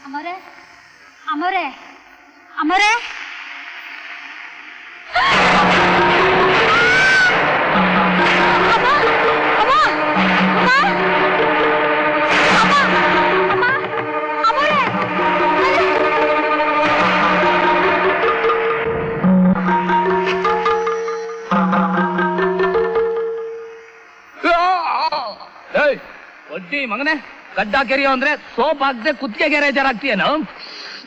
ಅಮರೇ ಅಮರೇ ಅಮರೇ ಒಡ್ಡಿ ಮಗನೇ ಗಡ್ಡ ಕೆರೆಯೋ ಅಂದ್ರೆ ಸೋಪ್ ಹಾಕ್ದೆ ಕುತ್ತಿಗೆ ಗ್ಯಾರೇಜರ್ ಆಗ್ತೀಯೇನೋ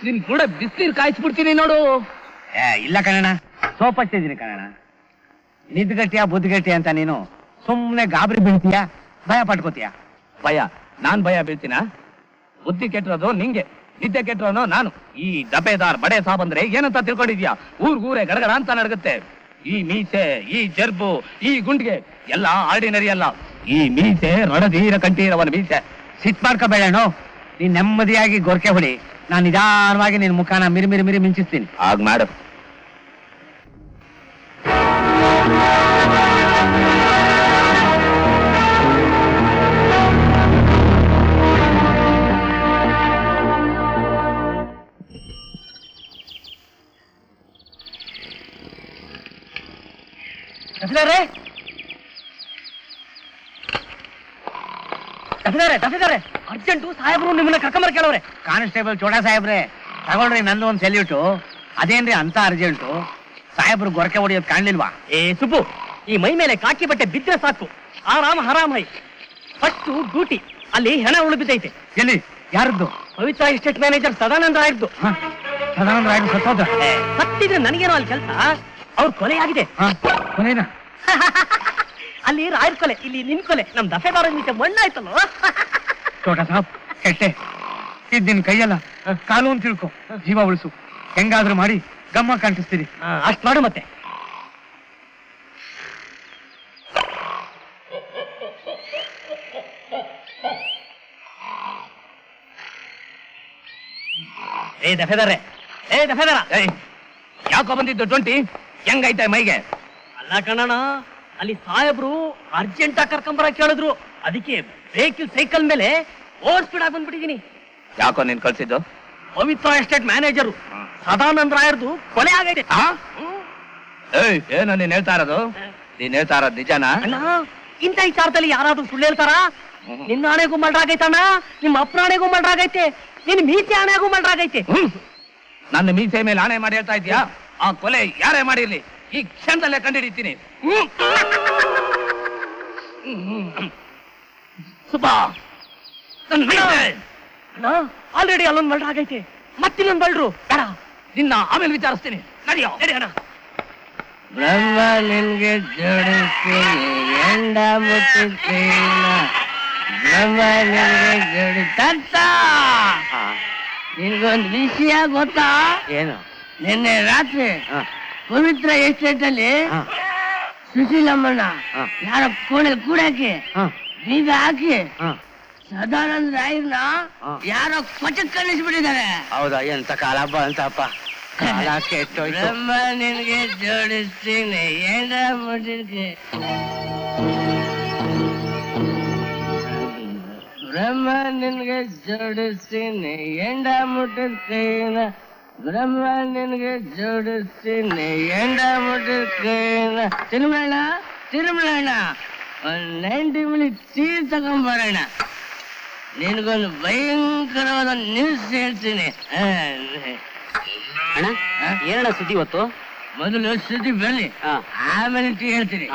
ನಿನ್ ಕೂಡ ಬಿಸಿನೀರು ಕಾಯಿಸ್ಬಿಡ್ತೀನಿ ನೋಡು. ಇಲ್ಲ ಕಣಣ್ಣ, ಸೋಪ್ ಹಚ್ಚಿದ್ದೀನಿ ಕಣಣ್ಣ. ನಿದ್ಗಟ್ಟಿಯ ಬುದ್ಧಿಗಟ್ಟಿ ಅಂತ ನೀನು ಸುಮ್ನೆ ಗಾಬರಿ ಬೀಳ್ತೀಯ, ಭಯ ಪಟ್ಕೋತೀಯ. ಭಯ? ನಾನ್ ಭಯ ಬೀಳ್ತೀನ? ಬುದ್ಧಿ ಕೆಟ್ಟಿರೋದು ನಿಂಗೆ, ನಿದ್ದೆ ಕೆಟ್ಟಿರೋನು ನಾನು. ಈ ದಪೇದಾರ್ ಬಡೆ ಸಾಬ್ ಅಂದ್ರೆ ಏನಂತ ತಿಳ್ಕೊಂಡಿದ್ಯಾ? ಊರೇ ಗಡಗಡ ಅಂತ ನಡಗುತ್ತೆ. ಈ ಮೀಸೆ, ಈ ಜರ್ಬು, ಈ ಗುಂಡ್ಗೆ ಎಲ್ಲ ಆರ್ಡಿನರಿ ಅಲ್ಲ. ಈ ಮೀಸೆ ರಣಧೀರ ಕಂಠೀರವನ ಮೀಸೆ. ಸಿಟ್ ಮಾಡ್ಕೋಬೇಡಣ್ಣು, ನೀನ್ ನೆಮ್ಮದಿಯಾಗಿ ಗೊರ್ಕೆ ಹೊಡಿ. ನಾನು ನಿಧಾನವಾಗಿ ನಿನ್ ಮುಖಾನ ಮಿರಿ ಮಿರಿ ಮಿರಿ ಮಿಂಚಿಸ್ತೀನಿ. ಆಗ ಮಾಡು. ಅರ್ಜೆಂಟು ಸಾಹೇಬ್ರು ನಿಮ್ಮನ್ನ ಕರ್ಕೊಂಬರ್ ಕೇಳವ್ರೆ. ಕಾನ್ಸ್ಟೇಬಲ್ ಚೋಡಾ ಸಾಹೇಬ್ರೆ, ತಗೊಳ್ರಿ ನಂದು ಒಂದ್ ಸೆಲ್ಯೂಟು. ಅದೇನ್ರಿ ಅಂತ ಅರ್ಜೆಂಟು? ಸಾಹೇಬ್ರು ಗೊರಕೆ ಹೊಡಿಯೋದು ಕಾಣ್ಲಿಲ್ವಾ? ಏ ಸುಬ್ಬು, ಈ ಮೈ ಮೇಲೆ ಕಾಕಿ ಬಟ್ಟೆ ಬಿದ್ರೆ ಸಾಕು, ಆರಾಮ್ ಹರಾಮ್ ಹೈ. ಫಸ್ಟ್ ಡ್ಯೂಟಿ ಅಲ್ಲಿ ಹೆಣ ಉಳಿಬಿದ್ದೈತೆ. ಎಲ್ಲಿ? ಯಾರದ್ದು? ಪವಿತ್ರ ಎಸ್ಟೇಟ್ ಮ್ಯಾನೇಜರ್ ಸದಾನಂದ ರಾಯರ್ದು. ಸದಾನಂದ ರಾಯರು ಸತ್ತೋದ್ರ? ಸತ್ತಿದ್ರೆ ನನಗೇನೋ ಅಲ್ಲಿ ಕೆಲಸ, ಅವ್ರ ಕೊಲೆ ಆಗಿದೆ. ಕೊನೆನಾ? ಅಲ್ಲಿ ರಾಯರ್ ಕೊಲೆ, ಇಲ್ಲಿ ನಿನ್ ಕೊಲೆ. ನಮ್ ದಫೆದಾರ ಮೀಸೆ ಮಣ್ಣಾಯ್ತಲ್ಲ. ಚೋಟಾ ಸಾಬ್, ಕೆಟ್ಟೆ ಇದ್ದಿನ ಕೈಯಲ್ಲ, ಕಾನೂನು ತಿಳ್ಕೊ, ಜೀವ ಉಳಿಸು. ಹೆಂಗಾದ್ರೂ ಮಾಡಿ ಗಮ್ಮ ಕಂಟಿಸ್ತೀರಿ. ಅಷ್ಟ್ ಮಾಡು ಮತ್ತೆ. ಏ ದಫೆದಾರೆ, ಏ ದಫೆದಾರ, ಯಾಕೋ ಬಂದಿದ್ದು 20? ಹೆಂಗೈತೆ ಮೈಗೆ? ಅಲ್ಲ ಕಣಣ, ಅಲ್ಲಿ ಸಾಹೇಬ್ರು ಅರ್ಜೆಂಟ್ ಆಗಿ ಕರ್ಕೊಂಬರ ಕೇಳಿದ್ರು. ಅದಕ್ಕೆ ವೆಹಿಕಲ್ ಸೈಕಲ್ ಮೇಲೆ ಓವರ್ ಸ್ಪೀಡ್ ಆಗಿ ಬಂದ್ಬಿಟ್ಟಿದೀನಿ. ಯಾಕೋ ನೀನ್ ಕಳ್ಸಿದ್ದು? ಪವಿತ್ರ ಎಸ್ಟೇಟ್ ಮ್ಯಾನೇಜರು ಸದಾನಂದ ರಾಯರ್ದು ಕೊಲೆ ಆಗೈತೆ. ಏನೋ ನೀನ್ ಹೇಳ್ತಾ ಇರೋದು? ನೀನ್ ಹೇಳ್ತಾ ಇರೋದು ನಿಜನಾ? ಅಣ್ಣ, ಇಂಥ ವಿಚಾರದಲ್ಲಿ ಯಾರಾದ್ರೂ ಸುಳ್ಳು ಹೇಳ್ತಾರ? ನಿನ್ನ ಆಣೆಗೂ ಮಲ್ರಾಗೈತಣ್ಣ, ನಿಮ್ಮ ಅಪ್ಪನ ಆಣೆಗೂ ಮಲ್ರಾಗೈತೆ, ನಿನ್ ಮೀಸೆ ಆಣೆಗೂ ಮಲ್ರಾಗೈತೆ. ನನ್ನ ಮೀಸೆ ಮೇಲೆ ಆಣೆ ಮಾಡಿ ಹೇಳ್ತಾ ಇದ್ಯಾ? ಆ ಕೊಲೆ ಯಾರೇ ಮಾಡಿರ್ಲಿ, ಈ ಕ್ಷಣದಲ್ಲೇ ಕಂಡುಹಿಡಿತೀನಿ. ಸುಬ್ಬಾ, ಆಲ್ರೆಡಿ ಅಲ್ಲೊಂದು ಮಲ್ಡ್ರ ಆಗೈತೆ, ಮತ್ತಿಲ್ಲೊಂದು ಮಲ್ಡ್ರು. ಬೇಡ, ನಿನ್ನ ಆಮೇಲೆ ವಿಚಾರಿಸ್ತೀನಿ. ನಡಿಯೋ ನಡಿಯೋಣ. ಬ್ರಹ್ಮ ನಿನ್ಗೆ ಜೋಡಿಸ್ತೀನಿ, ಎಂಡ ಮುಟ್ಟಿಸ್ತೀನಿ, ಬ್ರಹ್ಮ ನಿನ್ಗೆ ಜೋಡಿಸ್ತ. ನಿನ್ಗೊಂದು ವಿಷಯ ಗೊತ್ತಾ? ಏನು? ನಿನ್ನೆ ರಾತ್ರಿ ಪವಿತ್ರ ಎಸ್ಟೇಟ್ ಅಲ್ಲಿ ಸುಶೀಲಮ್ಮಣ್ಣ ಯಾರ ಕೋಣೆಲ್ ಕೂಡಾಕಿ ಬೀಗ ಹಾಕಿ ಸದಾನಂದ ರಾಯರ್ನ ಯಾರೋ ಕೊಚ್ಚಕ್ ಕಳಿಸ್ಬಿಟ್ಟಿದ್ದಾರೆ. ಹೌದಾ? ಎಂತ ಕಾಲಪ್ಪ ಅಂತಪ್ಪ. ಬ್ರಹ್ಮ ನಿನ್ಗೆ ಜೋಡಿಸ್ತೀನಿ, ಎಂಡ ಮುಟ್ಟಿಸ್ತೀನಿ, ಬ್ರಹ್ಮ ನಿನ್ಗೆ ಜೋಡಿಸ್ತೀನಿ, ಎಂಡ ಮುಟ್ಟಿಸ್ತೀನಿ, ಬ್ರಹ್ಮ ನಿನ್ಗೆ ಜೋಡಿಸ್ತೀನಿ, ಎಂಡ ಮುಟ್ಟಿಸ್ತೀನಿ. ತಿರುಮಲಣ್ಣ ಒಂದ್ 90 ಮಿನಿಟ್ ಟೀ ತಗೊಂಬರೋಣ. ನಿನ್ಗೊಂದು ಭಯಂಕರವಾದ ನ್ಯೂಸ್ ಹೇಳ್ತೀನಿ. ಅಣ್ಣ, ಏನಣ್ಣ ಸುದ್ದಿ ಇವತ್ತು? ಮೊದಲು ಸುದ್ದಿ ಬರಲಿ, ಆಮೇಲೆ ಟೀ ಹೇಳ್ತೀನಿ.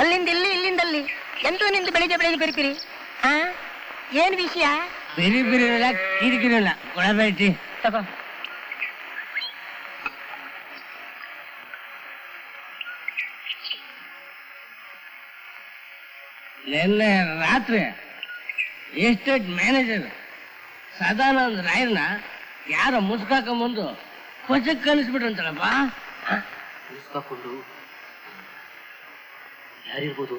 ಅಲ್ಲಿಂದ ಇಲ್ಲಿ, ಇಲ್ಲಿಂದ ಅಲ್ಲಿ, ಎಂತೂ ನಿಂದು ಬೆಳಿಗ್ಗೆ ಬೆಳಿಗ್ಗೆ ಬೆರಿಪಿರಿ. ಏನ್ ವಿಷಯ? ಬೆರಿಲ್ಲ, ಕಿರಿಕಿರಿಲ್ಲ, ಕೊಡಬೇಡಿ ತಗೋ. ನಿನ್ನೆ ರಾತ್ರಿ ಎಸ್ಟೇಟ್ ಮ್ಯಾನೇಜರ್ ಸದಾನಂದ ರಾಯರ್ನ ಯಾರೋ ಮುಸ್ಕಾಕೊಂಬಂದು ಕೊಚ್ಚಕ್ ಕಲಿಸ್ಬಿಟ್ರಂತಲ್ಲಪ್ಪ. ಮುಸ್ಕಾಕೊಂಡು ಯಾರಿರ್ಬೋದು?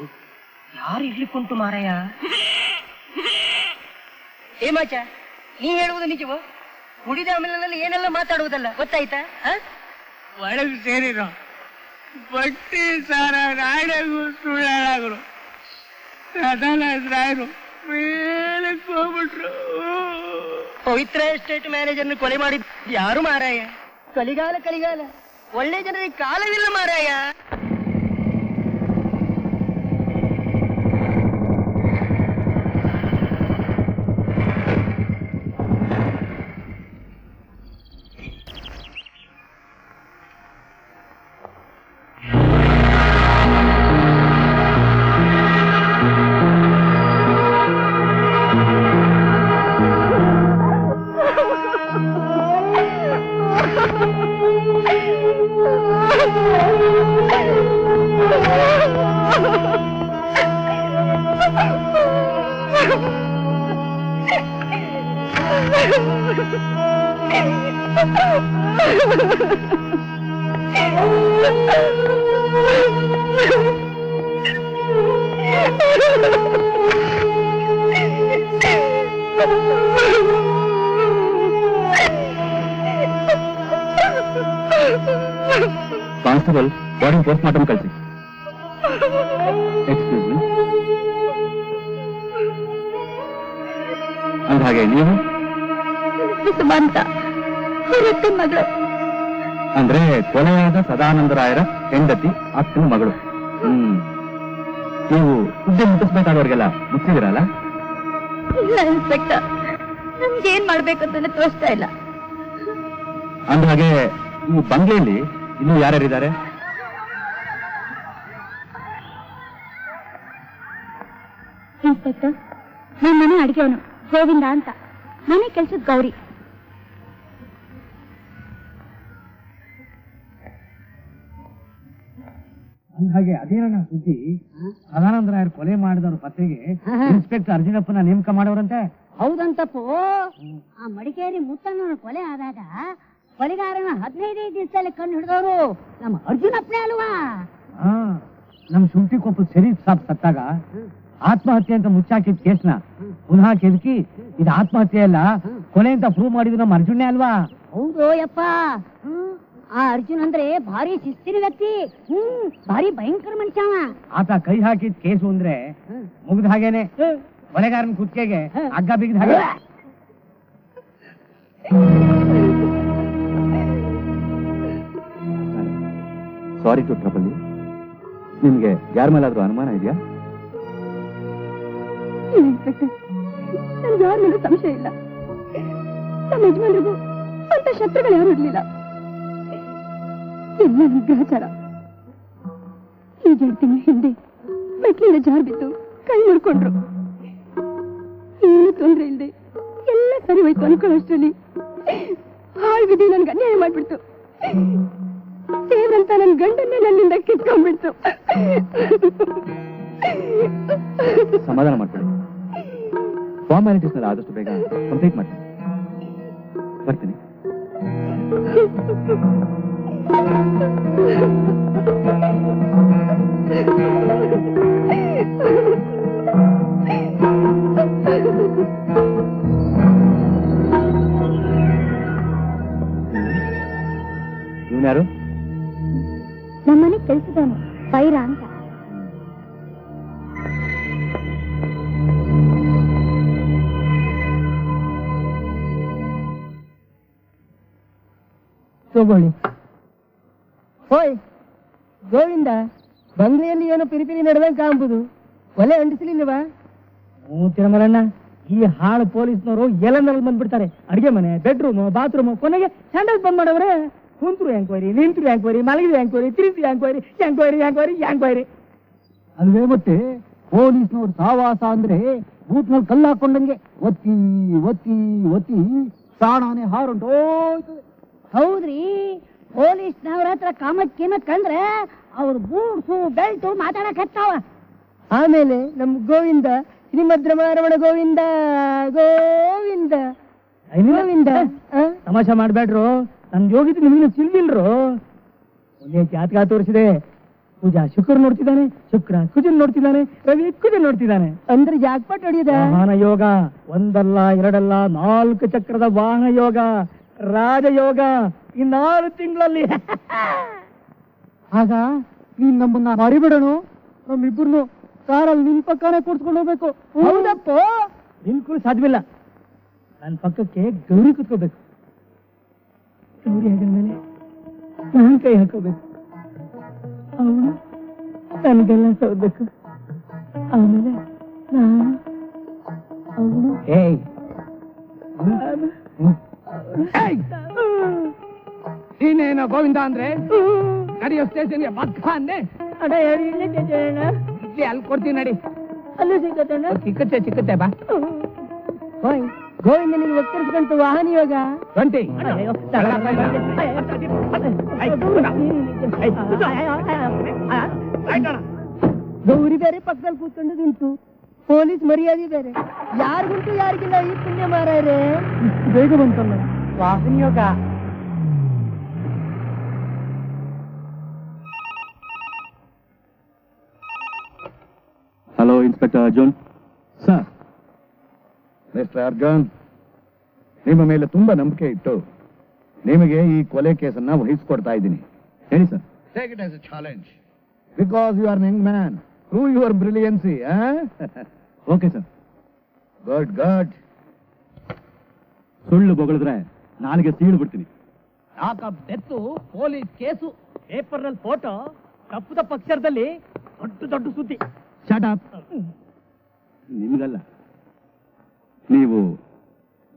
ಯಾರು ಇರ್ಲಿಕ್ಕುಂಟು ಮಾರಾಯ? ಏ ಮಾಚ, ನೀ ಹೇಳುವುದು ನಿಜವೋ? ಕುಡಿದ ಆಮೇಲೆ ಏನೆಲ್ಲ ಮಾತಾಡುವುದಲ್ಲ, ಗೊತ್ತಾಯ್ತಾ? ಒಳಗೆ ಸೇರಿರೋ ಬಟ್ಟಿ ಸಾರ ರಾಯಣಗೂ ಸುಳ್ಳಾಳಾಗರು ಸದಾನಂದ ರಾಯರು ಮೇಲಕ್ಕೆ ಹೋಗ್ಬಿಟ್ರು. ಪವಿತ್ರ ಎಸ್ಟೇಟ್ ಮ್ಯಾನೇಜರ್ನ ಕೊಲೆ ಮಾಡಿ ಯಾರು ಮಾರಾಯ? ಕಲಿಗಾಲ ಒಳ್ಳೆ ಜನರಿಗೆ ಕಾಲವಿಲ್ಲ ಮಾರಾಯ. ಕಾನ್ಸ್ಟೇಬಲ್ ಬಾಡಿ ಪೋಸ್ಟ್ಮಾರ್ಟಮ್ ಕಳಿಸಿ. Excuse me. ಅಂದಹಾಗೆ ನೀವು ಸುಮಂತ ಮಗಳು ಅಂದ್ರೆ ಕೊಲೆಯಾದ ಸದಾನಂದರಾಯರ ಹೆಂಡತಿ ಅಕ್ಕನ ಮಗಳು. ನೀವು ಹುದ್ದೆ ಮುಟ್ಟಿಸ್ಬೇಕಾದವ್ರಿಗೆಲ್ಲ ಮುಟ್ಟಿದಿರಲ್ಲ? ಇಲ್ಲ ಇನ್ಸ್ಪೆಕ್ಟರ್, ನಮ್ಗೇನ್ ಮಾಡ್ಬೇಕಂತಾನೆ ತೋರಿಸ್ತಾ ಇಲ್ಲ. ಅಂದಹಾಗೆ ಈ ಬಂಗ್ಲೆಯಲ್ಲಿ ಇನ್ನೂ ಯಾರ್ಯಾರಿದ್ದಾರೆ? ಇನ್ಸ್ಪೆಕ್ಟರ್, ನನ್ನ ಮನೆ ಅಡಿಗೆವನು ಗೋವಿಂದ ಅಂತ, ಮನೆ ಕೆಲ್ಸದ ಗೌರಿ. ಅಂದಾಗೆ ಅದೇನ ಸುದ್ದಿ, ಸದಾನಂದರಾಯರ್ ಕೊಲೆ ಮಾಡಿದವ್ರ ಪತ್ತೆಗೆ ಇನ್ಸ್ಪೆಕ್ಟರ್ ಅರ್ಜುನಪ್ಪನ ನೇಮಕ ಮಾಡೋರಂತೆ. ಹೌದಂತಪ್ಪು. ಆ ಮಡಿಕೇರಿ ಮುತ್ತಣ್ಣನ ಕೊಲೆ ಆದಾಗ ಕೊಲೆಗಾರನ 15 ದಿವಸದಲ್ಲಿ ಕಂಡು ಹಿಡಿದವರು ನಮ್ಮ ಅರ್ಜುನಪ್ಪನೇ ಅಲ್ವಾ? ನಮ್ ಶುಂಠಿ ಕೊಪ್ಪದ ಶರೀಫ್ ಸಾಬ್ ಸತ್ತಾಗ ಆತ್ಮಹತ್ಯೆ ಅಂತ ಮುಚ್ಚಾಕಿದ ಕೇಸ್ನ ಪುನಃ ಕೆದಕಿ ಇದು ಆತ್ಮಹತ್ಯೆ ಅಲ್ಲ ಕೊಲೆ ಅಂತ ಪ್ರೂವ್ ಮಾಡಿದ್ರು ನಮ್ಮ ಅರ್ಜುನೇ ಅಲ್ವಾ? ಹೌದು ಯಪ್ಪ. ಆ ಅರ್ಜುನ್ ಅಂದ್ರೆ ಭಾರಿ ಶಿಸ್ತಿನ ವ್ಯಕ್ತಿ. ಭಾರಿ ಭಯಂಕರ ಮನುಷ್ಯ. ಆತ ಕೈ ಹಾಕಿದ ಕೇಸು ಅಂದ್ರೆ ಮುಗ್ದ ಹಾಗೇನೆ, ಕೊಲೆಗಾರನ ಕುತ್ತಿಗೆಗೆ ಹಗ್ಗ ಬಿಗಿದ ಹಾಗೆ. Sorry to trouble. ನಿಮ್ಗೆ ಯಾರ ಮೇಲಾದ್ರೂ ಅನುಮಾನ ಇದೆಯಾ? ನನ್ಗೆ ಯಾರ ಮೇಲೂ ಸಂಶಯ ಇಲ್ಲ. ನಮ್ಮ ಯಜಮಾನ್ರಿಗೂ ಅಂತ ಶತ್ರುಗಳು ಯಾರು ಇರ್ಲಿಲ್ಲ. ಎಲ್ಲ ನಿಗ್ರಹಚಾರ. ಈಗ 2 ತಿಂಗಳ ಹಿಂದೆ ಮೆಟ್ಲಿಂದ ಜಾರ್ ಬಿದ್ದು ಕೈ ಮುಡ್ಕೊಂಡ್ರು. ಏನು ತೊಂದ್ರೆ ಇಲ್ಲದೆ ಎಲ್ಲ ಸರಿ ಹೋಯ್ತು ಅನ್ಕೊಳ್ಳೋಷ್ಟರಲ್ಲಿ ಹಾಳು ವಿಧಿ ನನ್ಗೆ ಅನ್ಯಾಯ ಮಾಡ್ಬಿಡ್ತು. ದೇವ್ರಂತ ನನ್ ಗಂಡನ್ನೇ ನನ್ನಿಂದ ಕಿತ್ಕೊಂಡ್ಬಿಡ್ತು. ಸಮಾಧಾನ ಮಾಡ್ಕೊಳ್ಳಿ. ಫಾರ್ಮಾಲಿಟೀಸ್ ಆದಷ್ಟು ಬೇಗ ಕಂಪ್ಲೀಟ್ ಮಾಡ್ತೀನಿ. ಬರ್ತೀನಿ. ಇವನ್ಯಾರು? ನಮ್ಮನೆ ಕೆಲ್ಸದವನು ಬೈರ ಅಂತ. ತಗೊಳ್ಳಿ. ಹೋಯ್ ಗೋವಿಂದ, ಬಂಗ್ಲೆಯಲ್ಲಿ ಏನೋ ಪಿರಿಪಿರಿ ನಡೆದಂಗೆ ಕಾಣ್ಬೋದು. ಒಲೆ ಅಂಟಿಸಲಿಲ್ಲವಾ? ತಿರುಮಲಣ್ಣ, ಈ ಹಾಳು ಪೊಲೀಸ್ನವರು ಎಲ್ಲಂದಲ್ಲಿ ಬಂದ್ಬಿಡ್ತಾರೆ. ಅಡಿಗೆ ಮನೆ, ಬೆಡ್ರೂಮು, ಬಾತ್ರೂಮು, ಕೊನೆಗೆ ಸ್ಯಾಂಡಲ್ ಬಂದ್ ಮಾಡವ್ರೆ. ಕುಂತ್ರು ಎಂಕ್ವೈರಿ, ನಿಂತ್ರು ಎಂಕ್ವೈರಿ, ಮಲಗಿದ್ರು ಎಂಕ್ವೈರಿ, ತಿರುಗಿ ಎಂಕ್ವೈರಿ, ಎಂಕ್ವೈರಿ ಎಂಕ್ವೈರಿ ಎಂಕ್ವೈರಿ. ಅಲ್ವೇ ಮತ್ತೆ ಪೊಲೀಸ್ನವ್ರು ಸಾವಾಸ ಅಂದ್ರೆ ಬೂತ್ನಲ್ಲಿ ಕಲ್ಲು ಹಾಕೊಂಡಂಗೆ ಒತ್ತಿ ಒತ್ತಿ ಒತ್ತಿ ಪ್ರಾಣಾನೆ ಹಾರುಂಟೋಯ್ತು. ಹೌದ್ರಿ, ಪೊಲೀಸ್ನವ್ರ ಹತ್ರ ಕಾಮಕ್ಕೇನ ಕಂಡ್ರೆ ಅವ್ರು ಬೂಟ್ಸು ಬೆಲ್ಟು ಮಾತಾಡಕ್ ಹತ್ತಾವ. ಆಮೇಲೆ ನಮ್ ಗೋವಿಂದ ಶ್ರೀಮದ್ ರಮಣ ಗೋವಿಂದ ಗೋವಿಂದ ಗೋವಿಂದ. ತಮಾಷೆ ಮಾಡ್ಬೇಡ್ರು, ನನ್ ಯೋಗಿದ್ದು ನಿಮ್ಗೆ ತಿಳಿದಿಲ್ರು. ಒಂದೇ ಜಾತಕ ತೋರಿಸಿದೆ. ಪೂಜಾ ಶುಕ್ರ ನೋಡ್ತಿದ್ದಾನೆ, ಶುಕ್ರ ಕುಜನ್ ನೋಡ್ತಿದ್ದಾನೆ, ರವಿ ಕುಜನ್ ನೋಡ್ತಿದ್ದಾನೆ. ಅಂದ್ರೆ ಜಾಕ್ಪಾಟ್ ಹೊಡಿಯೋದ? ವಾಹನ ಯೋಗ, ಒಂದಲ್ಲ ಎರಡಲ್ಲ 4 ಚಕ್ರದ ವಾಹನ ಯೋಗ, ರಾಜಯೋಗ ಈ 4 ತಿಂಗಳಲ್ಲಿ. ಆಗ ನೀನ್ ನಮ್ಮನ್ನ ಮರಿಬಿಡೋಣ, ನಮ್ಮಿಬ್ಬರನ್ನು ಕಾರಲ್ಲಿ ನಿನ್ ಪಕ್ಕನೆ ಕೂರ್ಸ್ಕೊಂಡು ಹೋಗ್ಬೇಕು. ಹೌದಪ್ಪ, ನಿನ್ ಕೂಡ ಸಾಧ್ಯವಿಲ್ಲ. ನನ್ನ ಪಕ್ಕಕ್ಕೆ ಗೌರಿ ಕುತ್ಕೋಬೇಕು. ಗೌರಿ ಆಗಿದ್ಮೇಲೆ ನಾನು ಕೈ ಹಾಕೋಬೇಕು. ಅವನು ನನಗೆಲ್ಲ ಸೋಬೇಕು. ಆಮೇಲೆ ನಾನು ಅವನು ನೀನೇನೋ ಗೋವಿಂದ ಅಂದ್ರೆ ನಡೆಯೋ ಸ್ಟೇಷನ್ಗೆ ಪಕ್ಕ ಅಂದೆ. ಅಡ ಇಲ್ಲೇ ಇಲ್ಲಿ ಅಲ್ಲಿ ಕೊಡ್ತೀನಿ ನಡಿ. ಅಲ್ಲೂ ಸಿಕ್ಕತ್ತಣ್ಣ. ಚಿಕ್ಕತ್ತೆ ಬಾ. ಗೋವಿಂದ ನಿಮ್ಗೆ ಒತ್ತರಿಸ್ಕೊಂತ ವಾಹನ ಇವಾಗ ಟ್ವೆಂಟಿ ಗೌರಿ ಬೇರೆ ಪಕ್ಕದಲ್ಲಿ ಕೂತ್ಕೊಂಡದುಂಟು, ಪೊಲೀಸ್ ಮರ್ಯಾದೆ ಬೇರೆ. ಯಾರಿಗುಂಟು ಯಾರಿಗಿಲ್ಲ ಈ ಪುಣ್ಯ ಮಾರಾಯ್ರೆ. ಬೇಗ ಬಂತಲ್ಲ ವಾಹನ ಯೋಗ. Hello, inspector Arjun. Sir, mister Arjun, ನಿಮ್ಮ ಮೇಲೆ ತುಂಬಾ ನಂಬಿಕೆ ಇಟ್ಟು ನಿಮಗೆ ಈ ಕೊಲೆ ಕೇಸನ್ನ ವಹಿಸಿಕೊಡ್ತಾ ಇದ್ದೀನಿ. ಹೇಳಿ sir. Take it as a challenge because you are young man. Prove your brilliancy. Okay sir. Good good. ಸುಳ್ಳು ಬೊಗಳಿದ್ರೆ ನಾಲಿಗೆ ಸೀಳು ಬಿಡ್ತೀನಿ. Death police case. ಪೇಪರ್ನಲ್ಲಿ ಫೋಟೋ, ತಪ್ಪದ ಪಕ್ಷರದಲ್ಲಿ ದೊಡ್ಡ ದೊಡ್ಡ ಸುದ್ದಿ. Shut up. ನಿಮ್ಗಲ್ಲ. ನೀವು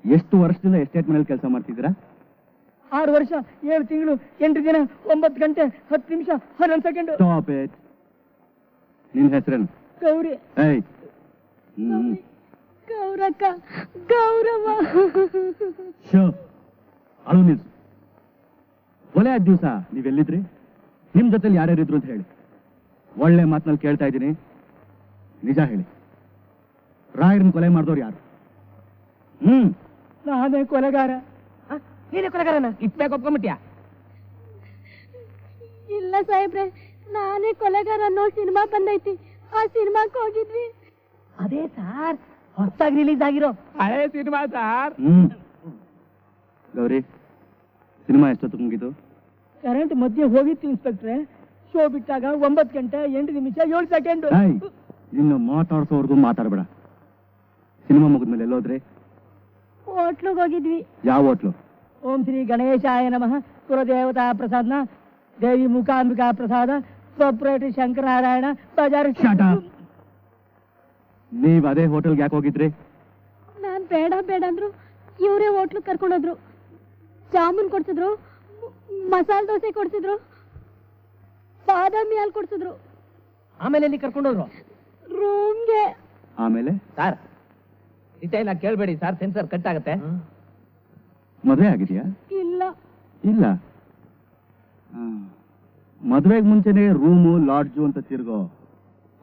ಎಷ್ಟು ವರ್ಷದಿಂದ ಎಸ್ಟೇಟ್ ಮನೇಲಿ ಕೆಲಸ ಮಾಡ್ತಿದ್ದೀರಾ? 6 ವರ್ಷ 7 ತಿಂಗಳು 8 ದಿನ 9 ಗಂಟೆ 10 ನಿಮಿಷ 11 ಸೆಕೆಂಡ್. Stop it. ನಿನ್ ಹೆಸರೇನು? ಗೌರಿ. ಏಯ್, ಗೌರಕ್ಕ, ಗೌರವ. ಶೋ, ಅಳು ನಿಲ್ಸು. ಕೊಲೆ ಆದ ದಿವಸ ನೀವೆಲ್ಲಿದ್ರಿ? ನಿಮ್ ಜೊತೆಲಿ ಯಾರ್ಯಾರಿದ್ರು ಅಂತ ಹೇಳಿ. ಒಳ್ಳೆ ಮಾತಿನಲ್ಲಿ ಕೇಳ್ತಾ ಇದ್ದೀನಿ, ನಿಜ ಹೇಳಿ. ರಾಯರನ್ ಕೊಲೆ ಮಾಡಿದವ್ರು ಯಾರು? ನಾನೇ ಕೊಲೆಗಾರ. ನೀನೇ ಕೊಲೆಗಾರನ? ಇಪ್ಪೇ ಕೊಪ್ಕೊಂಬಿಟ್ಯಾ? ಇಲ್ಲ ಸಾಹೇಬ್ರೆ, ನಾನೇ ಕೊಲೆಗಾರ ಅನ್ನೋ ಸಿನಿಮಾ ಬಂದೈತಿ. ಆ ಸಿನಿಮಾಕ್ಕೆ ಹೋಗಿದ್ವಿ. ಅದೇ ಸಾರ್, ಹೊಸದಾಗಿ ರಿಲೀಸ್ ಆಗಿರೋ ಹಳೇ ಸಿನಿಮಾ ಸಾರ್. ಗೌರಿ, ಸಿನಿಮಾ ಎಷ್ಟೊತ್ತು ಮುಗಿತು? ಕರೆಂಟ್ ಮಧ್ಯೆ ಹೋಗಿತ್ತು ಇನ್ಸ್ಪೆಕ್ಟ್ರೆ. ಶೋ ಬಿಟ್ಟಾಗ 9 ಗಂಟೆ 8 ನಿಮಿಷ 7 ಸೆಕೆಂಡ್. ಇನ್ನು ಮಾತಾಡ್ಸೋರ್ಗು ಮಾತಾಡಬೇಡ. ಸಿನಿಮಾ ಮುಗಿದ್ಮೇಲೆ ಎಲ್ಲೋದ್ರಿ? ಹೋಟ್ಲಿಗೆ ಹೋಗಿದ್ವಿ. ಯಾವ ಹೋಟ್ಲು? ಓಂ ಶ್ರೀ ಗಣೇಶಾಯ ನಮಃ, ಕುಲದೇವತಾ ಪ್ರಸಾದ್ನ, ದೇವಿ ಮೂಕಾಂಬಿಕಾ ಪ್ರಸಾದ, ಪ್ರೊಪ್ರೈಟರಿ ಶಂಕರನಾರಾಯಣ ಬಜಾರ್. ನೀವ್ ಅದೇ ಹೋಟೆಲ್ಗೆ ಯಾಕೆ ಹೋಗಿದ್ರಿ? ನಾನ್ ಬೇಡ ಬೇಡ ಅಂದ್ರು. ಇವರೇ ಹೋಟ್ಲಿಗೆ ಕರ್ಕೊಂಡೋದ್ರು. ಜಾಮೂನ್ ಕೊಡ್ಸಿದ್ರು, ಮಸಾಲೆ ದೋಸೆ ಕೊಡ್ಸಿದ್ರು, ಬಾದಾಮಿ ಹಾಲು ಕೊಡ್ಸಿದ್ರು. ಆಮೇಲೆ ಎಲ್ಲಿ ಕರ್ಕೊಂಡೋದ್ರು? ರೂಮ್ಗೆ. ಆಮೇಲೆ? ಸರ್, ಡಿಟೈಲ್ ಕೇಳ್ಬೇಡಿ ಸರ್, ಸೆನ್ಸರ್ ಕಟ್ ಆಗುತ್ತೆ. ಮದುವೆ ಆಗಿದೆಯಾ? ಇಲ್ಲ. ಇಲ್ಲ. ಮದುವೆಗೆ ಮುಂಚೆನೆ ರೂಮು ಲಾಡ್ಜು ಅಂತ ತಿರ್ಗೋ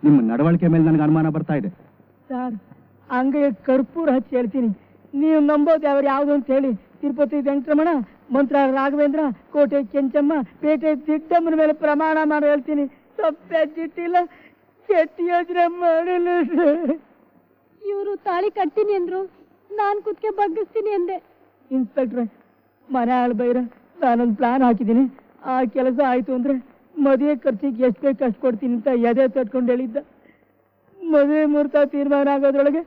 ನಿಮ್ಮ ನಡವಳಿಕೆ ಮೇಲೆ ನನಗೆ ಅನುಮಾನ ಬರ್ತಾ ಇದೆ. ಸರ್, ಅಂಗೈಗೆ ಕರ್ಪೂರ ಹಚ್ಚಿ ಹೇಳ್ತೀನಿ, ನೀವು ನಂಬೋದು ಯಾವ್ದು ಅಂತ ಹೇಳಿ. ತಿರುಪತಿ ವೆಂಕಟರಮಣ, ಮಂತ್ರ ರಾಘವೇಂದ್ರ, ಕೋಟೆ ಕೆಂಚಮ್ಮ, ಪೇಟೆ ದಿಡ್ಡಮ್ಮನ ಮೇಲೆ ಪ್ರಮಾಣ ಮಾಡಿ ಹೇಳ್ತೀನಿ. ತಪ್ಪಿಟ್ಟಿಲ್ಲ, ಕೆಟ್ಟ ಯೋಚನೆ ಮಾಡಿಲ್ಲ. ಇವರು ತಾಳಿ ಕಟ್ತೀನಿ ಅಂದ್ರು, ನಾನ್ ಕುತ್ಕೆ ಬಗ್ಗಿಸ್ತೀನಿ ಅಂದೆ. ಇನ್ಸ್ಪೆಕ್ಟ್ರೆ, ಮನೆ ಆಳ್ ಬೈರ, ನಾನೊಂದು ಪ್ಲಾನ್ ಹಾಕಿದ್ದೀನಿ. ಆ ಕೆಲಸ ಆಯ್ತು ಅಂದ್ರೆ ಮದುವೆ ಖರ್ಚಿಗೆ ಎಷ್ಟು ಬೇಕು ಅಷ್ಟು ಕೊಡ್ತೀನಿ ಅಂತ ಎದೆ ತಟ್ಕೊಂಡು ಹೇಳಿದ್ದ. ಮದುವೆ ಮುಹೂರ್ತ ತೀರ್ಮಾನ ಆಗೋದ್ರೊಳಗೆ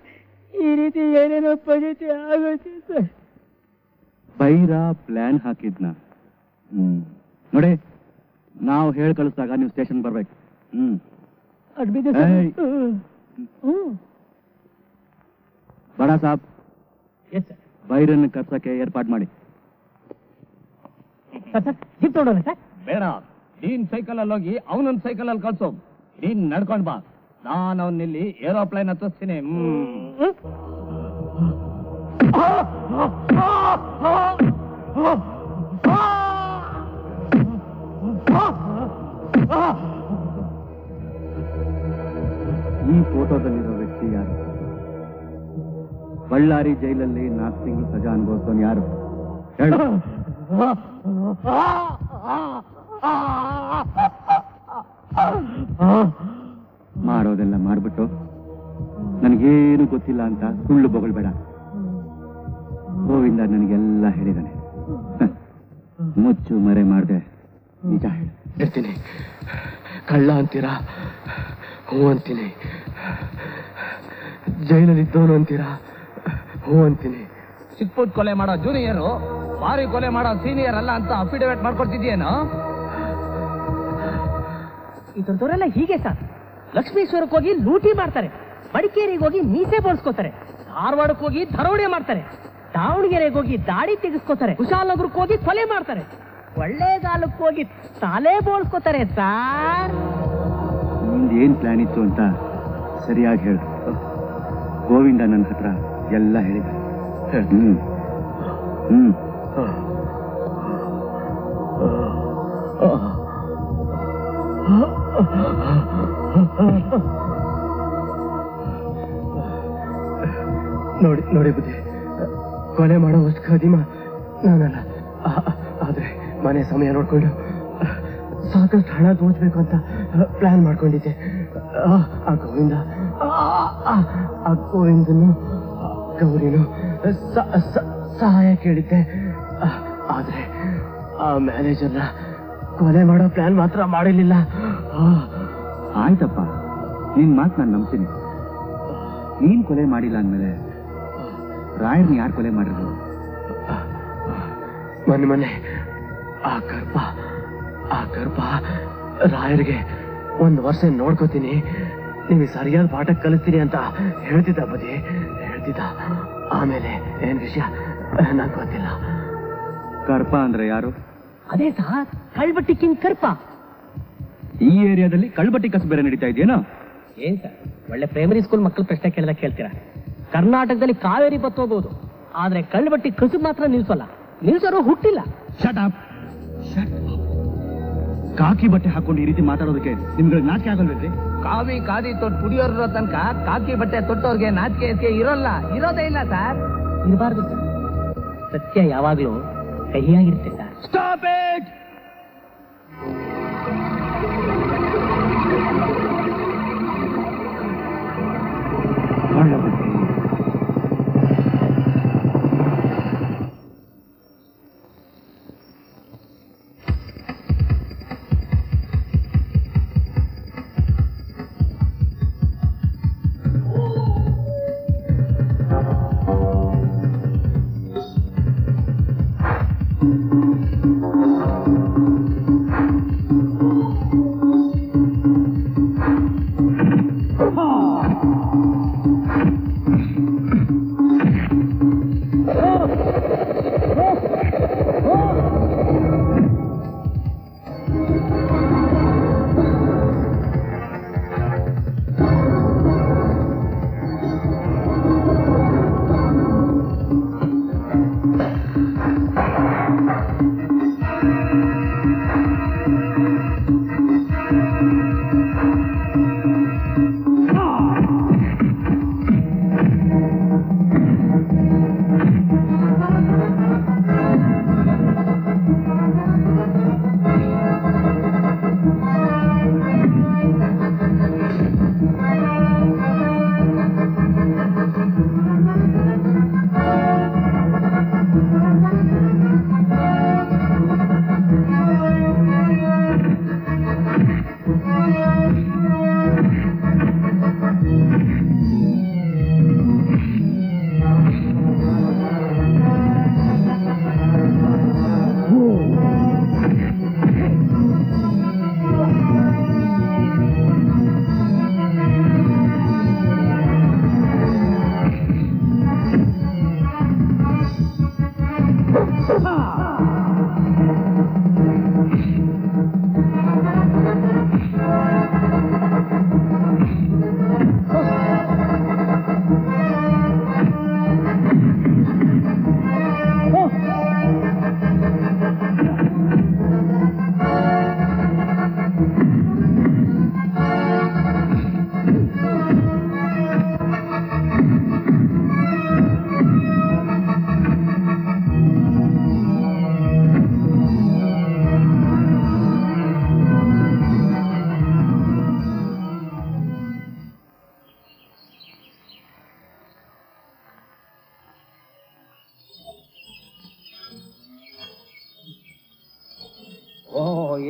ಈ ರೀತಿ ಏನೇನೋ ಪಜಿತಿ ಆಗೋಯ್ತು ಸರ್. ಬೈರ ಪ್ಲಾನ್ ಹಾಕಿದ್ನ? ನೋಡಿ, ನಾವು ಹೇಳಿ ಕಳಿಸಿದಾಗ ನೀವು ಸ್ಟೇಷನ್ ಬರ್ಬೇಕು. ಅಡ್ಬಿದ್ದೆ ಬಡ ಸಾಬ್, ಬೈರನ್ನು ಕರ್ಸಕ್ಕೆ ಏರ್ಪಾಡು ಮಾಡಿ. ಜಿಪ್ ನೋಡೋಣ ಸರ್. ಬೇಡ, ನೀನ್ ಸೈಕಲ್ ಅಲ್ಲಿ ಹೋಗಿ ಅವನೊಂದು ಸೈಕಲ್ ಅಲ್ಲಿ ಕಳ್ಸೋ. ನೀನ್ ನಡ್ಕೊಂಡ್ ಬಾ, ನಾನು ಅವನಲ್ಲಿ ಏರೋಪ್ಲೇನ್ ಹತ್ತಿಸ್ತೀನಿ. ಈ ಫೋಟೋದಲ್ಲಿರೋ ವ್ಯಕ್ತಿ ಯಾರು? ಬಳ್ಳಾರಿ ಜೈಲಲ್ಲಿ 4 ತಿಂಗಳು ಸಜಾ ಅನುಭವಿಸೋನು ಯಾರು ಹೇಳು? ಮಾಡೋದೆಲ್ಲ ಮಾಡ್ಬಿಟ್ಟು ನನಗೇನು ಗೊತ್ತಿಲ್ಲ ಅಂತ ಸುಳ್ಳು ಬೊಗಳ್ಬೇಡ. ಗೋವಿಂದ ನನಗೆಲ್ಲ ಹೇಳಿದಾನೆ. ಮುಚ್ಚು ಮರೆ ಮಾಡ್ದೆ ನಿಜ ಹೇಳು. ಇರ್ತೀನಿ. ಕಳ್ಳ ಅಂತೀರಾ? ಹ್ಞೂ ಅಂತೀನಿ. ಜೈಲಲ್ಲಿ ಇದ್ದವನು ಅಂತೀರಾ? ಹ್ಞೂ ಅಂತೀನಿ. ಚಿಕ್ಕಪುಟ್ ಕೊಲೆ ಮಾಡೋ ಜೂನಿಯರು ಭಾರಿ ಕೊಲೆ ಮಾಡೋ ಸೀನಿಯರ್ ಅಲ್ಲ ಅಂತ ಅಫಿಡೇವಿಟ್ ಮಾಡ್ಕೊಡ್ತಿದ್ಯೇನೋ? ಇದರದವರೆಲ್ಲ ಹೀಗೆ ಸರ್. ಲಕ್ಷ್ಮೀಶ್ವರಕ್ಕೆ ಹೋಗಿ ಲೂಟಿ ಮಾಡ್ತಾರೆ, ಮಡಿಕೇರಿಗೆ ಹೋಗಿ ಮೀಸೆ ಬೋಳ್ಸ್ಕೋತಾರೆ, ಧಾರವಾಡಕ್ಕೆ ಹೋಗಿ ದರೋಡೆ ಮಾಡ್ತಾರೆ, ದಾವಣಗೆರೆಗೆ ಹೋಗಿ ದಾಡಿ ತೆಗೆಸ್ಕೋತಾರೆ, ಕುಶಾಲನಗರಕ್ಕೆ ಹೋಗಿ ಕೊಲೆ ಮಾಡ್ತಾರೆ, ಒಳ್ಳೆಗಾಲಕ್ಕೆ ಹೋಗಿ ತಲೆ ಬೋಳ್ಸ್ಕೋತಾರೆ ಸಾರ್. ಏನ್ ಪ್ಲಾನ್ ಇತ್ತು ಅಂತ ಸರಿಯಾಗಿ ಹೇಳು. ಗೋವಿಂದ ನನ್ನ ಹತ್ರ ಎಲ್ಲ ಹೇಳಿದ. ನೋಡಿ ನೋಡಿ ಬುದ್ಧಿ, ಕೊಲೆ ಮಾಡೋ ಅಷ್ಟು ಖದೀಮ ನಾನಲ್ಲ. ಆದ್ರೆ ಮನೆ ಸಮಯ ನೋಡ್ಕೊಂಡು ಸಾಕಷ್ಟು ಹಣ ದೋಚ್ಬೇಕು ಅಂತ ಪ್ಲಾನ್ ಮಾಡ್ಕೊಂಡಿದ್ದೆ. ಆ ಗೋವಿಂದನು ಗೌರಿನು ಸಹಾಯ ಕೇಳಿದ್ದೆ. ಆದ್ರೆ ಆ ಮ್ಯಾನೇಜರ್ನ ಕೊಲೆ ಮಾಡೋ ಪ್ಲಾನ್ ಮಾತ್ರ ಮಾಡಿರ್ಲಿಲ್ಲ. ಆಯ್ತಪ್ಪ, ನಿನ್ ಮಾತು ನಾನು ನಂಬ್ತೀನಿ. ನೀನ್ ಕೊಲೆ ಮಾಡಿಲ್ಲ ಅಂದ್ಮೇಲೆ ರಾಯರ್ನ ಯಾರು ಕೊಲೆ ಮಾಡಿದ್ರು? ಮೊನ್ನೆ ಆ ಗರ್ಭ ರಾಯರ್ಗೆ 1 ವರ್ಷ ನೋಡ್ಕೋತೀನಿ, ನಿಮಗೆ ಸರಿಯಾದ ಪಾಠ ಕಲಿಸ್ತೀನಿ ಅಂತ ಹೇಳ್ತಿದ್ದ ಬದಿ ಹೇಳ್ತಿದ್ದ. ಆಮೇಲೆ ಏನ್ ವಿಷಯ ನಂಗೆ ಗೊತ್ತಿಲ್ಲ. ಕರ್ಪ ಅಂದ್ರೆ ಯಾರು? ಅದೇ ಸರ್, ಕಳ್ಬಟ್ಟಿ ಕಿಂಗ್ ಕರ್ಪ. ಈ ಏರಿಯಾದಲ್ಲಿ ಕಳ್ಬಟ್ಟಿ ಕಸು ಬೇರೆ ನಡೀತಾ ಇದೆಯೇನೋ? ಏನ್ ಸರ್, ಒಳ್ಳೆ ಪ್ರೈಮರಿ ಸ್ಕೂಲ್ ಮಕ್ಕಳು ಪ್ರಶ್ನೆ ಕೇಳಿದಾಗ ಕೇಳ್ತೀರಾ? ಕರ್ನಾಟಕದಲ್ಲಿ ಕಾವೇರಿ ಬತ್ತೋಬಹುದು, ಆದ್ರೆ ಕಳ್ಬಟ್ಟಿ ಕಸು ಮಾತ್ರ ನಿಲ್ಸೋಲ್ಲ. ನಿಲ್ಸೋರು ಹುಟ್ಟಿಲ್ಲ. Shut up. ಕಾಕಿ ಬಟ್ಟೆ ಹಾಕೊಂಡು ಈ ರೀತಿ ಮಾತಾಡೋದಕ್ಕೆ ನಿಮ್ಗೆ ನಾಚಿಕೆ ಆಗಲ್ವೇನ್ರಿ? ಕಾವಿ ಕಾದಿ ತೊಟ್ಟು ಕುಡಿಯೋರ ತನಕ ಕಾಕಿ ಬಟ್ಟೆ ತೊಟ್ಟೋರ್ಗೆ ನಾಚಿಕೆ ಇರೋದೇ ಇಲ್ಲ ಸರ್. ಇರಬಾರ್ದು ಸರ್. ಸತ್ಯ ಯಾವಾಗ್ಲೂ ಕಹಿಯಾಗಿರುತ್ತೆ ಸರ್. Stop it.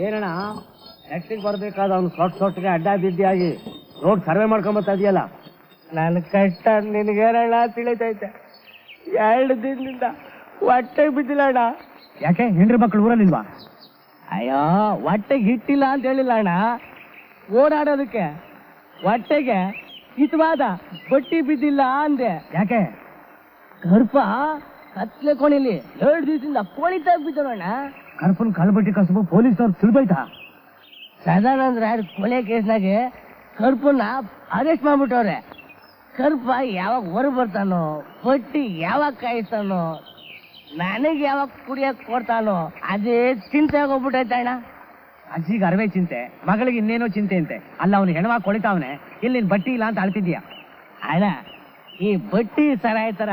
ಏನಣ್ಣ, ನೆಕ್ಸ್ಟಿಗೆ ಬರ್ಬೇಕಾದ ಅವ್ನು ಸೊಟ್ಟಿಗೆ ಅಡ್ಡ ಬಿದ್ದಿಯಾಗಿ ರೋಡ್ ಸರ್ವೆ ಮಾಡ್ಕೊಂಬತ್ತಾ ಇದೆಯಲ್ಲ. ನನ್ನ ಕಷ್ಟ ನಿನಗೇನಣ್ಣ ತಿಳಿತೈತೆ. 2 ದಿನದಿಂದ ಹೊಟ್ಟೆಗೆ ಬಿದ್ದಿಲ್ಲ ಅಣ್ಣ. ಯಾಕೆ ಹೆಂಡ್ರಿ ಮಕ್ಕಳು ಊರಲ್ಲಿಲ್ವಾ? ಅಯ್ಯೋ ಹೊಟ್ಟೆಗೆ ಹಿಟ್ಟಿಲ್ಲ ಅಂತ ಹೇಳಿಲ್ಲ ಅಣ್ಣ, ಓಡಾಡೋದಕ್ಕೆ ಹೊಟ್ಟೆಗೆ ಹಿತವಾದ ಬಟ್ಟಿ ಬಿದ್ದಿಲ್ಲ ಅಂದೆ. ಯಾಕೆ? ಗರ್ಭ ಕತ್ಲೆ ಕೋಣಿಲಿ 2 ದಿವಸದಿಂದ ಕೋಳಿತಾಗ ಬಿದ್ದೋಣ. ಕರ್ಪನ್ ಕಳ್ಬಟ್ಟಿ ಕಸಬು ಪೊಲೀಸ್ನವ್ರು ತಿಳಿದೋಯ್ತಾ? ಸದಾನಂದ ರಾಯರ್ ಕೊಲೆ ಕೇಸ್ನಾಗೆ ಕರ್ಪನ್ನ ಅರೆಸ್ಟ್ ಮಾಡ್ಬಿಟ್ಟವ್ರೆ. ಕರ್ಪ ಯಾವಾಗ ಹೊರ ಬರ್ತಾನೋ, ಬಟ್ಟಿ ಯಾವಾಗ ಕಾಯಿಸ್ತಾನೋ, ನನಗೆ ಯಾವಾಗ ಕುಡಿಯಕ್ ಕೊಡ್ತಾನೋ ಅದೇ ಚಿಂತೆ ಆಗೋಗ್ಬಿಟ್ಟೈತೆ ಅಣ್ಣ. ಅಜ್ಜಿಗೆ ಅರವೇ ಚಿಂತೆ, ಮಗಳಿಗೆ ಇನ್ನೇನೋ ಚಿಂತೆ ಅಂತೆ. ಅಲ್ಲ ಅವನು ಹೆಣವಾಗಿ ಕೊಳಿತಾವನೆ, ಇಲ್ಲಿ ಬಟ್ಟಿ ಇಲ್ಲ ಅಂತ ಅಳ್ತಿದ್ಯಾ? ಅಣ್ಣ ಈ ಬಟ್ಟಿ ಸರಾಯಿ ತರ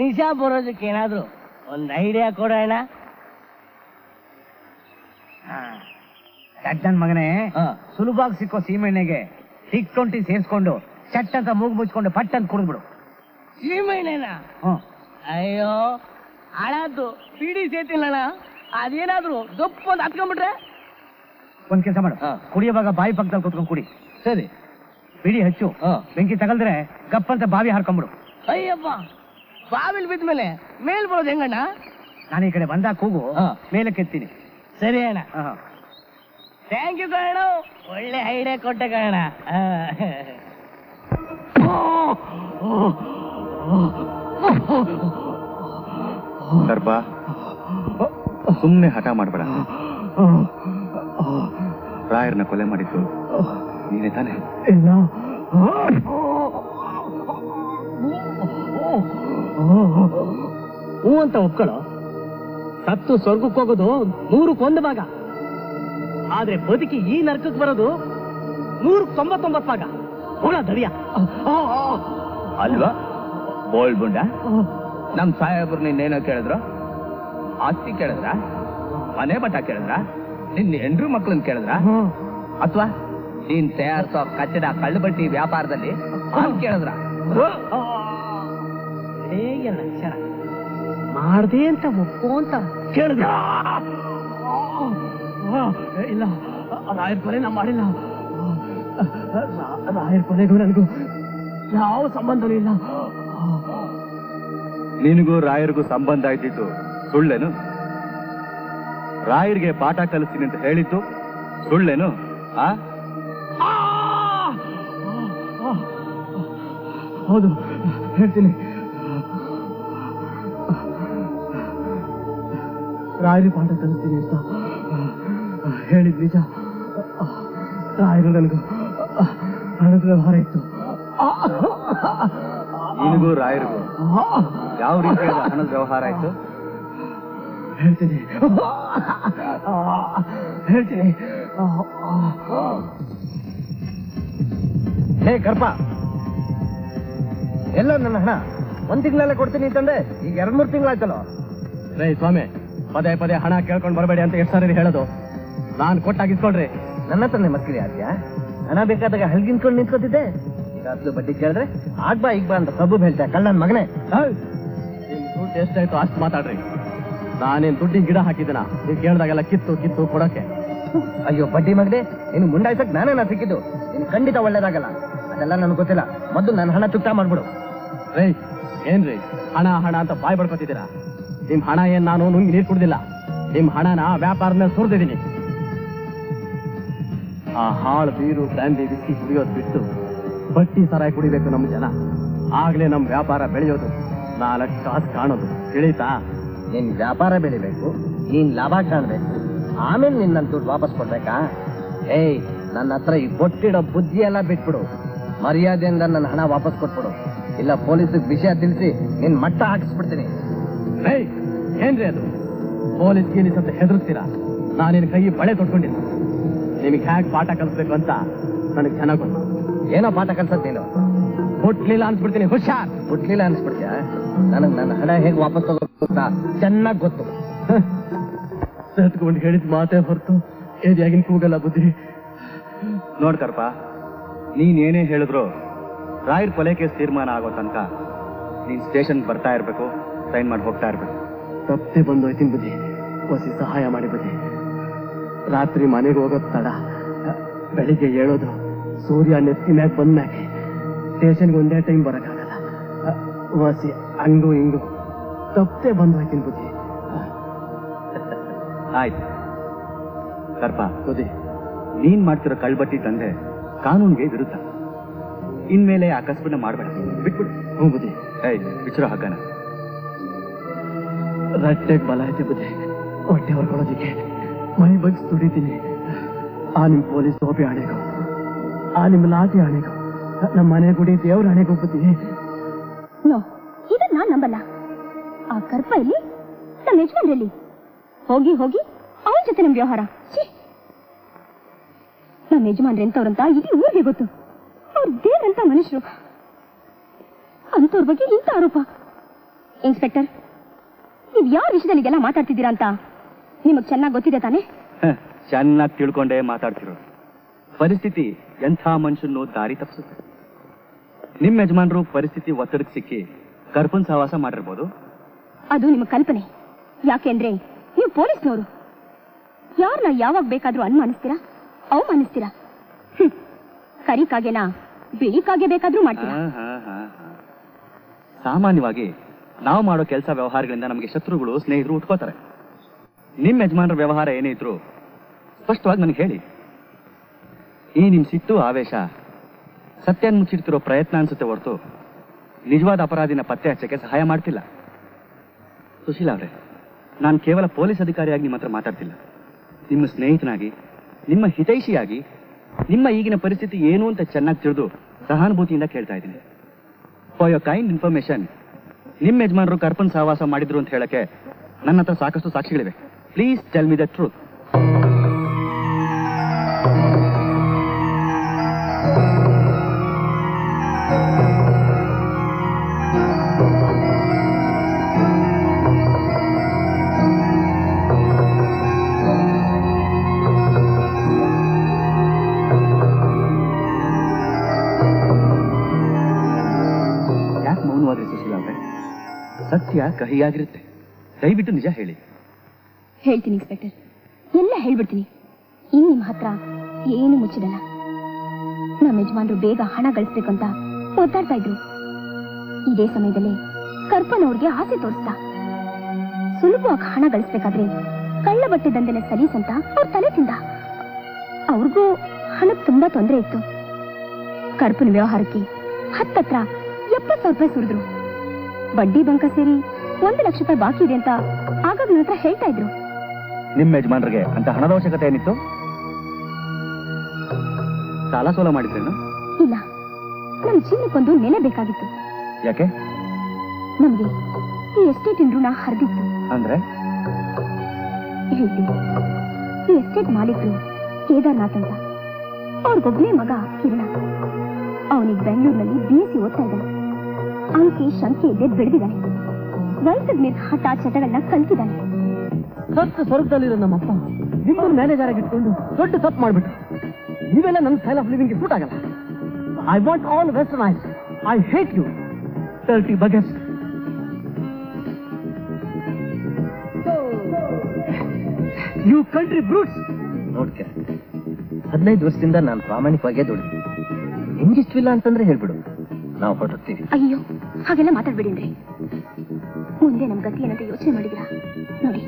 ನಿಜ ಬರೋದಕ್ಕೆ ಏನಾದ್ರು ಒಂದು ಐಡಿಯಾ ಕೊಡ ಅಣ್ಣ. ನನ್ ಮಗನೇ, ಸುಲಭವಾಗಿ ಸಿಕ್ಕೋ ಸೀಮೆಣ್ಣೆಗೆ ಟಿಕ್ ಸೇರಿಸ್ಕೊಂಡು ಚಟ್ ಅಂತ ಮೂಗು ಮುಚ್ಕೊಂಡು ಪಟ್ ಅಂತ ಕುಡಿದ್ಬಿಡು. ಸೀಮೆಣ್ಣೆನ? ಅಯ್ಯೋ ಹಳದ್ದು ಬಿಡಿ ಸೇತಿಲ್ಲಣ್ಣ, ಅದೇನಾದ್ರು ದಪ್ಪ ಅಂತ ಹತ್ಕೊಂಡ್ಬಿಟ್ರೆ? ಒಂದ್ ಕೆಲಸ ಮಾಡು, ಕುಡಿಯೋವಾಗ ಬಾಯಿ ಪಕ್ಕದಲ್ಲಿ ಕುತ್ಕೊಂಡು ಕುಡಿ. ಸರಿ. ಬಿಡಿ ಹಚ್ಚು, ಬೆಂಕಿ ತಗಲ್ದ್ರೆ ಗಪ್ಪಂತ ಬಾವಿ ಹಾರ್ಕೊಂಡ್ಬಿಡು. ಅಯ್ಯಪ್ಪ, ಬಾವಿಲ್ ಬಿದ್ಮೇಲೆ ಮೇಲ್ ಬರೋದು ಹೆಂಗಣ್ಣ? ನಾನು ಈ ಕಡೆ ಬಂದಾಗ ಕೂಗು, ಮೇಲಕ್ಕೆ ಎತ್ತೀನಿ. ಸರಿ ಅಣ್ಣ. ಥ್ಯಾಂಕ್ ಯು ಕಣ, ಒಳ್ಳೆ ಐಡಿಯಾ ಕೊಟ್ಟೆ ಕಣ. ಗರ್ಭ ಸುಮ್ಮನೆ ಹಠ ಮಾಡಬೇಡ. ರಾಯರ್ನ ಕೊಲೆ ಮಾಡಿದ್ದು ನೀನೇ ತಾನೆ? ಇಲ್ಲ. ಹೂ ಅಂತ ಒಪ್ಕೊಳ್ಳೋ. ಸತ್ತು ಸ್ವರ್ಗಕ್ಕೆ ಹೋಗೋದು 100ಕ್ಕೆ 1 ಭಾಗ, ಆದ್ರೆ ಬದುಕಿ ಈ ನರಕಕ್ಕೆ ಬರೋದು 199 ಭಾಗ. ಹೋಳ ದಡಿಯ ಅಲ್ವಾ ಬೋಲ್ಡ್ ಬುಂಡ? ನಮ್ ಸಾಹೇಬ್ರು ನಿನ್ನೇನೋ ಕೇಳಿದ್ರು? ಆಸ್ತಿ ಕೇಳಿದ್ರ? ಮನೆ ಬಟ್ಟ ಕೇಳಿದ್ರ? ನಿನ್ನ ಹೆಂಡ್ರು ಮಕ್ಳನ್ ಕೇಳಿದ್ರ? ಅಥವಾ ನೀನ್ ತಯಾರಿಸೋ ಕಚ್ಚಡ ಕಳ್ಳುಬಟ್ಟಿ ವ್ಯಾಪಾರದಲ್ಲಿ ಕೇಳಿದ್ರ? ಹೇಗೆ ಲಕ್ಷಣ ಮಾಡ್ದೆ ಅಂತ ಒಪ್ಪೋ ಅಂತ ಕೇಳಿದ್ರ? ಇಲ್ಲ, ರಾಯರ್ ಕೊಲೆ ನಾ ಮಾಡಿಲ್ಲ. ರಾಯರ್ ಕೊಲೆಗೂ ನನಗೂ ಯಾವ ಸಂಬಂಧನೂ ಇಲ್ಲ. ನಿನಗೂ ರಾಯರ್ಗೂ ಸಂಬಂಧ ಇದ್ದಿದ್ದು ಸುಳ್ಳೇನು? ರಾಯರ್ಗೆ ಪಾಠ ಕಲಿಸ್ತೀನಿ ಅಂತ ಹೇಳಿದ್ದು ಸುಳ್ಳೇನು? ಹೌದು, ಹೇಳ್ತೀನಿ. ರಾಯರು ಪಾಠ ಕಲಿಸ್ತೀನಿ ಅಂತ ಹೇಳಿದ್ ನಿಜ. ರಾಯರು ನನಗೂ ಹಣದ ವ್ಯವಹಾರ ಇತ್ತು. ನಿನಗೂ ರಾಯರ್ಗೂ ಯಾವ ರೀತಿಯಾದ ಹಣದ ವ್ಯವಹಾರ ಆಯ್ತು? ಹೇಳ್ತೀನಿ. ಹೇ ಕರ್ಪ, ಎಲ್ಲ ನನ್ನ ಹಣ 1 ತಿಂಗಳಲ್ಲೇ ಕೊಡ್ತೀನಿ ಅಂತಂದೆ, ಈಗ 2-3 ತಿಂಗಳಾಯ್ತಲ್ಲ. ರೇ ಸ್ವಾಮಿ, ಪದೇ ಪದೇ ಹಣ ಕೇಳ್ಕೊಂಡು ಬರಬೇಡಿ ಅಂತ ಎಷ್ಟು ಸಾರಿ ಹೇಳೋದು? ನಾನು ಕೊಟ್ಟಾಗಿಸ್ಕೊಳ್ರಿ. ನನ್ನ ಹತ್ರನೇ ಮಸ್ಕಿರಿ ಆದ್ಯಾ? ಹಣ ಬೇಕಾದಾಗ ಹಲ್ಗಿನ್ಕೊಂಡು ನಿಂತ್ಕೊತಿದ್ದೆ. ಈಗ ಅಷ್ಟು ಬಡ್ಡಿ ಕೇಳಿದ್ರೆ ಆಗ್ಬಾ ಈಗ ಬಾ ಅಂತ ಸಬ್ಬು ಹೇಳ್ತಾ ಕಳ್ಳನ್ ಮಗನೇ. ನಿಮ್ ದುಡ್ಡು ಎಷ್ಟಾಯ್ತು ಅಷ್ಟು ಮಾತಾಡ್ರಿ. ನಾನೇನ್ ದುಡ್ಡಿನ ಗಿಡ ಹಾಕಿದ್ದೀನ? ನೀವು ಕೇಳಿದಾಗೆಲ್ಲ ಕಿತ್ತು ಕೊಡಕ್ಕೆ. ಅಯ್ಯೋ ಬಡ್ಡಿ ಮಗನೇ, ನೀನು ಮುಂಡಾಯ್ಸಕ್ ನಾನೇನ ಸಿಕ್ಕಿದ್ದು? ನೀನು ಖಂಡಿತ ಒಳ್ಳೇದಾಗಲ್ಲ. ಅದೆಲ್ಲ ನನ್ಗೆ ಗೊತ್ತಿಲ್ಲ. ಮೊದಲು ನನ್ನ ಹಣ ಚುಕ್ತಾ ಮಾಡ್ಬಿಡು. ರೇ ಏನ್ರಿ ಹಣ ಹಣ ಅಂತ ಬಾಯ್ ಬಡ್ಕೊತಿದ್ದೀರಾ? ನಿಮ್ ಹಣ ಏನ್ ನಾನು ನುಂಗಿ ನೀರು ಕುಡ್ದಿಲ್ಲ. ನಿಮ್ ಹಣನ ವ್ಯಾಪಾರದ ಮೇಲೆ ಸುರಿದಿದ್ದೀನಿ. ಆ ಹಾಳು ಬೀರು ಬ್ರ್ಯಾಂಡಿ ಬಿಸಿ ಕುಡಿಯೋದು ಬಿಟ್ಟು ಬಟ್ಟಿ ಸರಾಯಿ ಕುಡಿಬೇಕು ನಮ್ಮ ಜನ. ಆಗ್ಲೇ ನಮ್ ವ್ಯಾಪಾರ ಬೆಳೆಯೋದು, 4 ಕಾಸು ಕಾಣೋದು. ತಿಳಿತಾ? ನಿನ್ ವ್ಯಾಪಾರ ಬೆಳಿಬೇಕು, ನೀನ್ ಲಾಭ ಕಾಣ್ಬೇಕು, ಆಮೇಲೆ ನಿನ್ನ ದುಡ್ಡು ವಾಪಸ್ ಕೊಡ್ಬೇಕಾ? ಏಯ್, ನನ್ನ ಹತ್ರ ಈ ಬೊಟ್ಟಿಡೋ ಬುದ್ಧಿ ಎಲ್ಲ ಬಿಟ್ಬಿಡು. ಮರ್ಯಾದೆಯಿಂದ ನನ್ನ ಹಣ ವಾಪಸ್ ಕೊಟ್ಬಿಡು, ಇಲ್ಲ ಪೊಲೀಸಿಗೆ ವಿಷಯ ತಿಳಿಸಿ ನಿನ್ ಮಟ್ಟ ಹಾಕಿಸ್ಬಿಡ್ತೀನಿ. ಏನ್ರಿ ಅದು? ಪೊಲೀಸ್ ಗೀಲೀಸ್ ಅಂತ ಹೆದರ್ಸ್ತೀರಾ? ನಾನೇನು ಕೈ ಬಳೆ ತೊಟ್ಕೊಂಡಿಲ್ಲ. ನಿಮಗೆ ಹ್ಯಾಕ್ ಪಾಠ ಕಲಿಸ್ಬೇಕು ಅಂತ ನನಗೆ ಚೆನ್ನಾಗಿ ಗೊತ್ತು. ಏನೋ ಪಾಠ ಕಲ್ಸದ್ ನೀನು? ಹುಟ್ಲಿಲ್ಲ ಅನ್ಸ್ಬಿಡ್ತೀನಿ. ಹುಷಾರ್. ಹುಟ್ಲಿಲ್ಲ ಅನ್ಸ್ಬಿಡ್ತೀಯ? ನನಗ್ ನನ್ನ ಹಣ ಹೇಗೆ ವಾಪಸ್ ತಗೋಬೇಕು ಅಂತ ಚೆನ್ನಾಗಿ ಗೊತ್ತು. ಸತ್ಕೊಂಡು ಹೇಳಿದ ಮಾತೇ ಹೊರತು ಏರಿಯಾಗಿನ ಕೂಗಲ್ಲ ಬುದ್ಧಿ. ನೋಡ್ಕರ್ಪ, ನೀನ್ ಏನೇ ಹೇಳಿದ್ರು ರಾಯರ್ ಕೊಲೆ ಕೇಸ್ ತೀರ್ಮಾನ ಆಗೋ ತನಕ ನೀನ್ ಸ್ಟೇಷನ್ ಬರ್ತಾ ಇರ್ಬೇಕು, ಸೈನ್ ಮಾಡಿ ಹೋಗ್ತಾ ಇರ್ಬೇಕು. ತಪ್ಪೆ ಬಂದೋಯ್ತೀನಿ ಬುದ್ಧಿ. ಹೊಸಿ ಸಹಾಯ ಮಾಡಿ ಬುದ್ಧಿ. ರಾತ್ರಿ ಮನೆಗೆ ಹೋಗೋದು ತಡ, ಬೆಳಿಗ್ಗೆ ಹೇಳೋದು ಸೂರ್ಯ ನೆತ್ತಿ ಮ್ಯಾಗ ಬಂದ ಮ್ಯಾಗೆ. ಸ್ಟೇಷನ್ಗೆ ಒಂದೇ ಟೈಮ್ ಬರೋಕ್ಕಾಗಲ್ಲ. ಹೊಸಿ ಹಂಗು ಹಿಂಗು ತಪ್ಪೇ ಬಂದು ಹೋಯ್ತೀನಿ ಬುದ್ಧಿ. ಆಯ್ತು ಕರ್ಪ, ಬುದ್ಧಿ ನೀನ್ ಮಾಡ್ತಿರೋ ಕಳ್ಬಟ್ಟಿ ತಂದೆ ಕಾನೂನಿಗೆ ವಿರುದ್ಧ. ಇನ್ಮೇಲೆ ಆ ಕಸಬನ್ನ ಮಾಡ್ಬೇಡ, ಬಿಟ್ಬಿಡು. ಹ್ಞೂ ಬುದ್ಧಿ. ಏಯ್ ಬಿಚ್ಚಿರೋ ಹಗ್ಗನ. ರಟ್ಟೆಗೆ ಬಲ ಐತೆ ಬುದ್ಧಿ. ಹೊಟ್ಟೆ ಹೊರ್ಕೊಳ್ಳೋದಿಕ್ಕೆ ಮೈ ಬಗ್ಸಿ ದುಡಿತೀನಿ. ಆ ನಿಮ್ ಪೊಲೀಸ್ ಟೋಪಿ ಆಣೆಗೂ, ಆ ನಿಮ್ ಲಾಠಿ ಆಣೆಗೂ, ನಮ್ಮ ಮನೆ ಗುಡಿ ದೇವ್ರ ಆಣೆಗೂ ಬುದ್ಧಿ. ನೋ, ಇದನ್ನ ನಾನ್ ನಂಬಲ್ಲ. ಆ ಕರ್ಪ ಇಲ್ಲಿ, ನಮ್ಮ ಯಜಮಾನ್ರಲ್ಲಿ ಹೋಗಿ ಹೋಗಿ ಅವನ ಜೊತೆ ನಮ್ ವ್ಯವಹಾರ. ನಮ್ಮ ಯಜಮಾನ್ರೆ ಎಂತವ್ರಂತ ಇಡೀ ಊರಿಗೆ ಗೊತ್ತು. ಅವ್ರು ದೇವ್ರಂತ ಮನುಷ್ಯರು, ಅಂತವ್ರ ಬಗ್ಗೆ ಇಂಥ ಆರೋಪ. ಇನ್ಸ್ಪೆಕ್ಟರ್, ನೀವ್ ಯಾವ ವಿಷಯದಲ್ಲಿಗೆಲ್ಲ ಮಾತಾಡ್ತಿದ್ದೀರಾ ಅಂತ ನಿಮಗ್ ಚೆನ್ನಾಗಿ ಗೊತ್ತಿದೆ ತಾನೆ? ಚೆನ್ನಾಗಿ ತಿಳ್ಕೊಂಡೇ ಮಾತಾಡ್ತಿರೋ. ಪರಿಸ್ಥಿತಿ ಎಂಥ ಮನುಷ್ಯನ್ನು ದಾರಿ ತಪ್ಪಿಸುತ್ತೆ. ನಿಮ್ಮ ಯಜಮಾನರು ಪರಿಸ್ಥಿತಿ ಒತ್ತಡಕ್ಕೆ ಸಿಕ್ಕಿ ಕರ್ಪನ್ ಸಹವಾಸ ಮಾಡಿರ್ಬೋದು. ಅದು ನಿಮ್ಮ ಕಲ್ಪನೆ. ಯಾಕೆಂದ್ರೆ ನೀವು ಪೊಲೀಸ್ನವರು. ಯಾರನ್ನ ಯಾವಾಗ ಬೇಕಾದ್ರೂ ಅನುಮಾನಿಸ್ತೀರಾ, ಅವಮಾನಿಸ್ತೀರಾ. ಕರಿ ಕಾಗೆನಾ ಬಿಳಿ ಕಾಗೆ ಬೇಕಾದ್ರೂ ಮಾಡ್ತೀರಾ. ಸಾಮಾನ್ಯವಾಗಿ ನಾವು ಮಾಡೋ ಕೆಲಸ ವ್ಯವಹಾರಗಳಿಂದ ನಮಗೆ ಶತ್ರುಗಳು ಸ್ನೇಹಿತರು ಉಟ್ಕೋತಾರೆ. ನಿಮ್ಮ ಯಜಮಾನರ ವ್ಯವಹಾರ ಏನೇ ಇದ್ರು ಸ್ಪಷ್ಟವಾಗಿ ನನಗೆ ಹೇಳಿ. ಈ ನಿಮ್ ಸಿಟ್ಟು ಆವೇಶ ಸತ್ಯನ ಮುಚ್ಚಿಡ್ತಿರೋ ಪ್ರಯತ್ನ ಅನ್ಸುತ್ತೆ ಹೊರತು ನಿಜವಾದ ಅಪರಾಧಿನ ಪತ್ತೆ ಹಚ್ಚಕ್ಕೆ ಸಹಾಯ ಮಾಡ್ತಿಲ್ಲ. ಸುಶೀಲಾ ಅವರೇ, ನಾನು ಕೇವಲ ಪೊಲೀಸ್ ಅಧಿಕಾರಿಯಾಗಿ ನಿಮ್ಮ ಹತ್ರ ಮಾತಾಡ್ತಿಲ್ಲ. ನಿಮ್ಮ ಸ್ನೇಹಿತನಾಗಿ, ನಿಮ್ಮ ಹಿತೈಷಿಯಾಗಿ, ನಿಮ್ಮ ಈಗಿನ ಪರಿಸ್ಥಿತಿ ಏನು ಅಂತ ಚೆನ್ನಾಗಿ ತಿಳಿದು ಸಹಾನುಭೂತಿಯಿಂದ ಕೇಳ್ತಾ ಇದ್ದೀನಿ. ಫಾರ್ ಯೋರ್ ಕೈಂಡ್ ಇನ್ಫಾರ್ಮೇಶನ್, ನಿಮ್ಮ ಯಜಮಾನರು ಕರ್ಪನ್ ಸಹವಾಸ ಮಾಡಿದ್ರು ಅಂತ ಹೇಳಕ್ಕೆ ನನ್ನ ಹತ್ರ ಸಾಕಷ್ಟು ಸಾಕ್ಷಿಗಳಿವೆ. Please tell me the truth. ಯಾಕೆ ಮೌನವಾದ್ರಿ ಸುಶೀಲಾ ಅವರೇ? ಸತ್ಯ ಕಹಿಯಾಗಿರುತ್ತೆ. ದಯವಿಟ್ಟು ನಿಜ ಹೇಳಿ. ಹೇಳ್ತೀನಿ ಇನ್ಸ್ಪೆಕ್ಟರ್, ಎಲ್ಲ ಹೇಳ್ಬಿಡ್ತೀನಿ. ಇನ್ ನಿಮ್ ಹತ್ರ ಏನು ಮುಚ್ಚಿಡಲ್ಲ. ನಮ್ಮ ಯಜಮಾನ್ರು ಬೇಗ ಹಣ ಗಳಿಸ್ಬೇಕು ಅಂತ ಒತ್ತಾಡ್ತಾ ಇದ್ರು. ಇದೇ ಸಮಯದಲ್ಲಿ ಕರ್ಪನ್ ಅವ್ರಿಗೆ ಆಸೆ ತೋರಿಸ್ತಾ. ಸುಲಭವಾಗಿ ಹಣ ಗಳಿಸ್ಬೇಕಾದ್ರೆ ಕಳ್ಳ ಬಟ್ಟೆ ದಂಧೆನ ಸಲೀಸಂತ ಅವ್ರ ತಲೆ ತಿಂದ. ಅವ್ರಿಗೂ ಹಣಕ್ಕೆ ತುಂಬಾ ತೊಂದರೆ ಇತ್ತು. ಕರ್ಪನ್ ವ್ಯವಹಾರಕ್ಕೆ ಹತ್ತತ್ರ 70,000 ರೂಪಾಯಿ ಸುರಿದ್ರು. ಬಡ್ಡಿ ಬಂಕ ಸೇರಿ 1 ಲಕ್ಷ ರೂಪಾಯಿ ಬಾಕಿ ಇದೆ ಅಂತ ಆಗಾಗ ನನ್ನ ಹತ್ರ ಹೇಳ್ತಾ ಇದ್ರು. ನಿಮ್ಮ ಯಜಮಾನರಿಗೆ ಅಂತ ಹಣದ ಅವಶ್ಯಕತೆ ಏನಿತ್ತು? ಸಾಲ ಸೋಲ ಮಾಡಿದ್ರೇನು? ಇಲ್ಲ, ನಮ್ ಚಿನ್ನಕ್ಕೊಂದು ನೆಲೆ ಬೇಕಾಗಿತ್ತು. ಯಾಕೆ? ನಮ್ಗೆ ಈ ಎಸ್ಟೇಟ್ ಋಣ ಹರಿದಿತ್ತು. ಅಂದ್ರೆ ಹೇಳ್ತೀನಿ. ಈ ಎಸ್ಟೇಟ್ ಮಾಲೀಕರು ಕೇದಾರ್ನಾಥ್ ಅಂತ. ಅವ್ರಿಗೊಬ್ಬನೇ ಮಗ ಕಿರಣ. ಅವನಿಗೆ ಬೆಂಗಳೂರಿನಲ್ಲಿ BSc ಓದ್ತಾ ಇದ್ದಾನೆ. ಅಂಕಿ ಶಂಕೆ ಇದ್ದೇ ಬೆಳೆದಿದ್ದಾನೆ. ವಯಸ್ಸಿಗೆ ಮೀರಿ ಹಠ ಚಟಗಳನ್ನ ಕಲ್ತಿದ್ದಾನೆ. ಸತ್ತು ಸ್ವರ್ಗದಲ್ಲಿರೋ ನಮ್ಮಪ್ಪ ನಿಮ್ಮನ್ನು ಮ್ಯಾನೇಜರ್ ಆಗಿ ಇಟ್ಕೊಂಡು ದೊಡ್ಡ ತಪ್ಪು ಮಾಡ್ಬಿಟ್ಟು ನೀವೆಲ್ಲ ನನ್ನ ಸ್ಟೈಲ್ ಆಫ್ ಲಿವಿಂಗ್ ಸೂಟ್ ಆಗಲ್ಲ. I want all westernise. I hate you dirty bigots. You country brutes. ನೋಡ್ಕೆ 15 ವರ್ಷದಿಂದ ನಾನು ಪ್ರಾಮಾಣಿಕವಾಗೇ ದುಡಿದ್ವಿ. ನಿಮ್ಗಿಷ್ಟವಿಲ್ಲ ಅಂತಂದ್ರೆ ಹೇಳ್ಬಿಡು, ನಾವು ಹೊರಡ್ತೀವಿ. ಅಯ್ಯೋ, ಹಾಗೆಲ್ಲ ಮಾತಾಡ್ಬೇಡಿನ್ರಿ. ಮುಂದೆ ನಮ್ ಗತಿ ಏನಂತ ಯೋಚನೆ ಮಾಡಿದಿರಾ? ನೋಡಿ,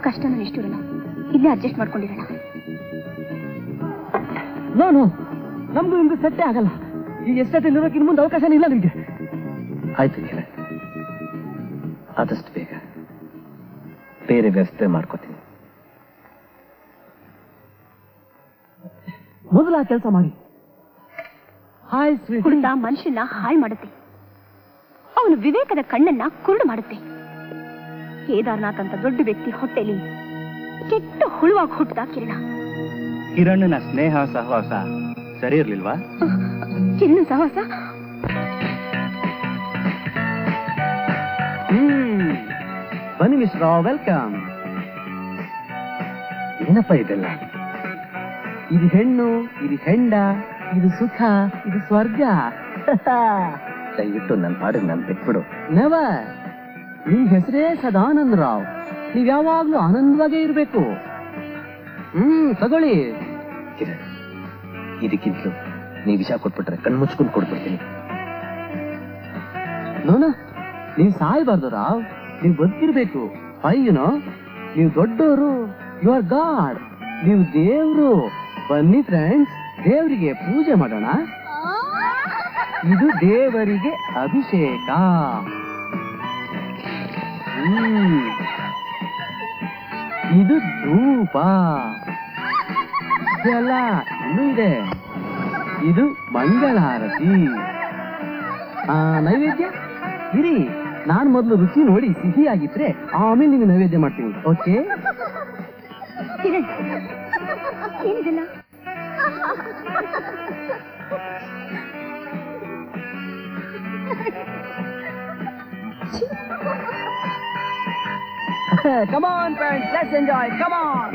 ಕಷ್ಟನ ಎಷ್ಟಿರೋಣ, ಇಲ್ಲೇ ಅಡ್ಜಸ್ಟ್ ಮಾಡ್ಕೊಂಡಿರೋಣ. ನೋ, ನಮ್ದು ನಿಮ್ದು ಸೆಟ್ಟೇ ಆಗಲ್ಲ. ಈ ಎಸ್ಟೇಟ್ ಇರೋಕೆ ಇನ್ನು ಮುಂದೆ ಅವಕಾಶನೇ ಇಲ್ಲ ನಿಮ್ಗೆ. ಆಯ್ತು ಕಿರಣ್, ಆದಷ್ಟು ಬೇಗ ಬೇರೆ ವ್ಯವಸ್ಥೆ ಮಾಡ್ಕೋತೀನಿ. ಮೊದಲ ಕೆಲಸ ಮಾಡಿ. Hi sweet. ಕುಡಿತ ಮನುಷ್ಯನ ಹಾಳು ಮಾಡುತ್ತೆ. ಅವನು ವಿವೇಕದ ಕಣ್ಣನ್ನ ಕುರುಡು ಮಾಡುತ್ತೆ. ಕೇದಾರ್ನಾಥ್ ಅಂತ ದೊಡ್ಡ ವ್ಯಕ್ತಿ ಹೊಟ್ಟೆಲಿ ಕೆಟ್ಟ ಹುಳುವಾಗಿ ಹುಟ್ಟದ ಕಿರಣ. ಕಿರಣನ ಸ್ನೇಹ ಸಹವಾಸ ಸರಿ ಇರ್ಲಿಲ್ವಾ? ಕಿರಣ ಸಹವಾಸ ಬನ್ನಿ ಮಿಸ್ಟರ್, ವೆಲ್ಕಮ್. ಏನಪ್ಪ ಇದೆಲ್ಲ? ಇದು ಹೆಣ್ಣು, ಇದು ಹೆಂಡ, ಇದು ಸುಖ, ಇದು ಸ್ವರ್ಗ. ದಯವಿಟ್ಟು ನನ್ನ ಪಾಡಿಗೆ ನಾನು ಬಿಟ್ಬಿಡು. ನೆವರ್. ನಿಮ್ ಹೆಸರೇ ಸದಾನಂದ ರಾವ್. ನೀವ್ ಯಾವಾಗ್ಲೂ ಆನಂದವಾಗೇ ಇರ್ಬೇಕು. ತಗೊಳ್ಳಿ. ಕಿರಣ್, ಇದಕ್ಕಿಂತಲೂ ನೀವು ವಿಷ ಕೊಟ್ಬಿಟ್ರೆ ಕಣ್ಮುಚ್ಕೊಂಡು ಕೊಟ್ಬಿಡ್ತೀನಿ. ನೋನ, ನೀವ್ ಸಾಯ್ಬಾರ್ದು ರಾವ್. ನೀವು ಬದುಕಿರ್ಬೇಕು. ಅಯ್ಯನೋ, ನೀವು ದೊಡ್ಡವರು, ಯು ಆರ್ ಗಾಡ್, ನೀವು ದೇವ್ರು. ಬನ್ನಿ ಫ್ರೆಂಡ್ಸ್, ದೇವರಿಗೆ ಪೂಜೆ ಮಾಡೋಣ. ಇದು ದೇವರಿಗೆ ಅಭಿಷೇಕ. ಇದು ಧೂಪ. ಎಲ್ಲ ಇನ್ನೂ ಇದೆ. ಇದು ಮಂಗಳಾರತಿ. ನೈವೇದ್ಯ ಇರಿ, ನಾನು ಮೊದಲು ರುಚಿ ನೋಡಿ ಸಿಹಿ ಆಗಿದ್ರೆ ಆಮೇಲೆ ನಿಮಗೆ ನೈವೇದ್ಯ ಮಾಡ್ತೀನಿ. ಓಕೆ? ಏನಿದೆಲ್ಲ? Come on friends, let's enjoy. Come on.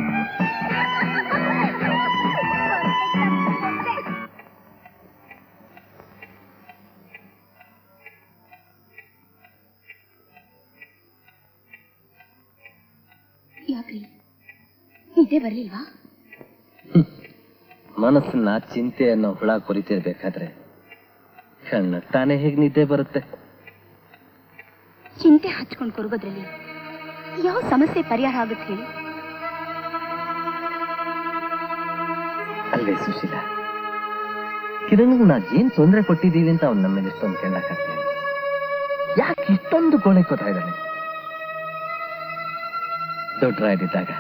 ಯಾಕ್ರಿ ನಿದ್ದೆ ಬರ್ಲಿಲ್ವಾ? ಮನಸ್ಸನ್ನ ಚಿಂತೆಯನ್ನು ಹುಳ ಕೊರಿತಿರ್ಬೇಕಾದ್ರೆ ಕಣ್ಣಟ್ಟಾನೆ ಹೇಗೆ ನಿದ್ದೆ ಬರುತ್ತೆ? ಚಿಂತೆ ಹಚ್ಕೊಂಡು ಕೊರಗೋದ್ರಲ್ಲಿ ಯಾವ ಸಮಸ್ಯೆ ಪರಿಹಾರ ಆಗುತ್ತೆ ಹೇಳಿ? ಅಲ್ಲೇ ಸುಶೀಲ, ಕಿರಣ್ಗೂ ನಾ ಏನ್ ತೊಂದರೆ ಕೊಟ್ಟಿದ್ದೀವಿ ಅಂತ ಅವ್ನು ನಮ್ಮ ಮೇಲೆ ಇಷ್ಟೊಂದು ಕೆಂಡಾಕತ್ತೇನೆ. ಯಾಕೆ ಇಷ್ಟೊಂದು ಕೋಳೆ ಕೊತ್ತಾ ಇದ್ದಾನೆ? ದೊಡ್ಡರಾಗಿದ್ದಾಗ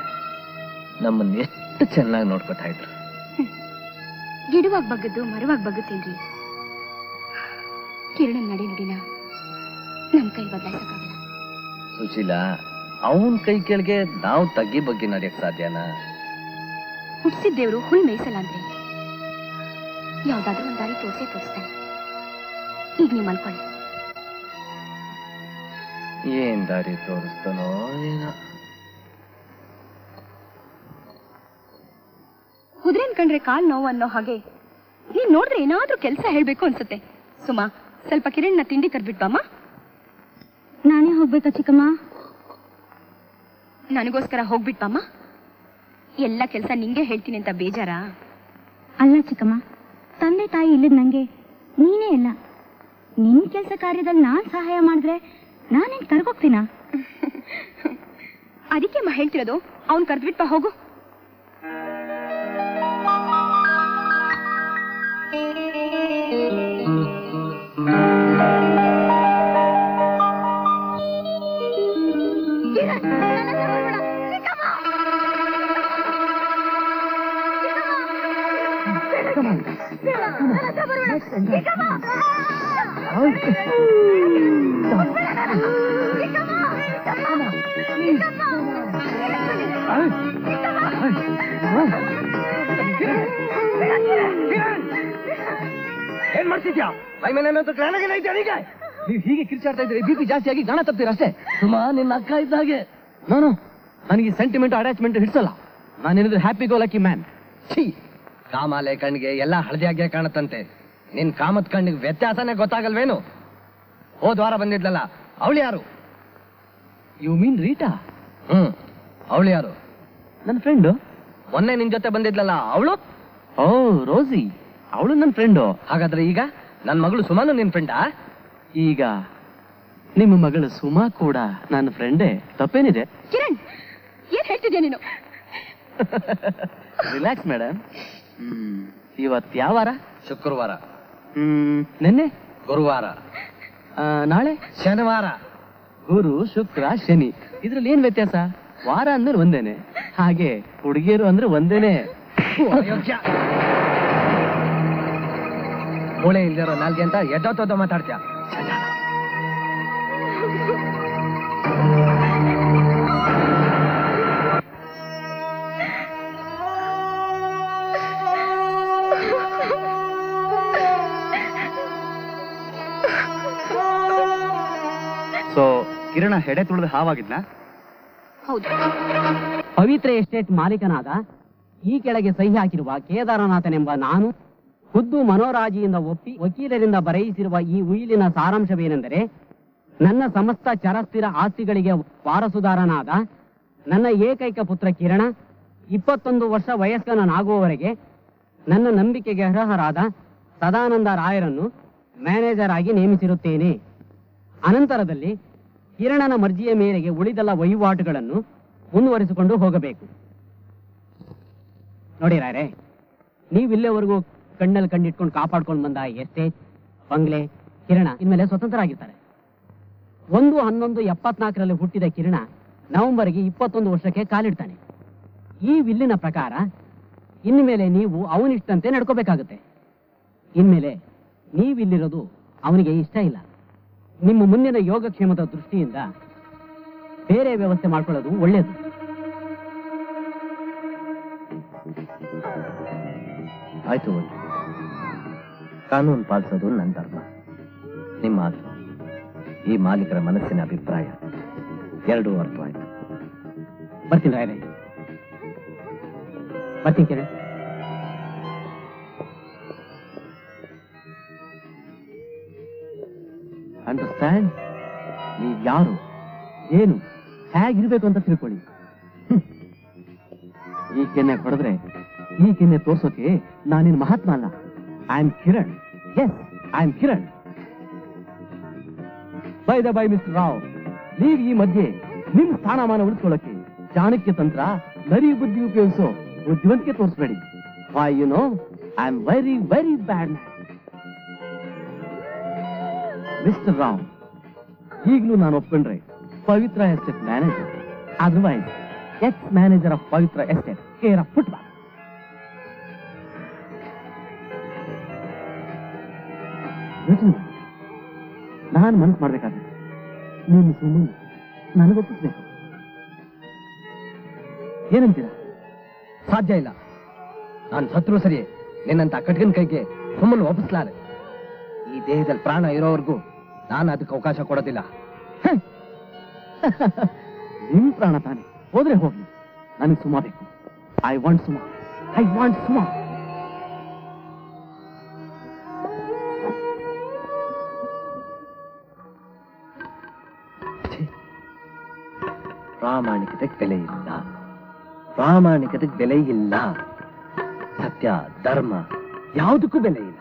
ನಮ್ಮನ್ನ ಎಷ್ಟು ಚೆನ್ನಾಗಿ ನೋಡ್ಕೊತಾ ಇದ್ರು. ಗಿಡವಾಗಿ ಬಗ್ಗದ್ದು ಮರವಾಗಿ ಬಗ್ಗುತ್ತೇನ್ರಿ. ಕಿರಣನ್ ನಡೆ ನುಡಿನ ನಮ್ ಕೈ ಬದಲಾಯಿಸಕ್ಕಾಗಲ್ಲ. ಸುಶೀಲ, ಅವನ್ ಕೈ ಕೆಳಗೆ ನಾವು ತಗ್ಗಿ ಬಗ್ಗೆ ನಡೆಯಕ್ ಸಾಧ್ಯನಾ? ಹುಟ್ಟಿಸಿದ್ದೇವ್ರು ಹುಲ್ ಮೇಯಿಸಲ್ಲ ಅಂದ್ರೆ ಯಾವ್ದಾದ್ರೂ ಒಂದ್ ದಾರಿ ತೋರಿಸ್ತಾನೆ. ಈಗ ನೀವು ಮಲ್ಕೊಳ್ಳಿ. ಏನ್ ದಾರಿ ತೋರಿಸ್ತಾನೋ ಏನೋ. ಕುದುರೆನ್ ಕಂಡ್ರೆ ಕಾಲ್ ನೋವು ಅನ್ನೋ ಹಾಗೆ ನೀನ್ ನೋಡಿದ್ರೆ ಏನಾದ್ರೂ ಕೆಲಸ ಹೇಳ್ಬೇಕು ಅನ್ಸುತ್ತೆ. ಸುಮಾ, ಸ್ವಲ್ಪ ಕಿರಣ್ನ ತಿಂಡಿ ತರ್ಬಿಟ್ಬಮ್ಮ. ನಾನೇ ಹೋಗ್ಬೇಕಾ ಚಿಕ್ಕಮ್ಮ? ನನಗೋಸ್ಕರ ಹೋಗ್ಬಿಟ್ಬಮ್ಮ. ಎಲ್ಲ ಕೆಲಸ ನಿಂಗೆ ಹೇಳ್ತೀನಿ ಅಂತ ಬೇಜಾರಾ? ಅಲ್ಲ ಚಿಕ್ಕಮ್ಮ, ತಂದೆ ತಾಯಿ ಇಲ್ಲದ ನಂಗೆ ನೀನೇ ಇಲ್ಲ. ನಿನ್ ಕೆಲಸ ಕಾರ್ಯದಲ್ಲಿ ನಾನ್ ಸಹಾಯ ಮಾಡಿದ್ರೆ ನಾನೇನ್ ಕರ್ಗೋಗ್ತೀನ? ಅದಕ್ಕೆ ಹೇಳ್ತಿರೋದು, ಅವ್ನ್ ಕರ್ದ್ಬಿಟ್ಬಾ ಹೋಗು. ಏನ್ ಮಾಡ್ತಿದ್ಯಾ? ಮೈ ಮೇಲೆ ನೀವು ಹೀಗೆ ಕಿರ್ಚಾಡ್ತಾ ಇದ್ರೆ ಬಿಪಿ ಜಾಸ್ತಿ ಆಗಿ ಗಾಣ ತಪ್ತೀರ ಅಷ್ಟೇ. ಸುಮಾ, ನಿನ್ನ ಅಕ್ಕ ಇದ್ದಾಗೆ. ನಾನು ನನಗೆ ಸೆಂಟಿಮೆಂಟ್ ಅಟ್ಯಾಚ್ಮೆಂಟ್ ಹಿಡ್ಸಲ್ಲ. ನಾನೇನಿದ್ರೆ ಹ್ಯಾಪಿ ಗೋ ಲಕ್ಕಿ ಮ್ಯಾನ್. ಛೀ, ಕಾಮಾಲೆ ಕಣ್ಣಿಗೆ ಎಲ್ಲ ಹಳದಿಯಾಗೆ ಕಾಣುತ್ತಂತೆ. ನಿನ್ ಕಾಮತ್ ಕಣ್ಣಿಗೆ ವ್ಯತ್ಯಾಸನೇ ಗೊತ್ತಾಗಲ್ವೇನು? ಹೋದ್ ವಾರ ಬಂದಿದ್ಲಲ್ಲ, ಅವಳು ಯಾರು? You mean Rita? ಅವಳು ಯಾರು? ನನ್ನ ಫ್ರೆಂಡು. ಮೊನ್ನೆ ನಿನ್ ಜೊತೆ ಬಂದಿದ್ಲಲ್ಲ, ಅವಳು? ಓ, ರೋಸಿ, ಅವಳು ನನ್ನ ಫ್ರೆಂಡು. ಹಾಗಾದ್ರೆ ಈಗ ನನ್ ಮಗಳು ಸುಮಾನು ನಿನ್ ಫ್ರೆಂಡಾ? ಈಗ ನಿಮ್ಮ ಮಗಳು ಸುಮಾ ಕೂಡ ನನ್ನ ಫ್ರೆಂಡೇ. ತಪ್ಪೇನಿದೆ? ಕಿರಣ್, ಏನ್ ಹೇಳ್ತಿದ್ಯಾ ನೀನು? Relax madam. ಇವತ್ತು ಯಾವ ವಾರ? ಶುಕ್ರವಾರ. ನಿನ್ನೆ ಗುರುವಾರ. ನಾಳೆ ಶನಿವಾರ. ಗುರು ಶುಕ್ರ ಶನಿ. ಇದ್ರಲ್ಲಿ ಏನ್ ವ್ಯತ್ಯಾಸ? ವಾರ ಅಂದ್ರೆ ಒಂದೇನೆ, ಹಾಗೆ ಹುಡುಗಿಯರು ಅಂದ್ರೆ ಒಂದೇನೆ. ಮೂಳೆ ಇಲ್ದಿರೋ ನಾಲ್ಗೆ ಅಂತ ಎದ್ದೋತೋದೋ ಮಾತಾಡ್ತೀಯ. ಸೊ ಕಿರಣ ಹೆಡೆ ತುಳಿದು ಹಾವಾಗಿದ್ನ? ಹೌದು. ಪವಿತ್ರ ಎಸ್ಟೇಟ್ ಮಾಲೀಕನಾದ ಈ ಕೆಳಗೆ ಸಹಿ ಹಾಕಿರುವ ಕೇದಾರನಾಥನೆಂಬ ನಾನು ಖುದ್ದು ಮನೋರಾಜಿಯಿಂದ ಒಪ್ಪಿ ವಕೀಲರಿಂದ ಬರೆಯಿಸಿರುವ ಈ ಉಯಿಲಿನ ಸಾರಾಂಶವೇನೆಂದರೆ, ನನ್ನ ಸಮಸ್ತ ಚರಸ್ಥಿರ ಆಸ್ತಿಗಳಿಗೆ ವಾರಸುದಾರನಾದ ನನ್ನ ಏಕೈಕ ಪುತ್ರ ಕಿರಣ 21 ವರ್ಷ ವಯಸ್ಕನಾಗುವವರೆಗೆ ನನ್ನ ನಂಬಿಕೆಗೆ ಅರ್ಹರಾದ ಸದಾನಂದ ರಾಯರನ್ನು ಮ್ಯಾನೇಜರ್ ಆಗಿ ನೇಮಿಸಿರುತ್ತೇನೆ. ಅನಂತರದಲ್ಲಿ ಕಿರಣನ ಮರ್ಜಿಯ ಮೇರೆಗೆ ಉಳಿದೆಲ್ಲ ವಹಿವಾಟುಗಳನ್ನು ಮುಂದುವರಿಸಿಕೊಂಡು ಹೋಗಬೇಕು. ನೋಡಿ ರಾಯರೇ, ನೀವಿಲ್ಲೇವರೆಗೂ ಕಣ್ಣಲ್ಲಿ ಕಣ್ಣಿಟ್ಕೊಂಡು ಕಾಪಾಡ್ಕೊಂಡು ಬಂದ ಎಸ್ಟೇಟ್, ಬಂಗ್ಲೆ, ಕಿರಣ ಇನ್ಮೇಲೆ ಸ್ವತಂತ್ರ ಆಗಿರ್ತಾರೆ. 1/11/74 ಹುಟ್ಟಿದ ಕಿರಣ ನವೆಂಬರ್ಗೆ 21 ವರ್ಷಕ್ಕೆ ಕಾಲಿಡ್ತಾನೆ. ಈ ವಿಲ್ಲಿನ ಪ್ರಕಾರ ಇನ್ಮೇಲೆ ನೀವು ಅವನಿಷ್ಟಂತೆ ನಡ್ಕೋಬೇಕಾಗುತ್ತೆ. ಇನ್ಮೇಲೆ ನೀವಿಲ್ಲಿರೋದು ಅವನಿಗೆ ಇಷ್ಟ ಇಲ್ಲ. ನಿಮ್ಮ ಮುಂದಿನ ಯೋಗಕ್ಷೇಮದ ದೃಷ್ಟಿಯಿಂದ ಬೇರೆ ವ್ಯವಸ್ಥೆ ಮಾಡ್ಕೊಳ್ಳೋದು ಒಳ್ಳೆಯದು. ಆಯ್ತು, ಕಾನೂನು ಪಾಲಿಸೋದು ನನ್ನ ಧರ್ಮ. ನಿಮ್ಮ ಮಾತು, ಈ ಮಾಲೀಕರ ಮನಸ್ಸಿನ ಅಭಿಪ್ರಾಯ ಎರಡೂ ಅರ್ಥವಾಯ್ತು. ಬರ್ತೀನಿ ರಾಯರೇ, ಬರ್ತೀನಿ ಕಿರಣ್. ಅಂಡರ್ಸ್ಟ್ಯಾಂಡ್? ನೀವು ಯಾರು, ಏನು, ಹೇಗಿರ್ಬೇಕು ಅಂತ ತಿಳ್ಕೊಳ್ಳಿ. ಈ ಕೆನ್ನೆ ಹೊಡೆದ್ರೆ ಈ ಕೆನ್ನೆ ತೋರ್ಸೋಕೆ ನಾನಿನ್ ಮಹಾತ್ಮ ಅಲ್ಲ. I am Kiran. Yes, I am Kiran. By the by mister Rao, ನೀವು ಈ ಮಧ್ಯೆ ನಿಮ್ ಸ್ಥಾನಮಾನ ಉಳಿಸ್ಕೊಳ್ಳೋಕೆ ಚಾಣಕ್ಯ ತಂತ್ರ, ನರಿ ಬುದ್ಧಿ ಉಪಯೋಗಿಸೋ ಬುದ್ಧಿವಂತಿಕೆ ತೋರಿಸ್ಬೇಡಿ. Why you know, I am very very bad man. Mister Rao, ಈಗಲೂ ನಾನು ಒಪ್ಕೊಂಡ್ರೆ Pavitra estate manager, otherwise ex manager of Pavitra estate, care of football. ನಾನು ಮನಸ್ಸು ಮಾಡ್ಬೇಕಾದ್ರೆ ನೀನು ಸುಮ್ಮನೆ ನನಗೊಪ್ಪಿಸ್ಬೇಕು. ಏನಂತೀರಾ? ಸಾಧ್ಯ ಇಲ್ಲ. ನಾನು ಸತ್ರು ಸರಿ, ನಿನ್ನಂತ ಕಠಿಣ ಕೈಗೆ ಸುಮ್ಮನೆ ಒಪ್ಪಿಸ್ಲಾರೆ. ಈ ದೇಹದಲ್ಲಿ ಪ್ರಾಣ ಇರೋವರೆಗೂ ನಾನು ಅದಕ್ಕೆ ಅವಕಾಶ ಕೊಡೋದಿಲ್ಲ. ನಿಮ್ ಪ್ರಾಣ ತಾನೆ ಹೋದ್ರೆ ಹೋಗ್ಲಿ, ನನಗೆ ಸುಮಾ ಬೇಕು. I want Suma, I want Suma. ಪ್ರಾಮಾಣಿಕತೆಗೆ ಬೆಲೆ ಇಲ್ಲ, ಪ್ರಾಮಾಣಿಕತೆಗೆ ಬೆಲೆ ಇಲ್ಲ. ಸತ್ಯ, ಧರ್ಮ ಯಾವುದಕ್ಕೂ ಬೆಲೆ ಇಲ್ಲ.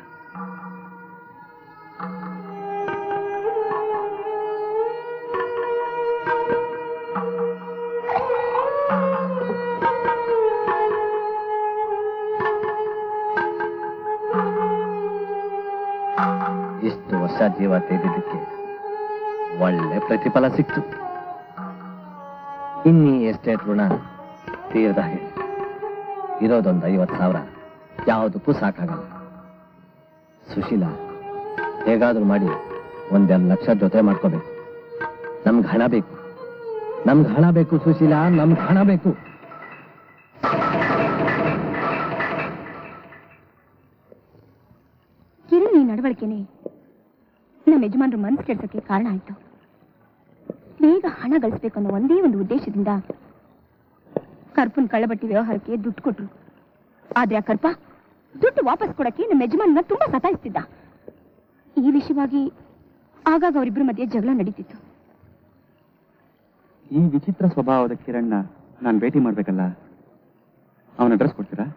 ಇಷ್ಟು ವರ್ಷ ಜೀವ ತೆಗೆದಿದ್ದಕ್ಕೆ ಒಳ್ಳೆ ಪ್ರತಿಫಲ ಸಿಕ್ತು. ಇನ್ನೀ ಎಸ್ಟೇಟ್ ಋಣ ತೀರ್ದ ಇರೋದೊಂದು 50,000 ಯಾವುದಕ್ಕೂ ಸಾಕಾಗಲ್ಲ. ಸುಶೀಲಾ, ಹೇಗಾದ್ರೂ ಮಾಡಿ 1-2 ಲಕ್ಷ ಜೊತೆ ಮಾಡ್ಕೋಬೇಕು. ನಮ್ಗೆ ಹಣ ಬೇಕು, ನಮ್ಗೆ ಹಣ ಬೇಕು ಸುಶೀಲಾ, ನಮ್ಗೆ ಹಣ ಬೇಕು. ಕಿರಣ್ ಈ ನಡವಳಿಕೆನೆ ನಮ್ಮ ಯಜಮಾನ್ರ ಮನಸ್ಸು ಕೆಡ್ಸಕ್ಕೆ ಕಾರಣ ಆಯ್ತು. ಬೇಗ ಹಣ ಗಳಿಸ್ಬೇಕು ಅನ್ನೋ ಒಂದೇ ಒಂದು ಉದ್ದೇಶದಿಂದ ಕರ್ಪನ್ ಕಳ್ಳಬಟ್ಟಿ ವ್ಯವಹಾರಕ್ಕೆ ದುಡ್ಡು ಕೊಟ್ರು. ಆದ್ರೆ ಆ ಕರ್ಪ ದುಡ್ಡು ವಾಪಸ್ ಕೊಡಕ್ಕೆ ನಮ್ಮ ಯಜಮಾನ ತುಂಬಾ ಸತಾಯಿಸ್ತಿದ್ದ. ಈ ವಿಷಯವಾಗಿ ಆಗಾಗ ಅವರಿಬ್ಬರ ಮಧ್ಯೆ ಜಗಳ ನಡೀತಿತ್ತು. ಈ ವಿಚಿತ್ರ ಸ್ವಭಾವದ ಕಿರಣ್ನ ನಾನು ಭೇಟಿ ಮಾಡ್ಬೇಕಲ್ಲ, ಅವನ ಅಡ್ರೆಸ್ ಕೊಡ್ತೀರಾ?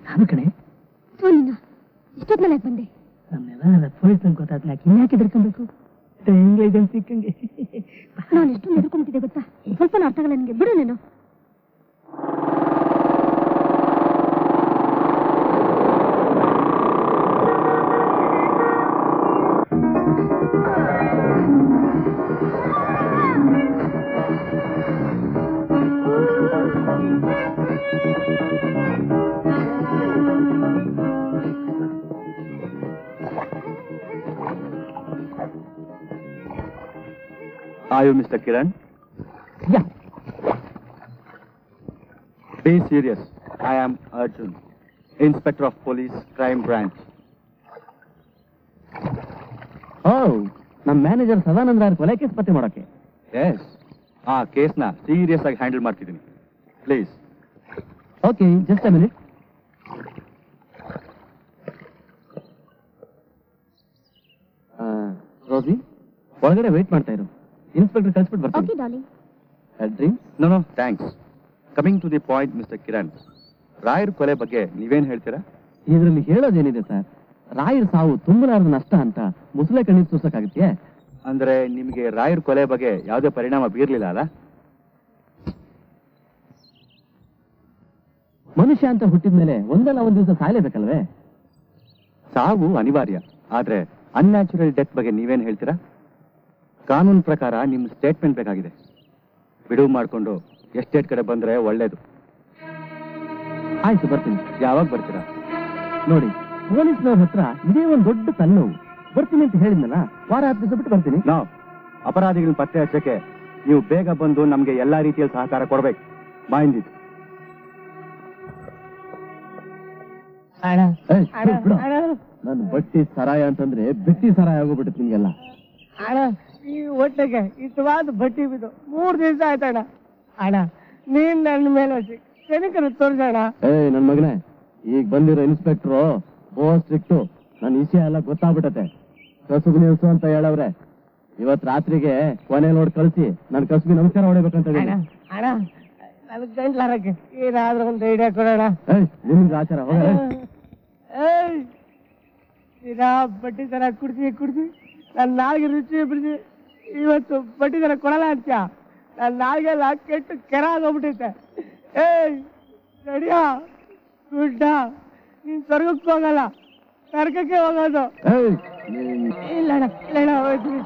ನಾನು ಕಣೆ ಇಷ್ಟೊತ್ತಲ್ಲ ಬಂದೆ. ನಮ್ಮೆಲ್ಲ ಪೊಲೀಸ್ ಗೊತ್ತಾದ್ ನಾಕೆ ಇನ್ಯಾಕೆ ಎದುರ್ಕೊಬೇಕು? ಇಂಗ್ಲೀಷ್ ಸಿಕ್ಕಂಗೆ ನಾನು ಎಷ್ಟು ಎದುರ್ಕೊಂಡ್ಬಿಟ್ಟಿದೆ ಗೊತ್ತಾ? ಸ್ವಲ್ಪ ಅರ್ಥ ಆಗಲ್ಲ ನನಗೆ. ಬಿಡು ನೀನು. Are you Mr. Kiran? Yeah. Be serious. I am Arjun, Inspector of Police, Crime Branch. ನಮ್ಮ ಮ್ಯಾನೇಜರ್ ಸದಾನಂದ ರಾಯರ್ ಕೊಲೆ ಕೇಸ್ ಪತ್ತೆ ಮಾಡೋಕೆ. Yes. ಆ ಕೇಸ್ನ ಸೀರಿಯಸ್ ಆಗಿ ಹ್ಯಾಂಡಲ್ ಮಾಡ್ತಿದ್ದೀನಿ. Please. Okay, just a minute. Rosie, ಒಳಗಡೆ ವೇಟ್ ಮಾಡ್ತಾ ಇರು. ಇನ್ಸ್ಪೆಕ್ಟರ್ ಕಳಿಸ್ಬಿಟ್ಟು ಬರ್ತೀನಿ. Okay darling. Drinks? No, thanks. Coming to the point, Mr. Kiran. ರಾಯರ್ ಕೊಲೆ ಬಗ್ಗೆ ನೀವೇನ್ ಹೇಳ್ತೀರಾ? ಇದರಲ್ಲಿ ಹೇಳೋದೇನಿದೆ ಸರ್? ರಾಯರ್ ಸಾವು ತುಂಬಲಾರದ ನಷ್ಟ ಅಂತ ಮುಸುಳೆ ಕಣ್ಣೀರು ಸೂಸಕ್ಕಾಗತ್ತೆ? ಅಂದ್ರೆ ನಿಮಗೆ ರಾಯರ್ ಕೊಲೆ ಬಗ್ಗೆ ಯಾವುದೇ ಪರಿಣಾಮ ಬೀರ್ಲಿಲ್ಲ ಅಲ್ಲ? ಮನುಷ್ಯ ಅಂತ ಹುಟ್ಟಿದ ಮೇಲೆ ಒಂದಲ್ಲ ಒಂದು ದಿವಸ ಸಾಯಲೇಬೇಕಲ್ವೇ? ಸಾವು ಅನಿವಾರ್ಯ, ಆದ್ರೆ ಅನ್ಯಾಚುರಲ್ ಡೆತ್ ಬಗ್ಗೆ ನೀವೇನ್ ಹೇಳ್ತೀರಾ? ಕಾನೂನು ಪ್ರಕಾರ ನಿಮ್ಮ ಸ್ಟೇಟ್ಮೆಂಟ್ ಬೇಕಾಗಿದೆ. ಬಿಡುವು ಮಾಡಿಕೊಂಡು ಎಸ್ಟೇಟ್ ಕಡೆ ಬಂದ್ರೆ ಒಳ್ಳೇದು. ಆಯ್ತು, ಬರ್ತೀನಿ. ಯಾವಾಗ ಬರ್ತೀರಾ? ನೋಡಿ, ಪೊಲೀಸ್ನವ್ರ ಹತ್ರ ಇದೇ ಒಂದು ದೊಡ್ಡ ತಲೆನೋವು. ಬರ್ತೀನಿ ಅಂತ ಹೇಳಿದ್ನಲ್ಲ, ವಾರ 10 ದಿವಸ ಬಿಟ್ಟು ಬರ್ತೀನಿ. ನಾವು ಅಪರಾಧಿಗಳನ್ನ ಪತ್ತೆ ಹಚ್ಚಕ್ಕೆ ನೀವು ಬೇಗ ಬಂದು ನಮ್ಗೆ ಎಲ್ಲಾ ರೀತಿಯಲ್ಲಿ ಸಹಕಾರ ಕೊಡ್ಬೇಕು. ಬಾಯಿಂದಿತ್ತು. ನಾನು ಬಟ್ಟಿ ಸರಾಯ ಅಂತಂದ್ರೆ ಬೆಟ್ಟಿ ಸರಾಯ ಆಗೋಗ್ಬಿಟ್ಟು ನಿಮ್ಗೆಲ್ಲ. ಅಣ್ಣ, ಈ ಹೊಟ್ಟೆಗೆ ಇಷ್ಟವಾದ ಬಟ್ಟಿ ಬಿದ್ದು 3 ದಿವಸ ಆಯ್ತಣ್ಣ. ಅಣ್ಣ, ನೀನ್ ನನ್ನ ಮೇಲೆ ಕನಿಕರ ತೋರಿಸೋಣ. ನನ್ ಮಗನೇ, ಈಗ ಬಂದಿರೋ ಇನ್ಸ್ಪೆಕ್ಟ್ರು ಸ್ಟ್ರಿಕ್ಟು. ನನ್ನ ವಿಷಯ ಎಲ್ಲ ಗೊತ್ತಾಗ್ಬಿಟ್ಟತೆ. ಕಸುಬು ನಿಲ್ಸು ಅಂತ ಹೇಳವ್ರೆ. ಇವತ್ ರಾತ್ರಿಗೆ ಕೊನೆ ನೋಡಿ ಕಳ್ಸಿ ನನ್ ಕಸುಬಿ ನಮಸ್ಕಾರ ಹೊಡಿಬೇಕಂತ. ಅಣ್ಣ, ನನ್ ಗಂಟ್ಲಾರಕ್ಕೆ ಏನಾದ್ರೂ ಒಂದು ಐಡಿಯಾ ಕೊಡೋಣ. ನಿಮ್ಗೆ ಆಚಾರ ಹೋಗ. ದಿನಾ ಬಡ್ಡಿ ತರ ಕುಡ್ಸಿ ನನ್ನ ನಾಲ್ಗೆ ರುಚಿ ಬಿಡಿಸಿ ಇವತ್ತು ಬಡ್ಡಿ ತರ ಕೊಡಲ್ಲ ಅಂತ ನನ್ನ ನಾಲ್ಗೆಲ್ಲ ಕೆಟ್ಟು ಕೆರ ಆಗೋಗ್ಬಿಟ್ಟೈತೆ. ನಡಿಯಾ ಗುಡ್ಡ, ನೀನ್ ಸ್ವರ್ಗಕ್ಕೆ ಹೋಗಲ್ಲ, ನರಕಕ್ಕೆ ಹೋಗೋದು. ಇಲ್ಲಣ್ಣ ಹೋಯ್ತೀನಿ.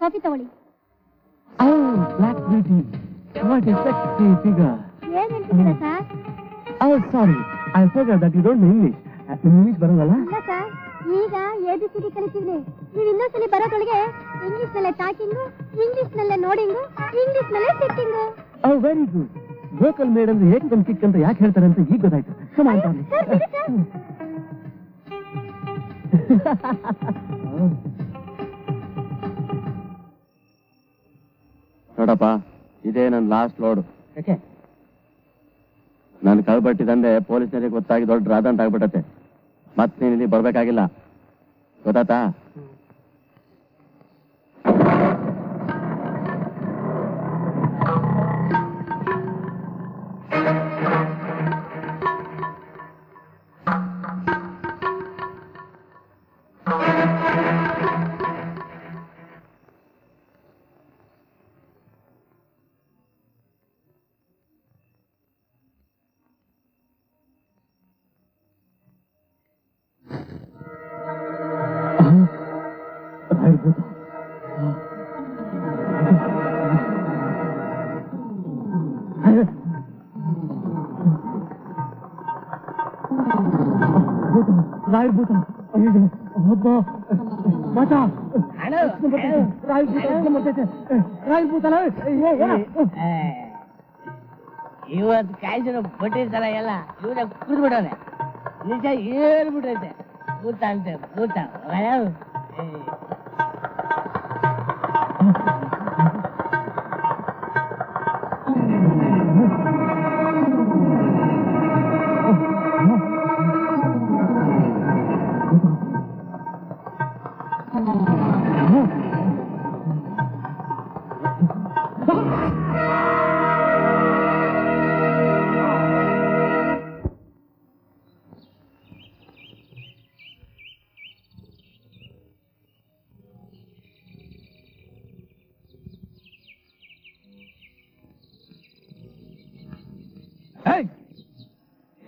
ಕಾಫಿ ತಗೊಳ್ಳಿ. Black beauty, what a sexy figure. ಏನ್ ಹೇಳ್ತಿದ್ದೀರಾ sir? Sorry, I forgot that you don't know English. English ಬರೋದಲ್ಲ? ಇಲ್ಲ ಸರ್, ಈಗ ABCD ಕಲಿತಿದ್ವಿ. ನೀವು ಇನ್ನೊಂದ್ಸಲಿ ಬರೋದ್ರೊಳಗೆ ಇಂಗ್ಲಿಷ್ ನಲ್ಲೇ ಟಾಕಿಂಗು, ಇಂಗ್ಲಿಷ್ ನಲ್ಲೇ ನೋಡಿಂಗು, ಇಂಗ್ಲಿಷ್ ನಲ್ಲೇ sitting. Very good. Local made ಅಂದ್ರೆ ಏಕದಮ್ ಕಿಕ್ ಅಂತ ಯಾಕೆ ಹೇಳ್ತಾರೆ ಅಂತ ಈಗ ಗೊತ್ತಾಯ್ತು. ನೋಡಪ್ಪ, ಇದೇ ನನ್ನ ಲಾಸ್ಟ್ ಲೋಡ್. ನಾನು ಕಳ್ಬಟ್ಟಿದಂದೆ ಪೊಲೀಸ್ನರಿಗೆ ಗೊತ್ತಾಗಿ ದೊಡ್ಡ ರಾದಂತ ಆಗ್ಬಿಟ್ಟತೆ. ಮತ್ತೆ ನೀನು ಇಲ್ಲಿ ಬರ್ಬೇಕಾಗಿಲ್ಲ, ಗೊತ್ತಾತಾ? ಇವತ್ತು ಕಾಯ್ದಿರೋ ಬಟ್ಟಿರ್ತಾರ ಎಲ್ಲ ಇವ್ರ ಕುದ್ಬಿಡೋನೆ ನಿಜ ಏರ್ಬಿಟ್ಟೈತೆ ಭೂತ ಅಂತೆ ಭೂತ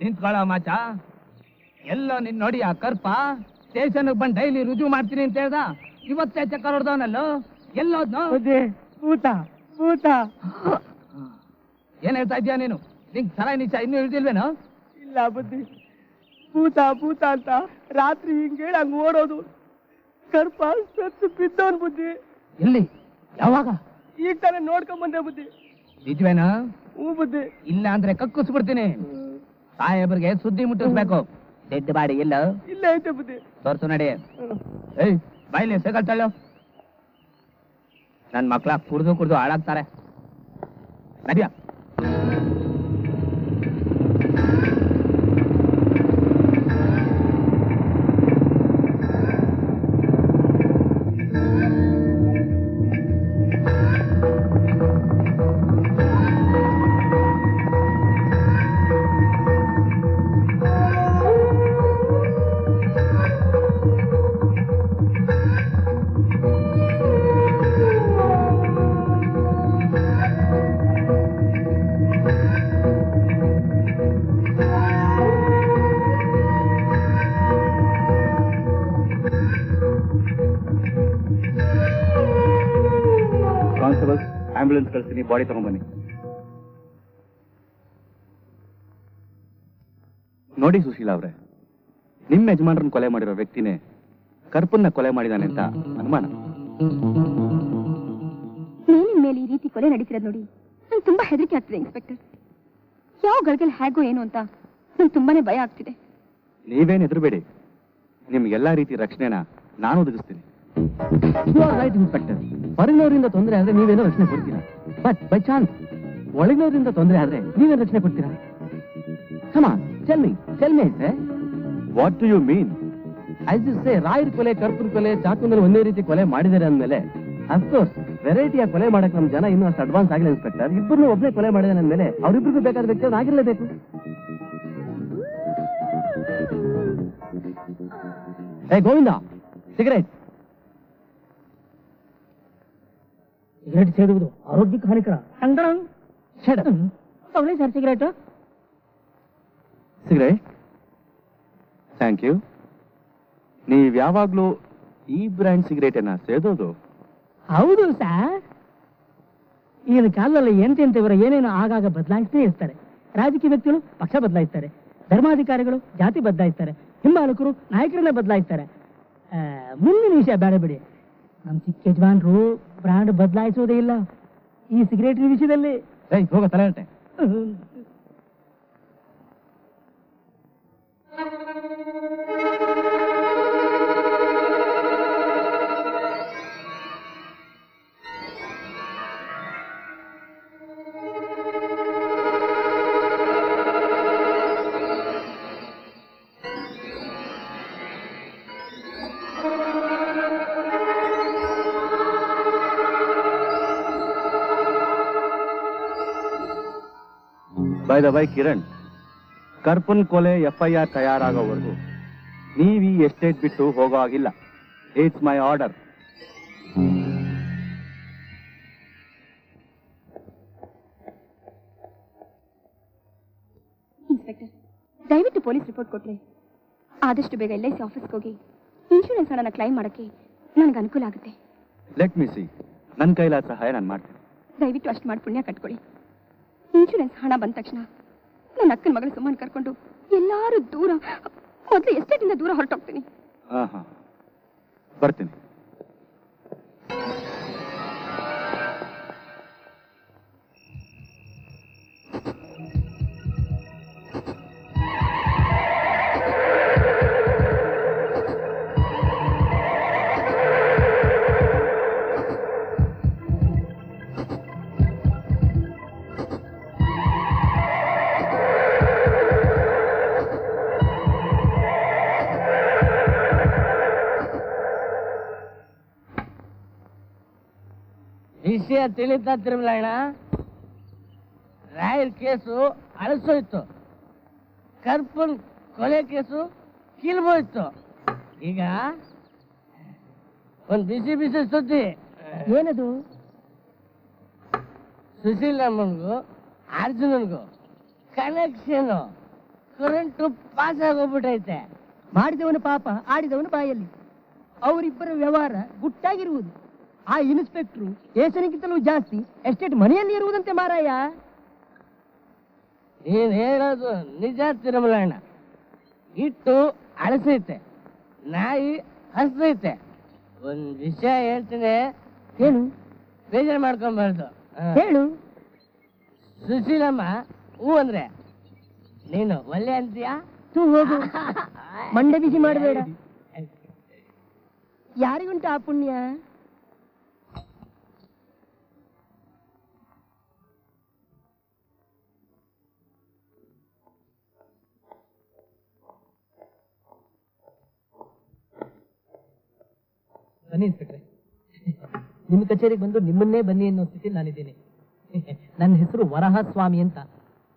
ನಿಂತ್ಕೊಳ್ಳೋ ಮಾಚ ಎಲ್ಲೋ ನಿನ್ ನೋಡಿ ಆ ಕರ್ಪ ಸ್ಟೇಷನ್ಗೆ ಬಂದು ಡೈಲಿ ರುಜು ಮಾಡ್ತೀನಿ ಅಂತ ಹೇಳ್ದ ಇವತ್ತೇ ಚಕ್ಕರ್ ಹೊಡೆದವನಲ್ಲೋ ಎಲ್ಲೋದ್ನೋ ಭೂತ ಭೂತ ಏನ್ ಹೇಳ್ತಾ ಇದ್ಯಾ ನೀನು ನಿಂಗ್ ಸಲ ನಿಚ ಇನ್ನೂ ಹಿಡ್ದಿಲ್ವೇನೋ ಇಲ್ಲ ಬುದ್ಧಿ ಭೂತ ಭೂತ ಅಂತ ರಾತ್ರಿ ಹಿಂಗೇಳಿ ಹಂಗ ಓಡೋದು ಕರ್ಪ ಸತ್ತು ಬಿದ್ದವನ್ ಬುದ್ಧಿ ಎಲ್ಲಿ ಯಾವಾಗ ಈಗ ತಾನೇ ನೋಡ್ಕೊಂಡ್ ಬಂದೆ ಬುದ್ಧಿ ನಿಜವೇನಾ ಹ್ಞೂ ಬುದ್ಧಿ ಇಲ್ಲ ಅಂದ್ರೆ ಕಕ್ಕುಸ್ಬಿಡ್ತೀನಿ ಸಾಹೇಬ್ರಿಗೆ ಸುದ್ದಿ ಮುಟ್ಟಿಸ್ಬೇಕು ಡೆಡ್ ಬಾಡಿ ಇಲ್ಲ ಇಲ್ಲ ಐತೆ ಬುದ್ಧಿ ತೋರ್ಸು ನಡಿ ಏಯ್ ಬಾಯ್ಲಿ ಸೈಕಲ್ ತಳ್ಳು ನನ್ ಮಕ್ಳ ಕುಡ್ದು ಹಾಳಾಗ್ತಾರೆ ನಡಿಯ ಆಂಬ್ಯುಲೆನ್ಸ್ ಕಳಿಸ್ತೀನಿ, ಬಾಡಿ ತಗೊಂಡ್ಬನ್ನಿ. ನೋಡಿ ಸುಶೀಲಾ ಅವ್ರೆ, ನಿಮ್ಮ ಯಜಮಾನ್ರನ್ನ ಕೊಲೆ ಮಾಡಿರೋ ವ್ಯಕ್ತಿನೇ ಕರ್ಪನ್ನ ಕೊಲೆ ಮಾಡಿದಾನೆ ಅಂತ ಅನುಮಾನ. ಮೇಲಿನ ಮೇಲೆ ಈ ರೀತಿ ಕೊಲೆ ನಡೀತಿರೋದು ನೋಡಿ ನಂಗೆ ತುಂಬಾ ಹೆದರಿಕೆ ಆಗ್ತಿದೆ ಇನ್ಸ್ಪೆಕ್ಟರ್. ಯಾವ ಗಳಿಗೆಲ್ಲ ಹೇಗೋ ಏನು ಅಂತ ನಂಗೆ ತುಂಬಾನೇ ಭಯ ಆಗ್ತಿದೆ. ನೀವೇನು ಹೆದರಬೇಡಿ, ನಿಮ್ಗೆಲ್ಲಾ ರೀತಿ ರಕ್ಷಣೆನ ನಾನು ಒದಗಿಸ್ತೀನಿ. ರೈಟ್ ಇನ್ಸ್ಪೆಕ್ಟರ್, ಹೊರಗಿನವರಿಂದ ತೊಂದರೆ ಆದ್ರೆ ನೀವೇನೋ ರಕ್ಷಣೆ ಕೊಡ್ತೀರಾ, ಬಟ್ ಬೈ ಚಾನ್ಸ್ ಒಳಗಿನವರಿಂದ ತೊಂದರೆ ಆದ್ರೆ ನೀವೇನು ರಕ್ಷಣೆ ಕೊಡ್ತೀರಾ? Come on, tell me, sir. What do you mean? As you say, ರಾಯರ್ ಕೊಲೆ, ಕರ್ಪುರ ಕೊಲೆ, ಚಾಕುನಲ್ಲಿ ಒಂದೇ ರೀತಿ ಕೊಲೆ ಮಾಡಿದ್ದಾರೆ ಅಂದ್ಮೇಲೆ ಅಫ್ಕೋರ್ಸ್ ವೆರೈಟಿಯ ಕೊಲೆ ಮಾಡಕ್ ನಮ್ ಜನ ಇನ್ನೂ ಅಷ್ಟು ಅಡ್ವಾನ್ಸ್ ಆಗಿಲ್ಲ ಇನ್ಸ್ಪೆಕ್ಟರ್. ಇಬ್ಬರನ್ನು ಒಬ್ಬನೇ ಕೊಲೆ ಮಾಡಿದಾನೆ ಅಂದ್ಮೇಲೆ ಅವ್ರಿಬ್ರಿಗೂ ಬೇಕಾದ ವ್ಯಕ್ತಿ ಅವ್ರು ಆಗಿರಲೇಬೇಕು. ಏ ಗೋವಿಂದ, ಸಿಗರೇಟ್ ಸಿಗರೇಟ್ ಸೇದುವುದು ಆರೋಗ್ಯಕ್ಕೆ ಹಾನಿಕರ. ತಗೊಳ್ಳಿ sir cigarette. Cigarette, thank you. ನೀವ್ ಯಾವಾಗ್ಲೂ ಈ ಬ್ರ್ಯಾಂಡ್ ಸಿಗರೇಟನ್ನ ಸೇದೋದು? ಹೌದು ಸರ್. ಈಗಿನ ಕಾಲದಲ್ಲಿ ಎಂತೆಂತವರ ಏನೇನು ಆಗಾಗ ಬದಲಾಯಿಸ್ತೇ ಇರ್ತಾರೆ. ರಾಜಕೀಯ ವ್ಯಕ್ತಿಗಳು ಪಕ್ಷ ಬದಲಾಯಿಸ್ತಾರೆ, ಧರ್ಮಾಧಿಕಾರಿಗಳು ಜಾತಿ ಬದಲಾಯಿಸ್ತಾರೆ, ಹಿಂಬಾಲಕರು ನಾಯಕರನ್ನೇ ಬದಲಾಯಿಸ್ತಾರೆ. ಮುಂದಿನ ವಿಷಯ ಬೇಡ ಬಿಡಿ, ನಮ್ಮ ಚಿಕ್ಕ ಯಜಮಾನ್ರು ಬ್ರಾಂಡ್ ಬದಲಾಯಿಸೋದೇ ಇಲ್ಲ ಈ ಸಿಗರೇಟ್ ವಿಷಯದಲ್ಲಿ. ಹೋಗ ತಲೆಹರಟೆ. ಬೈ ದ ಬೈ ಕಿರಣ್, ಕರ್ಪನ್ ಕೊಲೆ FIR ತಯಾರಾಗೋವರೆಗೂ ನೀವು ಈ ಎಸ್ಟೇಟ್ ಬಿಟ್ಟು ಹೋಗೋ ಆಗಿಲ್ಲ. It's my order. ಇನ್ಸ್ಪೆಕ್ಟರ್, ದಯವಿಟ್ಟು ಪೊಲೀಸ್ ರಿಪೋರ್ಟ್ ಕೊಟ್ರೆ ಆದಷ್ಟು ಬೇಗ LIC ಆಫೀಸ್ಗೆ ಹೋಗಿ ಇನ್ಶೂರೆನ್ಸ್ ಹಣನ ಕ್ಲೈಮ್ ಮಾಡೋಕ್ಕೆ ನನಗೆ ಅನುಕೂಲ ಆಗುತ್ತೆ. ಲೆಟ್ ಮಿ ಸಿ, ನನ್ನ ಕೈಲಾದ ಸಹಾಯ ನಾನು ಮಾಡ್ತೀನಿ. ದಯವಿಟ್ಟು ಅಷ್ಟು ಮಾಡಿ ಪುಣ್ಯ ಕಟ್ಕೊಳ್ಳಿ. ಇನ್ಶೂರೆನ್ಸ್ ಹಣ ಬಂದ ತಕ್ಷಣ ನನ್ನ ಅಕ್ಕನ ಮಗಳು ಸುಮ್ಮನೆ ಕರ್ಕೊಂಡು ಎಲ್ಲಾರು ದೂರ, ಮೊದಲು ಎಸ್ಟೇಟಿಂದ ದೂರ ಹೊರಟೋಗ್ತೀನಿ. ಬರ್ತೀನಿ. ವಿಷಯ ತಿಳಿತಾ ತಿರುಮಲಣ್ಣ, ರಾಯರ್ ಕೇಸು ಅಳಿಸೋಯ್ತು, ಕರ್ಪನ್ ಕೊಲೆ ಕೇಸು ಕಿಲ್ಬೋಯ್ತು. ಈಗ ಒಂದ್ ಬಿಸಿ ಬಿಸಿ ಸುದ್ದಿ. ಏನದು? ಸುಶೀಲಮ್ಮನ್ಗೂ ಅರ್ಜುನನ್ಗೂ ಕನೆಕ್ಷನ್ ಕರೆಂಟು ಪಾಸ್ ಆಗೋಗ್ಬಿಟ್ಟೈತೆ. ಮಾಡಿದವನು ಪಾಪ, ಆಡಿದವನು ಬಾಯಲ್ಲಿ. ಅವರಿಬ್ಬರ ವ್ಯವಹಾರ ಗುಟ್ಟಾಗಿರುವುದು. ಆ ಇನ್ಸ್ಪೆಕ್ಟ್ರು ಏಸನಿಗಿಂತಲೂ ಜಾಸ್ತಿ ಎಸ್ಟೇಟ್ ಮನೆಯಲ್ಲಿ ಇರುವುದಂತೆ ಮಾರಾಯ. ನೀನ್ ಹೇಳೋದು ನಿಜ ತಿರುಮಲಣ್ಣ. ಇಟ್ಟು ಅಳಸೈತೆ, ನಾಯಿ ಹಸ್ತೈತೆ. ಒಂದ್ ವಿಷಯ ಹೇಳ್ತೀನಿ, ಏನು? ಬೇಜಾರು ಮಾಡ್ಕೊಂಬಾರ್ದು. ಹೇಳು. ಸುಶೀಲಮ್ಮ ಹೂ ಅಂದ್ರೆ ನೀನು ಒಳ್ಳೆ ಅಂತೀಯಾ? ತೂ ಹೋಗು, ಮಂಡೆ ಬಿಸಿ ಮಾಡಬೇಡ. ಯಾರಿಗುಂಟ ಆ ಪುಣ್ಯ? ಬನ್ನಿ ಇನ್ಸ್ಪೆಕ್ಟ್ರೆ, ನಿಮ್ಮ ಕಚೇರಿಗೆ ಬಂದು ನಿಮ್ಮನ್ನೇ ಬನ್ನಿ ಅನ್ನೋ ಸ್ಥಿತಿಯಲ್ಲಿ ನಾನಿದ್ದೀನಿ. ನನ್ನ ಹೆಸರು ವರಹಸ್ವಾಮಿ ಅಂತ.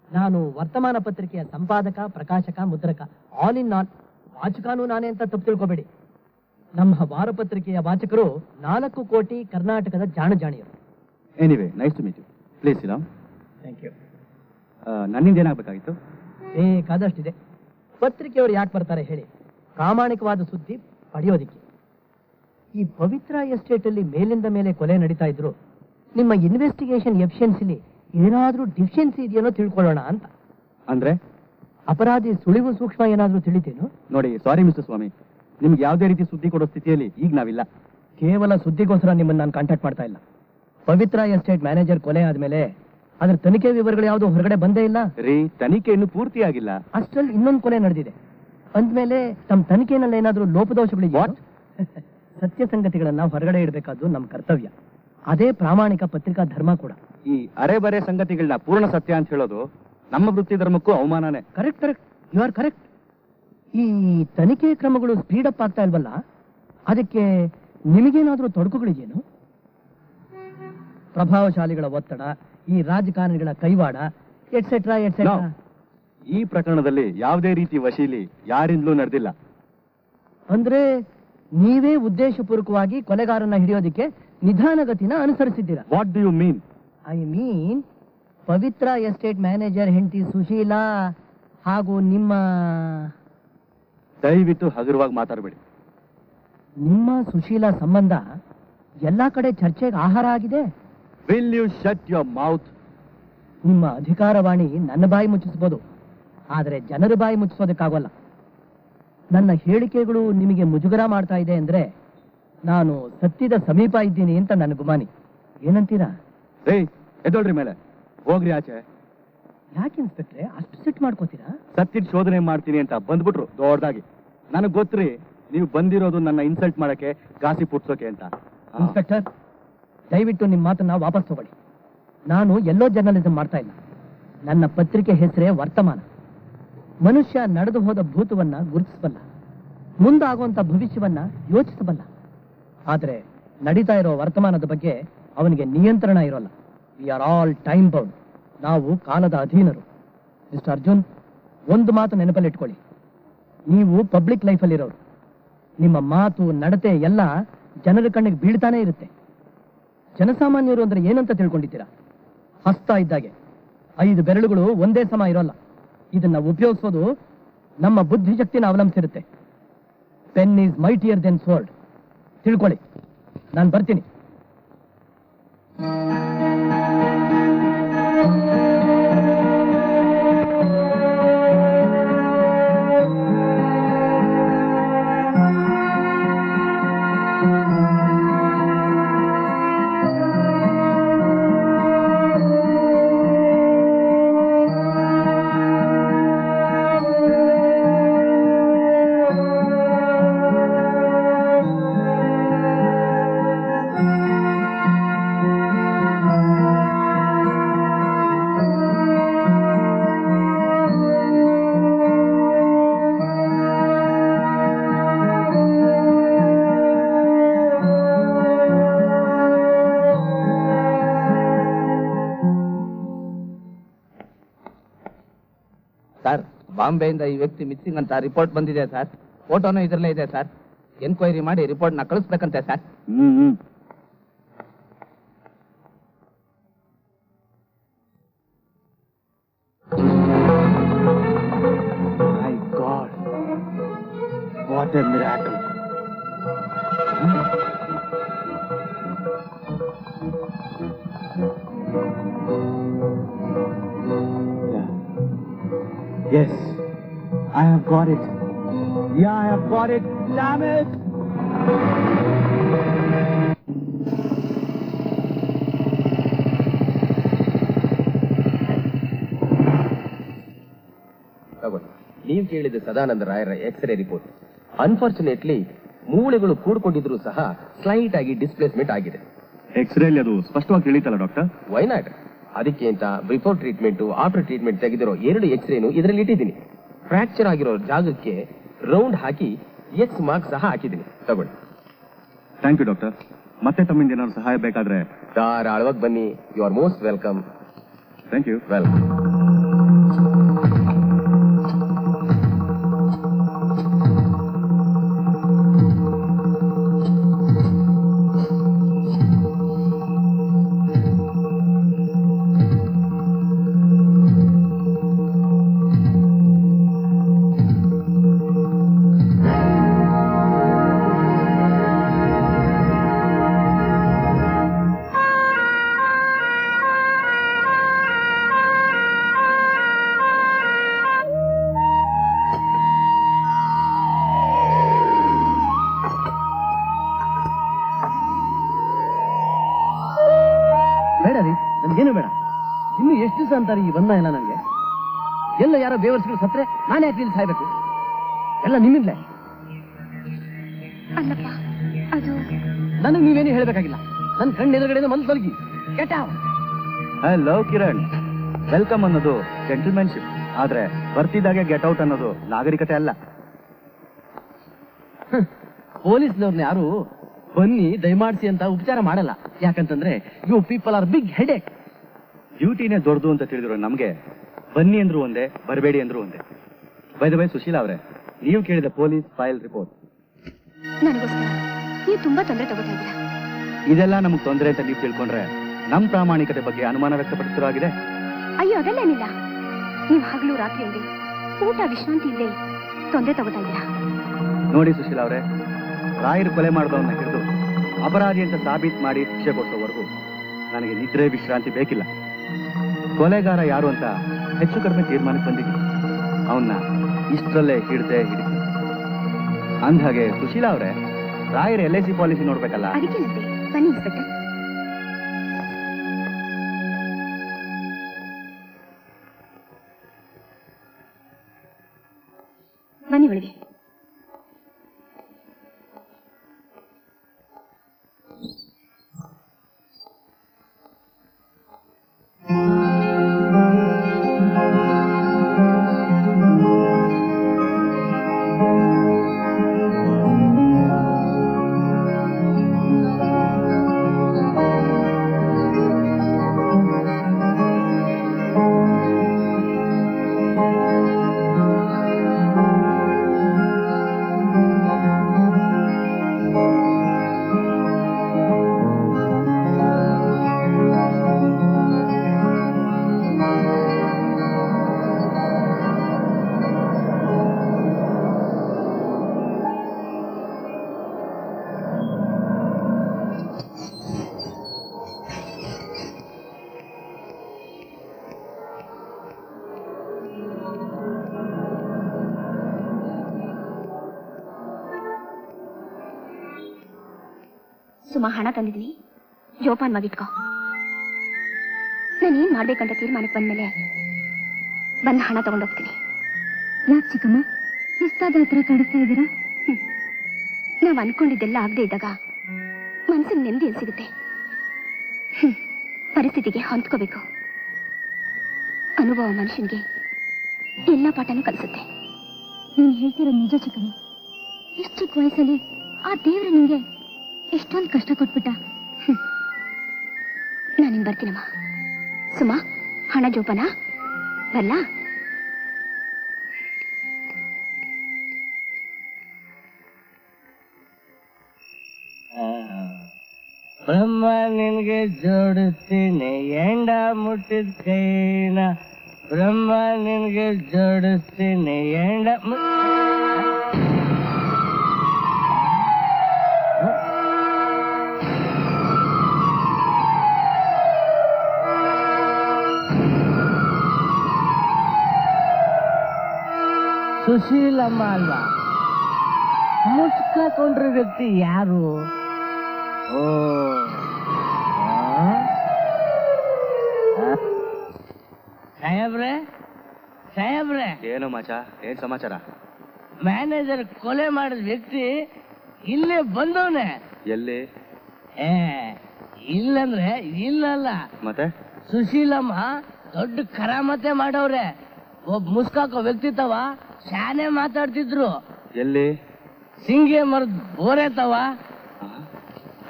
ನಾನು ವರ್ತಮಾನ ಪತ್ರಿಕೆಯ ಸಂಪಾದಕ, ಪ್ರಕಾಶಕ, ಮುದ್ರಕ, ಆಲ್ ಇನ್ ಆಲ್. ವಾಚಕನೂ ನಾನೇ ಅಂತ ತಪ್ಪು ತಿಳ್ಕೊಬೇಡಿ. ನಮ್ಮ ವಾರಪತ್ರಿಕೆಯ ವಾಚಕರು 4 ಕೋಟಿ ಕರ್ನಾಟಕದ ಜಾಣಜಾಣಿಯರು. Anyway, nice to meet you. Please ಸಿರಾಮ್. Thank you. ನನ್ನಿಂದ ಏನಾಗಬೇಕಾಗಿತ್ತು? ಬೇಕಾದಷ್ಟಿದೆ. ಪತ್ರಿಕೆಯವರು ಯಾಕೆ ಬರ್ತಾರೆ ಹೇಳಿ? ಪ್ರಾಮಾಣಿಕವಾದ ಸುದ್ದಿ ಪಡೆಯೋದಿಕ್ಕೆ. ಈ ಪವಿತ್ರ ಎಸ್ಟೇಟ್ ಅಲ್ಲಿ ಮೇಲಿಂದ ಮೇಲೆ ಕೊಲೆ ನಡೀತಾ ಇದ್ರು. ನಿಮ್ಮ ಇನ್ವೆಸ್ಟಿಗೇಷನ್ ಎಫಿಷಿಯನ್ಸಿಲಿ ಏನಾದ್ರೂ ಡಿಫಿಷಿಯನ್ಸಿ ಇದೆಯೋ ತಿಳ್ಕೊಳ್ಳೋಣ ಅಂತ. ಅಂದ್ರೆ ಅಪರಾಧಿ ಸುಳಿವು ಸೂಕ್ಷ್ಮ ಏನಾದ್ರೂ ತಿಳಿತೇನು? ನೋಡಿ, ಸಾರಿ ಮಿಸ್ಟರ್ ಸ್ವಾಮಿ, ನಿಮ್ಗೆ ಯಾವುದೇ ರೀತಿ ಸುದ್ದಿ ಕೊಡೋ ಸ್ಥಿತಿಯಲ್ಲಿ ಈಗ ನಾವಿಲ್ಲ. ಕೇವಲ ಸುದ್ದಿಗೋಸ್ಕರ ನಿಮ್ಮನ್ನು ನಾನು ಕಾಂಟ್ಯಾಕ್ಟ್ ಮಾಡ್ತಾ ಇಲ್ಲ. ಪವಿತ್ರ ಎಸ್ಟೇಟ್ ಮ್ಯಾನೇಜರ್ ಕೊಲೆ ಆದ್ಮೇಲೆ ಅದ್ರ ತನಿಖೆ ವಿವರಗಳು ಯಾವುದು ಹೊರಗಡೆ ಬಂದೇ ಇಲ್ಲ ರೀ. ತನಿಖೆ ಇನ್ನೂ ಪೂರ್ತಿ ಆಗಿಲ್ಲ. ಅಷ್ಟರಲ್ಲಿ ಇನ್ನೊಂದು ಕೊಲೆ ನಡೆದಿದೆ ಅಂದ್ಮೇಲೆ ತಮ್ಮ ತನಿಖೆನಲ್ಲಿ ಏನಾದ್ರೂ ಲೋಪದೋಷಗಳಿದೆಯಾ? ಸತ್ಯ ಸಂಗತಿಗಳನ್ನ ಹೊರಗಡೆ ಇಡಬೇಕಾದ್ದು ನಮ್ಮ ಕರ್ತವ್ಯ. ಅದೇ ಪ್ರಾಮಾಣಿಕ ಪತ್ರಿಕಾ ಧರ್ಮ ಕೂಡ. ಈ ಅರೆ-ಬರೆ ಸಂಗತಿಗಳನ್ನ ಪೂರ್ಣ ಸತ್ಯ ಅಂತ ಹೇಳೋದು ನಮ್ಮ ವೃತ್ತಿ ಧರ್ಮಕ್ಕೂ ಅವಮಾನನೇ. Correct, you are correct. ಈ ತನಿಖೆ ಕ್ರಮಗಳು ಸ್ಪೀಡ್ ಅಪ್ ಆಗ್ತಾ ಇಲ್ವಲ್ಲ, ಅದಕ್ಕೆ ನಿಮಗೇನಾದ್ರೂ ತೊಡಕುಗಳಿಗೇನು? ಪ್ರಭಾವಶಾಲಿಗಳ ಒತ್ತಡ, ಈ ರಾಜಕಾರಣಿಗಳ ಕೈವಾಡ, ಎಟ್ಸೆಟ್ರಾ ಎಟ್ಸೆಟ್ರಾ. ಈ ಪ್ರಕರಣದಲ್ಲಿ ಯಾವುದೇ ರೀತಿ ವಶೀಲಿ ಯಾರಿಂದಲೂ ನಡೆದಿಲ್ಲ. ಅಂದ್ರೆ ನೀವೇ ಉದ್ದೇಶಪೂರ್ವಕವಾಗಿ ಕೊಲೆಗಾರನ್ನ ಹಿಡಿಯೋದಿಕ್ಕೆ ನಿಧಾನಗತಿನ ಅನುಸರಿಸಿದ್ದೀರಾ? What do you mean? I mean, Pavitra estate manager ಹೆಂಡತಿ ಸುಶೀಲಾ ಹಾಗೂ ನಿಮ್ಮ ದಯವಿಟ್ಟು ಹಗುರವಾಗಿ ಮಾತಾಡಬೇಡಿ. ನಿಮ್ಮ ಸುಶೀಲಾ ಸಂಬಂಧ ಎಲ್ಲಾ ಕಡೆ ಚರ್ಚೆಗೆ ಆಹಾರ ಆಗಿದೆ. Will you shut your mouth? ನಿಮ್ಮ ಅಧಿಕಾರವಾಣಿ ನನ್ನ ಬಾಯಿ ಮುಚ್ಚಿಸಬಹುದು, ಆದರೆ ಜನರ ಬಾಯಿ ಮುಚ್ಚಿಸೋದಕ್ಕಾಗಲ್ಲ. ನನ್ನ ಹೇಳಿಕೆಗಳು ನಿಮಗೆ ಮುಜುಗರ ಮಾಡ್ತಾ ಇದೆ ಅಂದ್ರೆ ನಾನು ಸತ್ಯದ ಸಮೀಪ ಇದ್ದೀನಿ ಅಂತ ನನ್ನ ಗುಮಾನಿ. ಏನಂತೀರಾ? ರೇ, ಎದ್ದೋಳ್ರಿ ಮೇಲೆ, ಹೋಗ್ರಿ ಆಚೆ. ಯಾಕೆ ಇನ್ಸ್ಪೆಕ್ಟ್ರೆ ಅಷ್ಟು ಸಿಟ್ ಮಾಡ್ಕೋತೀರಾ? ಸತ್ಯದ ಶೋಧನೆ ಮಾಡ್ತೀನಿ ಅಂತ ಬಂದ್ಬಿಟ್ರು ದೊಡ್ಡದಾಗಿ. ನನಗ್ ಗೊತ್ತ್ರಿ, ನೀವು ಬಂದಿರೋದು ನನ್ನ ಇನ್ಸಲ್ಟ್ ಮಾಡಕ್ಕೆ, ಗಾಸಿ ಪುಟ್ಸೋಕೆ ಅಂತ. ಇನ್ಸ್ಪೆಕ್ಟರ್, ದಯವಿಟ್ಟು ನಿಮ್ಮ ಮಾತನ್ನ ವಾಪಸ್ ತಗೊಳ್ಳಿ. ನಾನು ಎಲ್ಲೋ ಜರ್ನಲಿಸಂ ಮಾಡ್ತಾ ಇಲ್ಲ. ನನ್ನ ಪತ್ರಿಕೆ ಹೆಸರೇ ವರ್ತಮಾನ. ಮನುಷ್ಯ ನಡೆದು ಹೋದ ಭೂತವನ್ನ ಗುರುತಿಸಬಲ್ಲ, ಮುಂದಾಗುವಂತ ಭವಿಷ್ಯವನ್ನ ಯೋಚಿಸಬಲ್ಲ. ಆದ್ರೆ ನಡೀತಾ ಇರೋ ವರ್ತಮಾನದ ಬಗ್ಗೆ ಅವನಿಗೆ ನಿಯಂತ್ರಣ ಇರೋಲ್ಲ. We are all time bound. ನಾವು ಕಾಲದ ಅಧೀನರು. ಮಿಸ್ಟರ್ ಅರ್ಜುನ್, ಒಂದು ಮಾತು ನೆನಪಲ್ಲಿಟ್ಕೊಳ್ಳಿ. ನೀವು ಪಬ್ಲಿಕ್ ಲೈಫಲ್ಲಿರೋರು. ನಿಮ್ಮ ಮಾತು, ನಡತೆ ಎಲ್ಲ ಜನರ ಕಣ್ಣಿಗೆ ಬೀಳ್ತಾನೆ ಇರುತ್ತೆ. ಜನಸಾಮಾನ್ಯರು ಅಂದ್ರೆ ಏನಂತ ತಿಳ್ಕೊಂಡಿದ್ದೀರಾ? ಹಸ್ತ ಇದ್ದಾಗೆ 5 ಬೆರಳುಗಳು ಒಂದೇ ಸಮ ಇರೋಲ್ಲ. ಇದನ್ನ ಉಪಯೋಗಿಸೋದು ನಮ್ಮ ಬುದ್ಧಿಶಕ್ತಿನ ಅವಲಂಬಿಸಿರುತ್ತೆ. Pen is mightier than sword. ತಿಳ್ಕೊಳ್ಳಿ. ನಾನು ಬರ್ತೀನಿ. ಸರ್, ಬಾಂಬೆಯಿಂದ ಈ ವ್ಯಕ್ತಿ ಮಿಸ್ಸಿಂಗ್ ಅಂತ ರಿಪೋರ್ಟ್ ಬಂದಿದೆ ಸರ್. ಫೋಟೋನು ಇದರಲ್ಲೇ ಇದೆ ಸರ್. ಎನ್ಕ್ವೈರಿ ಮಾಡಿ ರಿಪೋರ್ಟ್ನ ಕಳಿಸ್ಬೇಕಂತೆ sir. My God, what a miracle! Yes, I have got it. Yeah, I have got it. Damn it! ನೀವು ಕೇಳಿದ ಸದಾನಂದ ರಾಯರ ಎಕ್ಸ್ರೇ ರಿಪೋರ್ಟ್. ಅನ್ಫಾರ್ಚುನೇಟ್ಲಿ ಮೂಳೆಗಳು ಕೂಡ್ಕೊಂಡಿದ್ರು ಸಹ ಸ್ಲೈಟ್ ಆಗಿ ಡಿಸ್ಪ್ಲೇಸ್ಮೆಂಟ್ ಆಗಿದೆ. ಎಕ್ಸ್ರೇಲಿ ಅದು ಸ್ಪಷ್ಟವಾಗಿ ತಿಳಿತಲ್ಲ ಡಾಕ್ಟರ್? Why not? ಅದಕ್ಕೆ ಅಂತ ಬಿಫೋರ್ ಟ್ರೀಟ್ಮೆಂಟ್ ಆಫ್ಟರ್ ಟ್ರೀಟ್ಮೆಂಟ್ ತೆಗೆದಿರೋ 2 ಎಕ್ಸ್ರೇನು ಇದರಲ್ಲಿ ಇಟ್ಟಿದ್ದೀನಿ. ಫ್ರಾಕ್ಚರ್ ಆಗಿರೋ ಜಾಗಕ್ಕೆ ರೌಂಡ್ ಹಾಕಿ ಎಕ್ಸ್ ಮಾರ್ಕ್ ಸಹ ಹಾಕಿದ್ದೀನಿ. ತಗೊಳ್ಳಿ. Thank you doctor. ಮತ್ತೆ ತಮ್ಮಿಂದ ಏನಾದ್ರು ಸಹಾಯ ಬೇಕಾದ್ರೆ ಧಾರಾಳವಾಗಿ ಬನ್ನಿ. You are most welcome. Thank you. Welcome. ನನ್ಗೇನು ಬೇಡ. ಇನ್ನು ಎಷ್ಟು ದಿವಸ ಅಂತಾರೆ ಈ ಬಂಧ ಎಲ್ಲ? ನನಗೆ ಎಲ್ಲ ಯಾರೋ ಬೇವರ್ಸ್ಗಳು ಸತ್ರೆ ನಾನೇ ಯಾಕೆ ಇಲ್ಲಿ ಸಾಯ್ಬೇಕು? ಎಲ್ಲ ನಿಮ್ಮಿಂದಲೇ. ಅಲ್ಲಪ್ಪ, ಅದು ನನಗೆ ನೀವೇನು ಹೇಳಬೇಕಾಗಿಲ್ಲ. ನನ್ನ ಕಣ್ಣು ಎದುರುಗಡೆಯಿಂದ ಮನಸ್ಸು ತೊಲಗಿ. Get out. Hello Kiran, welcome ಅನ್ನೋದು ಜೆಂಟಲ್ಮೆನ್ಶಿಪ್, ಆದ್ರೆ ಬರ್ತಿದ್ದಾಗೆ ಗೆಟ್ ಔಟ್ ಅನ್ನೋದು ನಾಗರಿಕತೆ ಅಲ್ಲ. ಪೊಲೀಸ್ನವ್ರನ್ನ ಯಾರು ಬನ್ನಿ ದಯಮಾಡಿಸಿ ಅಂತ ಉಪಚಾರ ಮಾಡಲ್ಲ. ಯಾಕಂತಂದ್ರೆ you people are big headache. ಡ್ಯೂಟಿನೇ ದೊಡ್ಡದು ಅಂತ ತಿಳಿದ್ರು ನಮ್ಗೆ ಬನ್ನಿ ಅಂದ್ರು ಒಂದೇ, ಬರಬೇಡಿ ಅಂದ್ರು ಒಂದೇ. ಬೈ ದ ವೇ ಸುಶೀಲಾ ಅವರೇ, ನೀವು ಕೇಳಿದ ಪೊಲೀಸ್ ಫೈಲ್ ರಿಪೋರ್ಟ್ ನನಗೋಸ್ಕರ ನೀವು ತುಂಬಾ ತೊಂದರೆ ತಗೋತಾ ಇದ್ದೀರಾ. ಇದೆಲ್ಲ ನಮಗ್ ತೊಂದರೆ ಅಂತ ನೀವು ತಿಳ್ಕೊಂಡ್ರೆ ನಮ್ ಪ್ರಾಮಾಣಿಕತೆ ಬಗ್ಗೆ ಅನುಮಾನ ವ್ಯಕ್ತಪಡಿಸಿರೋ ಅಯ್ಯೋ, ಅದಲ್ಲೇನಿಲ್ಲ. ನೀವು ಹಗಲು ರಾತ್ರಿ ಇಲ್ಲದೆ ಊಟ ವಿಶ್ರಾಂತಿ ಇಲ್ಲದೆ ತೊಂದರೆ ತಗೋತಾ ಇದ್ದೀರಾ. ನೋಡಿ ಸುಶೀಲಾ ಅವರೇ, ರಾಯರು ಕೊಲೆ ಮಾಡಿದವನ್ನ ಹಿಡಿದು ಅಪರಾಧಿ ಅಂತ ಸಾಬೀತು ಮಾಡಿ ಶಿಕ್ಷೆ ಕೊಡಿಸೋವರೆಗೂ ನನಗೆ ನಿದ್ರೆ ವಿಶ್ರಾಂತಿ ಬೇಕಿಲ್ಲ. ಕೊಲೆಗಾರ ಯಾರು ಅಂತ ಹೆಚ್ಚು ಕಡಿಮೆ ತೀರ್ಮಾನಕ್ಕೆ ಬಂದಿದ್ದೀನಿ. ಅವನ್ನ ಇಷ್ಟರಲ್ಲೇ ಹಿಡಿದೇ ಹಿಡಿದು. ಅಂದ್ಹಾಗೆ ಸುಶೀಲಾ ಅವರೇ, ರಾಯರ LIC ಪಾಲಿಸಿ ನೋಡ್ಬೇಕಲ್ಲ? ಅದಕ್ಕೇನಂತೆ, ಬನ್ನಿ ಇನ್ಸ್ಪೆಕ್ಟರ್. ಬನ್ನಿ ಒಳಗೆ. ಸುಮಾ, ಹಣ ತಂದಿದ್ದೀನಿ, ಜೋಪಾನವಾಗಿಟ್ಕೋ. ನಾನೇನ್ ಮಾಡ್ಬೇಕಂತ ತೀರ್ಮಾನಕ್ಕೆ ಬಂದ್ಮೇಲೆ ಬಂದು ಹಣ ತಗೊಂಡೋಗ್ತೀನಿ. ಯಾಕೆ ಚಿಕ್ಕಮ್ಮ ಸುಸ್ತಾದ ಹತ್ರ ಕಾಣಿಸ್ತಾ ಇದ್ದೀರಾ? ನಾವ್ ಅನ್ಕೊಂಡಿದ್ದೆಲ್ಲ ಆಗದೆ ಇದ್ದಾಗ ಮನ್ಸಿಗೆ ನೆಮ್ಮದಿ ಎಲ್ಲಿ ಸಿಗುತ್ತೆ? ಪರಿಸ್ಥಿತಿಗೆ ಹೊಂದ್ಕೋಬೇಕು. ಅನುಭವ ಮನುಷ್ಯನಿಗೆ ಎಲ್ಲ ಪಾಠನೂ ಕಲಿಸುತ್ತೆ. ನೀನು ಹೇಳ್ತಿರೋ ನಿಜ ಚಿಕ್ಕಮ್ಮ. ಇಷ್ಟು ಚಿಕ್ಕ ವಯಸ್ಸಲ್ಲಿ ಆ ದೇವ್ರ ನಿಂಗೆ ಎಷ್ಟೊಂದು ಕಷ್ಟ ಕೊಟ್ಬಿಟ್ಟ. ನಾನಿನ್ ಬರ್ತೀನಮ್ಮ. ಸುಮಾ, ಹಣ ಜೋಪಾನ. ಬಲ್ಲ? ಬ್ರಹ್ಮ ನಿನ್ಗೆ ಜೋಡಿಸ್ತೀನಿ ಎಂಡ ಮುಟ್ಟಿದ ಕೈನ ಬ್ರಹ್ಮ ನಿನ್ಗೆ ಜೋಡಿಸ್ತೀನಿ ಎಂಡ ಸುಶೀಲಮ್ಮ ಅಲ್ವಾ? ಮುಚ್ಕೊಂಡ್ರ ವ್ಯಕ್ತಿ ಯಾರು? ಓ ಸಾಹೇಬ್ರೆ ಸಾಹೇಬ್ರೆ, ಏನು ಮಾಚ, ಏನ್ ಸಮಾಚಾರ? ಮ್ಯಾನೇಜರ್ ಕೊಲೆ ಮಾಡಿದ ವ್ಯಕ್ತಿ ಇಲ್ಲೇ ಬಂದವನೆ. ಎಲ್ಲಿ? ಇಲ್ಲಂದ್ರೆ ಇಲ್ಲಲ್ಲ, ಮತ್ತೆ ಸುಶೀಲಮ್ಮ ದೊಡ್ಡ ಕರಾಮತೆ ಮಾಡವ್ರೆ. ಒಬ್ಬ ಮುಸ್ಕಾಕೋ ವ್ಯಕ್ತಿ ತವ ಶಾನೆ ಮಾತಾಡ್ತಿದ್ರು. ಎಲ್ಲಿ? ಸಿಂಗೆ ಮರದ ಬೋರೆ ತವ.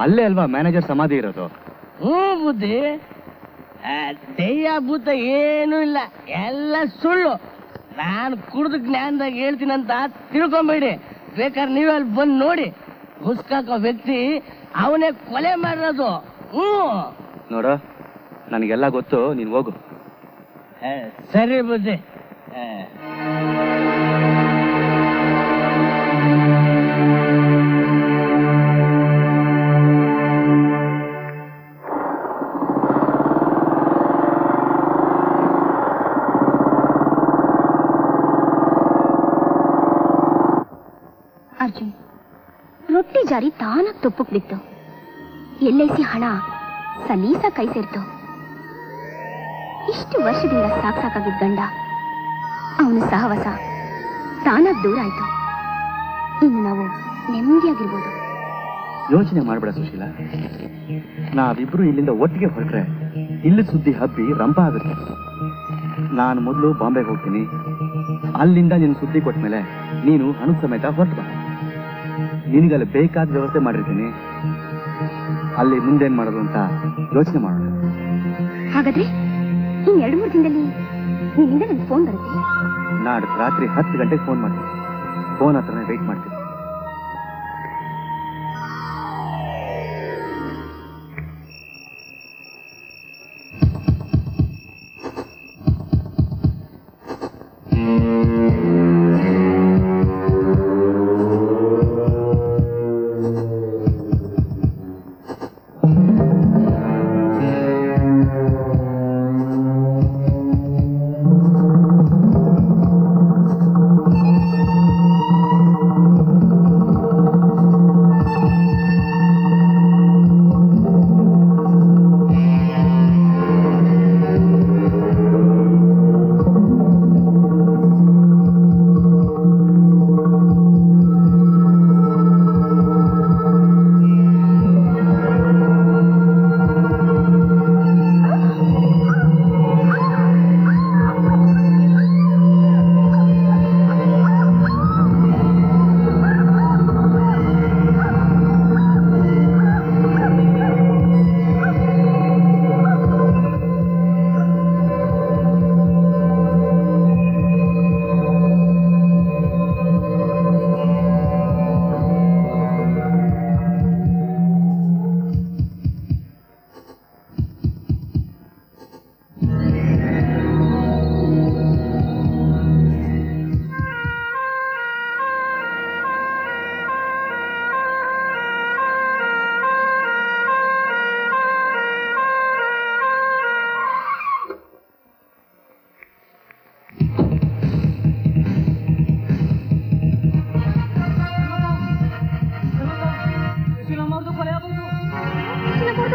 ಅಲ್ಲೇ ಅಲ್ವಾ ಮ್ಯಾನೇಜರ್ ಸಮಾಧಿ ಇರೋದು? ಬುದ್ಧಿ, ದೆಯ್ಯ ಭೂತ ಏನೂ ಇಲ್ಲ, ಎಲ್ಲ ಸುಳ್ಳು. ನಾನು ಕುಡ್ದು ಜ್ಞಾನದಾಗ ಹೇಳ್ತೀನಂತ ತಿಳ್ಕೊಂಬೇಡಿ. ಬೇಕಾದ್ರೆ ನೀವೇ ಅಲ್ಲಿ ಬಂದು ನೋಡಿ. ಮುಸ್ಕಾಕೋ ವ್ಯಕ್ತಿ ಅವನೇ ಕೊಲೆ ಮಾಡಿರೋದು. ನೋಡ, ನನಗೆಲ್ಲ ಗೊತ್ತು, ನೀನ್ ಹೋಗು. ಸರಿ ಬುದ್ಧಿ. ಅರ್ಜುನ್, ರೊಟ್ಟಿ ಜಾರಿ ತಾನಾಗ್ ತುಪ್ಪಕ್ ಬಿತ್ತು. LIC ಹಣ ಸಲೀಸ ಕೈ ಸೇರ್ತು. ಇಷ್ಟು ವರ್ಷದಿಂದ ಸಾಕಾಗಿದ್ದ ಗಂಡ ಅವನ ಸಹವಾಸ ತಾನಾಗ್ ದೂರ ಆಯ್ತು. ಇನ್ನು ನಾವು ನೆಮ್ಮದಿಯಾಗಿರ್ಬೋದು. ಯೋಚನೆ ಮಾಡ್ಬೇಡ ಸುಶೀಲಾ, ನಾವಿಬ್ರು ಇಲ್ಲಿಂದ ಒಟ್ಟಿಗೆ ಹೊರಟ್ರೆ ಇಲ್ಲಿ ಸುದ್ದಿ ಹಬ್ಬಿ ರಂಪ ಆಗುತ್ತೆ. ನಾನು ಮೊದಲು ಬಾಂಬೆಗೆ ಹೋಗ್ತೀನಿ, ಅಲ್ಲಿಂದ ನಿನ್ ಸುದ್ದಿ ಕೊಟ್ಮೇಲೆ ನೀನು ಹಣದ ಸಮೇತ ಹೊರಟು ಬಾ. ನಿನಗಲ್ಲಿ ಬೇಕಾದ ವ್ಯವಸ್ಥೆ ಮಾಡಿರ್ತೀನಿ. ಅಲ್ಲಿ ಮುಂದೇನ್ ಮಾಡೋದು ಅಂತ ಯೋಚನೆ ಮಾಡೋಣ. ಹಾಗಾದ್ರೆ ಇನ್ 2-3 ದಿನದಲ್ಲಿ ನಿನ್ನಿಂದ ನನ್ ಫೋನ್ ಬರುತ್ತೆ. ನಾಳೆ ರಾತ್ರಿ 10 ಗಂಟೆಗೆ ಫೋನ್ ಮಾಡ್ತೀನಿ. ಫೋನ್ ಹತ್ರನೇ ವೆಯ್ಟ್ ಮಾಡ್ತೀನಿ.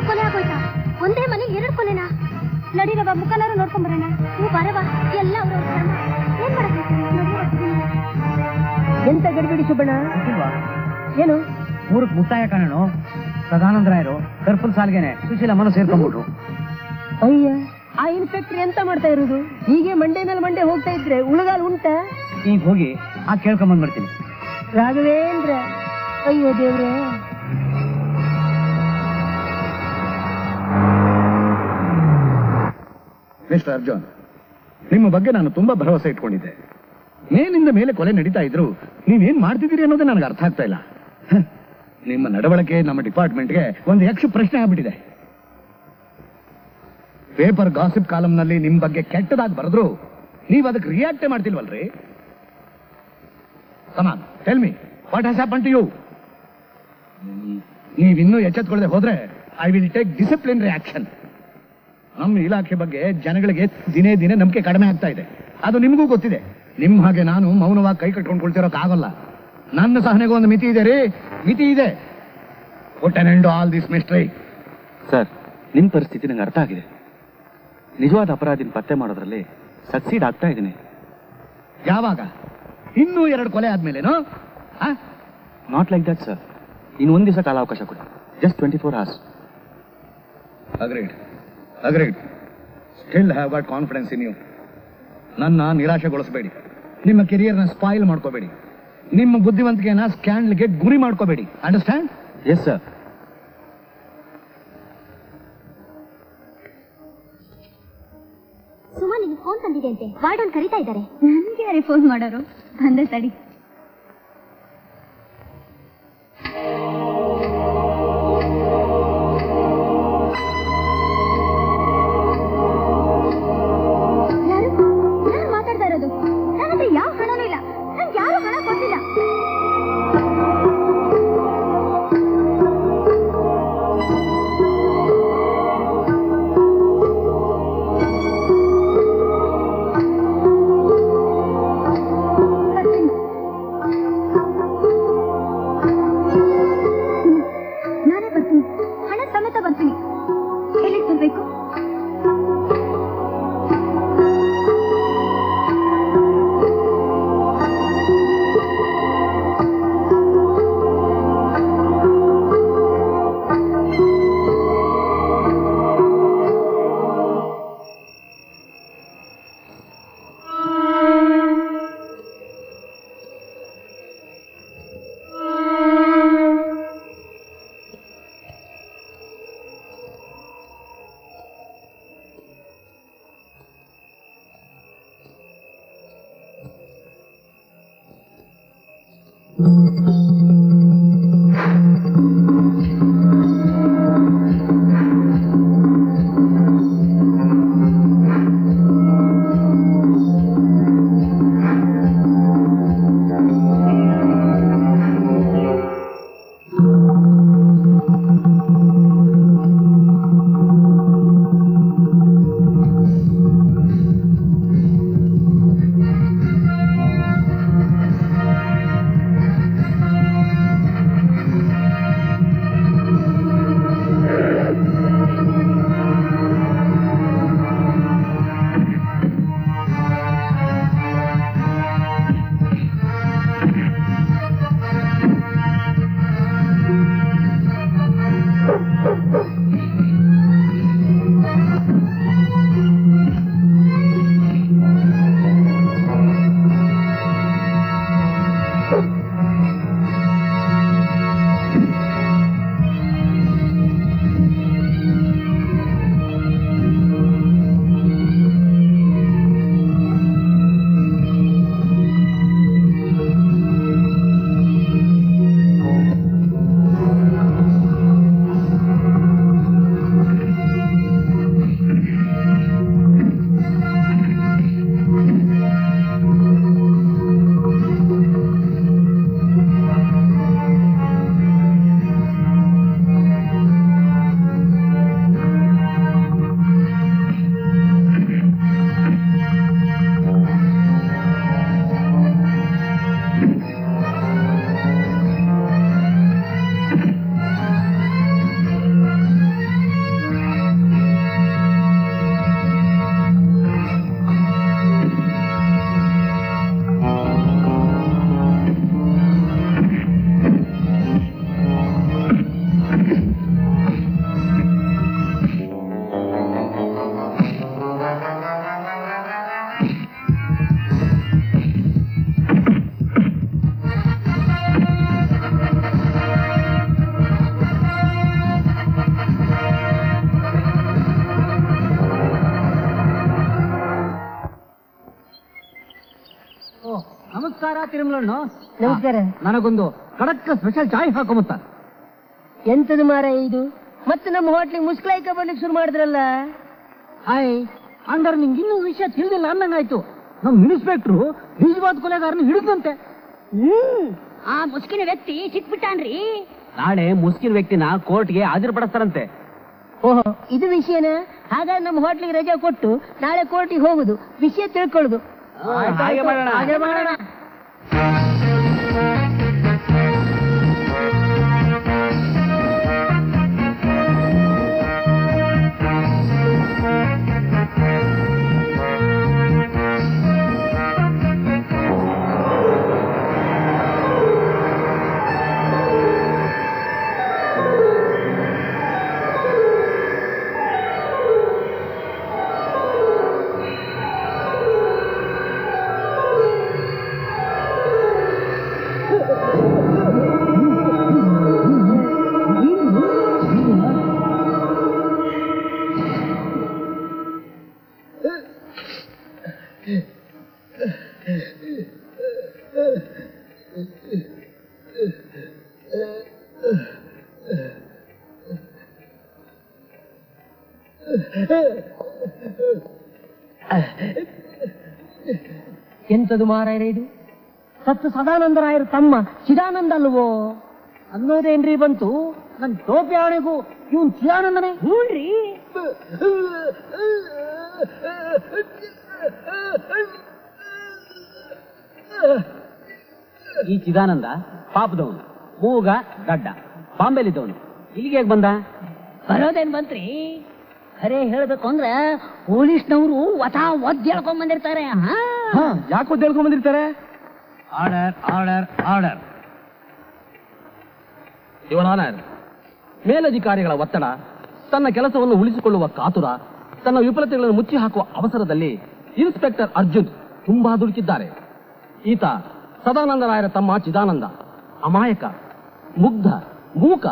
ಕೊಲೆ ಆಗೋಯ್ತಾ? ಒಂದೇ ಮನೆ 2 ಕೊಲೆನಾ? ನಡೀರವ ಮುಖನಾರು ನೋಡ್ಕೊಂಡ್ ಬರೋಣ. ನೀವು ಬರವಾ, ಎಲ್ಲ ಅವ್ರವ್ರ ಕರ್ಮ. ಏನ್ ಮಾಡಬೇಕು? ಎಂತ ಗಡಿಬಿಡಿ ಸುಬ್ಬಣ್ಣ? ಏನು ಊರಿಗೆ ಮುಕ್ತಾಯ ಕಾಣೋ ಸದಾನಂದರಾಯರು ಕರ್ಪಲ್ ಸಾಲ್ಗೆನೆ ಸುಶೀಲಮ್ಮನ ಸೇರ್ಕೊಂಡ್ಬಿಟ್ರು. ಅಯ್ಯ, ಆ ಇನ್ಸ್ಪೆಕ್ಟರ್ ಎಂತ ಮಾಡ್ತಾ ಇರೋದು? ಹೀಗೆ ಮಂಡೆ ಮೇಲೆ ಮಂಡೆ ಹೋಗ್ತಾ ಇದ್ರೆ ಉಳಗಾಲ್ ಉಂಟ? ಈಗ ಹೋಗಿ ಆ ಕೇಳ್ಕೊಂಬಂದ್ ಬರ್ತೀನಿ. ರಾಘವೇಂದ್ರ, ಅಯ್ಯೋ ದೇವ್ರೆ. ಮಿಸ್ಟರ್ ಅರ್ಜುನ್, ನಿಮ್ಮ ಬಗ್ಗೆ ನಾನು ತುಂಬಾ ಭರವಸೆ ಇಟ್ಕೊಂಡಿದ್ದೆ. ಮೇಲಿಂದ ಮೇಲೆ ಕೊಲೆ ನಡೀತಾ ಇದ್ರು ನೀವೇನ್ ಮಾಡ್ತಿದ್ದೀರಿ ಅನ್ನೋದೇ ನನಗೆ ಅರ್ಥ ಆಗ್ತಾ ಇಲ್ಲ. ನಿಮ್ಮ ನಡವಳಿಕೆ ನಮ್ಮ ಡಿಪಾರ್ಟ್ಮೆಂಟ್ಗೆ ಒಂದು ಯಕ್ಷ ಪ್ರಶ್ನೆ ಆಗ್ಬಿಟ್ಟಿದೆ. ಪೇಪರ್ ಗಾಸಿಪ್ ಕಾಲಂನಲ್ಲಿ ನಿಮ್ ಬಗ್ಗೆ ಕೆಟ್ಟದಾಗಿ ಬರೆದ್ರು ನೀವು ಅದಕ್ಕೆ ರಿಯಾಕ್ಟೇ ಮಾಡ್ತಿಲ್ವಲ್ರಿ? Come on tell me what has happen to you? ನೀವಿನ್ನೂ ಎಚ್ಚೆತ್ಕೊಳ್ಳದೆ ಹೋದ್ರೆ I will take disciplinary action. ನಮ್ಮ ಇಲಾಖೆ ಬಗ್ಗೆ ಜನಗಳಿಗೆ ದಿನೇ ದಿನೇ ನಂಬಿಕೆ ಕಡಿಮೆ ಆಗ್ತಾ ಇದೆ. ಅದು ನಿಮಗೂ ಗೊತ್ತಿದೆ. ನಿಮ್ ಹಾಗೆ ನಾನು ಮೌನವಾಗಿ ಕೈ ಕಟ್ಕೊಂಡು ಕುಳ್ತಿರೋಕ್ಕಾಗಲ್ಲ. ನನ್ನ ಸಹನೆಗೂ ಒಂದು ಮಿತಿ ಇದೆ ರೀ, ಮಿತಿ ಇದೆ. Put an end to all this mystery. Sir, ನಿಮ್ ಪರಿಸ್ಥಿತಿ ನಂಗೆ ಅರ್ಥ ಆಗಿದೆ. ನಿಜವಾದ ಅಪರಾಧಿನ ಪತ್ತೆ ಮಾಡೋದ್ರಲ್ಲಿ ಸಕ್ಸೀಡ್ ಆಗ್ತಾ ಇದ್ದೀನಿ. ಯಾವಾಗ? ಇನ್ನೂ 2 ಕೊಲೆ ಆದ್ಮೇಲೇನೋ? Not like that sir. ಇನ್ನು 1 ದಿವಸ ಕಾಲಾವಕಾಶ ಕೊಡಿ. Just 24 hours. Agreed. Still have got confidence in you. ನನ್ನ ನಿರಾಶೆಗೊಳಿಸಬೇಡಿ. ನಿಮ್ಮ ಕೆರಿಯರ್ನ ಸ್ಪಾಯಿಲ್ ಮಾಡ್ಕೋಬೇಡಿ. ನಿಮ್ಮ ಬುದ್ಧಿವಂತಿಕೆನ ಸ್ಕ್ಯಾಂಡಲ್ಗೆ ಗುರಿ ಮಾಡ್ಕೋಬೇಡಿ. ಅಂಡರ್ಸ್ಟ್ಯಾಂಡ್? Yes sir. ಸುಮಾ, ನಿನ್ ಫೋನ್ ತಂದಿದೆ ಅಂತೆ. ವಾರ್ಡನ್ ಕರೀತಾ ಇದ್ದಾರೆ. ನನ್ಗೆ ಯಾರೇ ಫೋನ್ ಮಾಡೋರು? ಬಂದೆ ತಡಿ. ಯಾರು ಮಾತಾಡ್ತಾ ಇರೋದು? ನನ್ನ ಹತ್ರ ಯಾವ ಹಣನೂ ಇಲ್ಲ. ನನ್ಗೆ ಯಾರು ಹಣ ಕೊಟ್ಟಿಲ್ಲ. ನಾನೇ ಬರ್ತೀನಿ. ಹಣ ಸಮೇತ ಬರ್ತೀನಿ. ಎಲ್ಲಿಗೆ ಬರ್ಬೇಕು? ನಮಸ್ಕಾರ ತಿರುಮಲಣ್ಣು. ನಮಸ್ಕಾರ. ನನಗೊಂದು ಕಡಕ್ಕ ಸ್ಪೆಷಲ್ ಚಾಯ್ ಹಾಕೊಂಬತ್ತ. ಎಂತದು ಮಾರ ಇದು? ಮತ್ತೆ ನಮ್ಮ ಹೋಟ್ಲಿಗೆ ಮುಸ್ಕಲಾಯ್ಕ ಬರ್ಲಿಕ್ಕೆ ಶುರು ಮಾಡಿದ್ರಲ್ಲ. ಆಯ್ ಅಂದ್ರೆ ನಿಂಗೆ ಇನ್ನೂ ವಿಷಯ ತಿಳಿದಿಲ್ಲ ಅನ್ನಂಗಾಯ್ತು. ನಮ್ಮ ಇನ್ಸ್ಪೆಕ್ಟ್ರು ನಿಜವಾದ ಕೊಲೆಗಾರನ ಹಿಡಿದಂತೆ. ಆ ಮುಸ್ಕಿನ ವ್ಯಕ್ತಿ ಸಿಕ್ಬಿಟ್ಟಾನ್ರಿ. ನಾಳೆ ಮುಸ್ಕಿನ ವ್ಯಕ್ತಿನ ಕೋರ್ಟ್ಗೆ ಹಾಜರುಪಡಿಸ್ತಾರಂತೆ. ಓಹೋ, ಇದು ವಿಷಯನ? ಹಾಗಾದ್ರೆ ನಮ್ಮ ಹೋಟ್ಲಿಗೆ ರಜೆ ಕೊಟ್ಟು ನಾಳೆ ಕೋರ್ಟಿಗೆ ಹೋಗುದು, ವಿಷಯ ತಿಳ್ಕೊಳ್ಳುದು. ಹಾಗೆ ಮಾಡೋಣ. ಹಾಗೆ ಮಾಡೋಣ. ಎಂತದು ಮಾರಾಯರ ಇದು? ಸತ್ತು ಸದಾನಂದರಾಯರು ತಮ್ಮ ಚಿದಾನಂದ ಅಲ್ವೋ ಅನ್ನೋದೇನ್ರಿ ಬಂತು? ನನ್ ಟೋಪಿ ಆಣೆಗೂ ಇವನ್ ಚಿದಾನಂದನೇ. ಹ್ಞೂನ್ರಿ. ಈ ಚಿದಾನಂದ ಪಾಪದವನು, ಮೂಗ ಗಡ್ಡ, ಬಾಂಬೆಲಿದ್ದವನು. ಇಲ್ಲಿಗೆ ಹೇಗೆ ಬಂದ? ಬರೋದೇನ್ ಬಂತ್ರಿ? ಖರೆ ಹೇಳ್ಬೇಕು ಅಂದ್ರೆ ಪೊಲೀಸ್ನವರು ಒದ್ದು ಹೇಳ್ಕೊಂಡ್ ಬಂದಿರ್ತಾರೆ. ಯಾಕೆ ಒದ್ದು ಹೇಳ್ಕೊಂಡ್ ಬಂದಿರ್ತಾರೆ? Order order order. Your honour, ಮೇಲಧಿಕಾರಿಗಳ ಒತ್ತಡ, ತನ್ನ ಕೆಲಸವನ್ನು ಉಳಿಸಿಕೊಳ್ಳುವ ಕಾತುರ, ತನ್ನ ವಿಫಲತೆಗಳನ್ನು ಮುಚ್ಚಿ ಹಾಕುವ ಅವಸರದಲ್ಲಿ ಇನ್ಸ್ಪೆಕ್ಟರ್ ಅರ್ಜುನ್ ತುಂಬಾ ದುಡುಕಿದ್ದಾರೆ. ಈತ ಸದಾನಂದರಾಯರ ತಮ್ಮ ಚಿದಾನಂದ ಅಮಾಯಕ, ಮುಗ್ಧ, ಮೂಕ,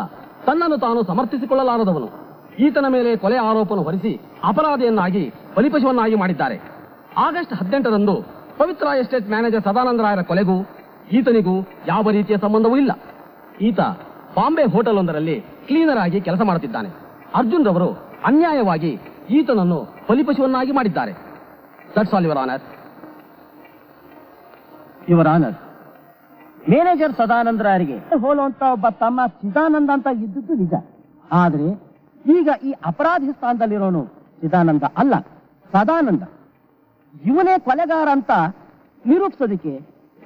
ತನ್ನನ್ನು ತಾನು ಸಮರ್ಥಿಸಿಕೊಳ್ಳಲಾರದವನು. ಈತನ ಮೇಲೆ ಕೊಲೆ ಆರೋಪವನ್ನು ಹೊರಿಸಿ ಅಪರಾಧಿಯನ್ನಾಗಿ ಬಲಿಪಶುವನ್ನಾಗಿ ಮಾಡಿದ್ದಾರೆ. ಆಗಸ್ಟ್ 18ರಂದು ಪವಿತ್ರ ಎಸ್ಟೇಟ್ ಮ್ಯಾನೇಜರ್ ಸದಾನಂದರಾಯರ ಕೊಲೆಗೂ ಈತನಿಗೂ ಯಾವ ರೀತಿಯ ಸಂಬಂಧವೂ ಇಲ್ಲ. ಈತ ಬಾಂಬೆ ಹೋಟೆಲ್ ಒಂದರಲ್ಲಿ ಕ್ಲೀನರ್ ಆಗಿ ಕೆಲಸ ಮಾಡುತ್ತಿದ್ದಾನೆ. ಅರ್ಜುನ್ ರವರು ಅನ್ಯಾಯವಾಗಿ ಈತನನ್ನು ಬಲಿಪಶುವನ್ನಾಗಿ ಮಾಡಿದ್ದಾರೆ. That's all your honour. Your honour, manager ಸದಾನಂದರಾಯರಿಗೆ ಹೋಲುವಂತ ಒಬ್ಬ ತಮ್ಮ ಚಿದಾನಂದ ಅಂತ ಇದ್ದದ್ದು ನಿಜ. ಆದ್ರೆ ಈಗ ಈ ಅಪರಾಧಿ ಸ್ಥಾನದಲ್ಲಿರೋನು ಚಿದಾನಂದ ಅಲ್ಲ, ಸದಾನಂದ. ಇವನೇ ಕೊಲೆಗಾರ ಅಂತ ನಿರೂಪಿಸೋದಕ್ಕೆ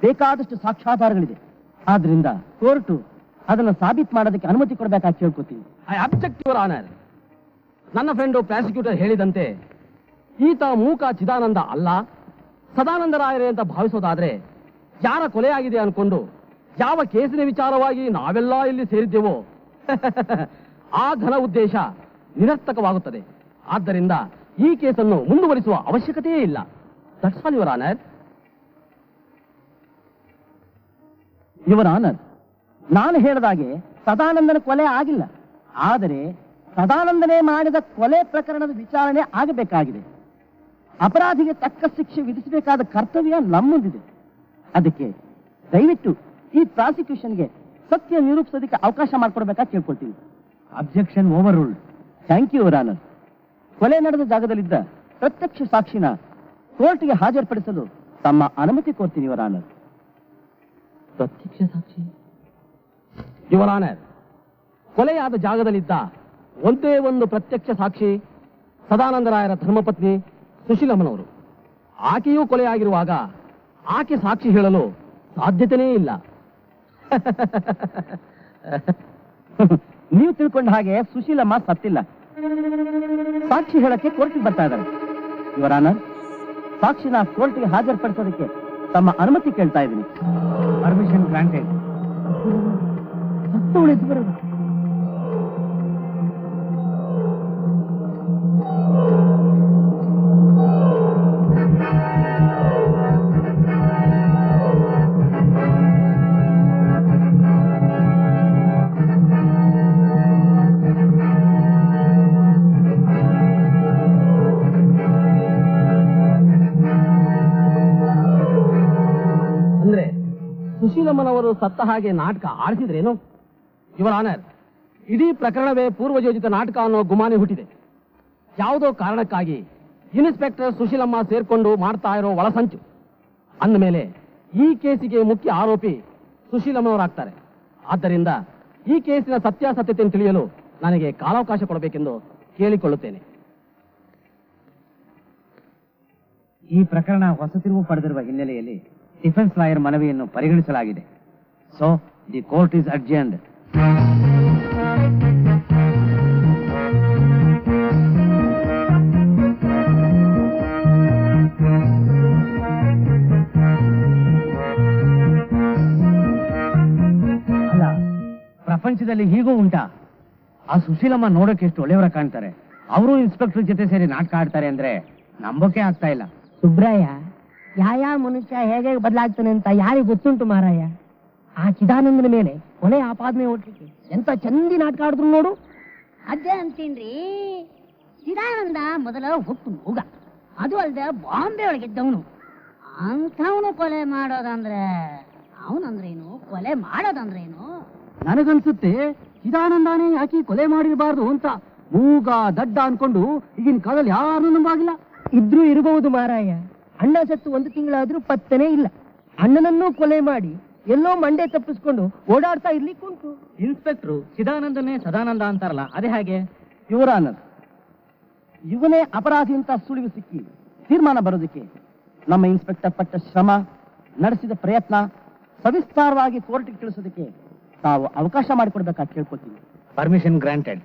ಬೇಕಾದಷ್ಟು ಸಾಕ್ಷ್ಯಾಧಾರಗಳಿದೆ. ಆದ್ರಿಂದ ಕೋರ್ಟು ಅದನ್ನು ಸಾಬೀತು ಮಾಡೋದಕ್ಕೆ ಅನುಮತಿ ಕೊಡಬೇಕಾಗಿ ಕೇಳ್ಕೊತೀನಿ. I object your honour. ನನ್ನ ಫ್ರೆಂಡು ಪ್ರಾಸಿಕ್ಯೂಟರ್ ಹೇಳಿದಂತೆ ಈತ ಮೂಕ ಚಿದಾನಂದ ಅಲ್ಲ, ಸದಾನಂದರಾಯರೇ ಅಂತ ಭಾವಿಸೋದಾದ್ರೆ ಯಾರ ಕೊಲೆಯಾಗಿದೆ ಅನ್ಕೊಂಡು ಯಾವ ಕೇಸಿನ ವಿಚಾರವಾಗಿ ನಾವೆಲ್ಲ ಇಲ್ಲಿ ಸೇರಿದ್ದೇವೋ ಆ ಘನ ಉದ್ದೇಶ ನಿರರ್ಥಕವಾಗುತ್ತದೆ. ಆದ್ದರಿಂದ ಈ ಕೇಸನ್ನು ಮುಂದುವರಿಸುವ ಅವಶ್ಯಕತೆಯೇ ಇಲ್ಲ. That's all your honour. Your honour, ನಾನು ಹೇಳಿದಾಗೆ ಸದಾನಂದನ ಕೊಲೆ ಆಗಿಲ್ಲ. ಆದರೆ ಸದಾನಂದನೇ ಮಾಡಿದ ಕೊಲೆ ಪ್ರಕರಣದ ವಿಚಾರಣೆ ಆಗಬೇಕಾಗಿದೆ. ಅಪರಾಧಿಗೆ ತಕ್ಕ ಶಿಕ್ಷೆ ವಿಧಿಸಬೇಕಾದ ಕರ್ತವ್ಯ ನಮ್ಮುಂದಿದೆ. ಅದಕ್ಕೆ ದಯವಿಟ್ಟು ಈ ಪ್ರಾಸಿಕ್ಯೂಷನ್ಗೆ ಸತ್ಯ ನಿರೂಪಿಸೋದಕ್ಕೆ ಅವಕಾಶ ಮಾಡಿಕೊಡ್ಬೇಕಾಗಿ ಕೇಳ್ಕೊಳ್ತೀನಿ. Objection overruled. Thank you your honour. ಕೊಲೆ ನಡೆದ ಜಾಗದಲ್ಲಿದ್ದ ಪ್ರತ್ಯಕ್ಷ ಸಾಕ್ಷಿನ ಕೋರ್ಟ್ಗೆ ಹಾಜರುಪಡಿಸಲು ತಮ್ಮ ಅನುಮತಿ ಕೋರ್ತೀನಿ ಯುವರ್ ಆನರ್. ಪ್ರತ್ಯಕ್ಷ ಸಾಕ್ಷಿ? ಯುವರ್ ಆನರ್, ಕೊಲೆಯಾದ ಜಾಗದಲ್ಲಿದ್ದ ಒಂದೇ ಒಂದು ಪ್ರತ್ಯಕ್ಷ ಸಾಕ್ಷಿ ಸದಾನಂದರಾಯರ ಧರ್ಮಪತ್ನಿ ಸುಶೀಲಮ್ಮನವರು. ಆಕೆಯೂ ಕೊಲೆಯಾಗಿರುವಾಗ ಆಕೆ ಸಾಕ್ಷಿ ಹೇಳಲು ಸಾಧ್ಯತೆಯೇ ಇಲ್ಲ. ನೀವು ತಿಳ್ಕೊಂಡ ಹಾಗೆ ಸುಶೀಲಮ್ಮ ಸತ್ತಿಲ್ಲ. ಸಾಕ್ಷಿ ಹೇಳಕ್ಕೆ ಕೋರ್ಟಿಗೆ ಬರ್ತಾ ಇದ್ದಾರೆ. ಯುವರ್ ಆನರ್, ಸಾಕ್ಷಿನ ಕೋರ್ಟ್ಗೆ ಹಾಜರುಪಡಿಸೋದಕ್ಕೆ ತಮ್ಮ ಅನುಮತಿ ಕೇಳ್ತಾ ಇದ್ದೀನಿ. Permission granted. ಅಂದ್ರೆ ಸುಶೀಲಮ್ಮನವರು ಸತ್ತ ಹಾಗೆ ನಾಟಕ ಆಡಿಸಿದ್ರೇನು? ಯುವರ್ ಆನರ್, ಇಡೀ ಪ್ರಕರಣವೇ ಪೂರ್ವಯೋಜಿತ ನಾಟಕ ಅನ್ನೋ ಗುಮಾನಿ ಹುಟ್ಟಿದೆ. ಯಾವುದೋ ಕಾರಣಕ್ಕಾಗಿ ಇನ್ಸ್ಪೆಕ್ಟರ್ ಸುಶೀಲಮ್ಮ ಸೇರ್ಕೊಂಡು ಮಾಡ್ತಾ ಇರೋ ಒಳಸಂಚು ಅಂದಮೇಲೆ ಈ ಕೇಸಿಗೆ ಮುಖ್ಯ ಆರೋಪಿ ಸುಶೀಲಮ್ಮನವರಾಗ್ತಾರೆ. ಆದ್ದರಿಂದ ಈ ಕೇಸಿನ ಸತ್ಯಾಸತ್ಯತೆಯನ್ನು ತಿಳಿಯಲು ನನಗೆ ಕಾಲಾವಕಾಶ ಕೊಡಬೇಕೆಂದು ಕೇಳಿಕೊಳ್ಳುತ್ತೇನೆ. ಈ ಪ್ರಕರಣ ಹೊಸ ತಿರುವು ಪಡೆದಿರುವ ಹಿನ್ನೆಲೆಯಲ್ಲಿ ಡಿಫೆನ್ಸ್ ಲಾಯರ್ ಮನವಿಯನ್ನು ಪರಿಗಣಿಸಲಾಗಿದೆ. So the court is adjourned. ಅಲ್ಲ, ಪ್ರಪಂಚದಲ್ಲಿ ಹೀಗೂ ಉಂಟಾ? ಆ ಸುಶೀಲಮ್ಮ ನೋಡೋಕೆ ಎಷ್ಟು ಒಳ್ಳೆಯವರ ಕಾಣ್ತಾರೆ. ಅವರು ಇನ್ಸ್ಪೆಕ್ಟರ್ ಜೊತೆ ಸೇರಿ ನಾಟಕ ಆಡ್ತಾರೆ ಅಂದ್ರೆ ನಂಬೋಕೆ ಆಗ್ತಾ ಇಲ್ಲ. ಸುಬ್ರಾಯ, ಯಾವ ಮನುಷ್ಯ ಹೇಗೆ ಬದಲಾಗ್ತಾನೆ ಅಂತ ಯಾರಿಗೆ ಗೊತ್ತುಂಟು ಮಾರಾಯ. ಆ ಚಿದಾನಂದನ ಮೇಲೆ ಕೊನೆ ಆಪಾದನೆ ಹೊರಟಿಗೆ ಎಂತ ಚಂದಿ ನಾಟಕ ಆಡಿದ್ರು ನೋಡು. ಅದೇ ಅಂತೀನ್ರಿ, ಚಿದಾನಂದ ಮೊದಲ ಹುಟ್ಟು ಮೂಗ, ಅದು ಅಲ್ದೆ ಬಾಂಬೆ ಒಳಗಿದ್ದವನು. ಅಂಥವನು ಕೊಲೆ ಮಾಡೋದಂದ್ರೆ ಅವನಂದ್ರೇನು, ಕೊಲೆ ಮಾಡೋದಂದ್ರೇನು? ನನಗನ್ಸುತ್ತೆ ಚಿದಾನಂದಾನೇ ಯಾಕೆ ಕೊಲೆ ಮಾಡಿರಬಾರ್ದು ಅಂತ. ಮೂಗ ದಡ್ಡ ಅನ್ಕೊಂಡು ಈಗಿನ ಕಾಲದಲ್ಲಿ ಯಾರು ನಂಬಾಗಿಲ್ಲ. ಇದ್ರೂ ಇರಬಹುದು ಮಾರಾಯ. ಅಣ್ಣ ಸತ್ತು 1 ತಿಂಗಳಾದ್ರೂ ಪತ್ತೆನೇ ಇಲ್ಲ. ಅಣ್ಣನನ್ನೂ ಕೊಲೆ ಮಾಡಿ ಎಲ್ಲೋ ಮಂಡೆ ತಪ್ಪಿಸ್ಕೊಂಡು ಓಡಾಡ್ತಾ ಇರ್ಲಿಕ್ಕುಂಟು. ಇನ್ಸ್ಪೆಕ್ಟ್ರು ಚಿದಾನಂದನೇ ಸದಾನಂದ ಅಂತಾರಲ್ಲ, ಅದೇ ಹಾಗೆ? ಇವರ ಅನ್ನೋದು ಇವನೇ ಅಪರಾಧಿ ಅಂತ ಸುಳಿವು ಸಿಕ್ಕಿ ತೀರ್ಮಾನ ಬರೋದಕ್ಕೆ ನಮ್ಮ ಇನ್ಸ್ಪೆಕ್ಟರ್ ಪಟ್ಟ ಶ್ರಮ, ನಡೆಸಿದ ಪ್ರಯತ್ನ ಸವಿಸ್ತಾರವಾಗಿ ಕೋರ್ಟ್ಗೆ ತಿಳಿಸೋದಕ್ಕೆ ತಾವು ಅವಕಾಶ ಮಾಡಿಕೊಡ್ಬೇಕಾಗಿ ಕೇಳ್ಕೊತೀವಿ. Permission granted.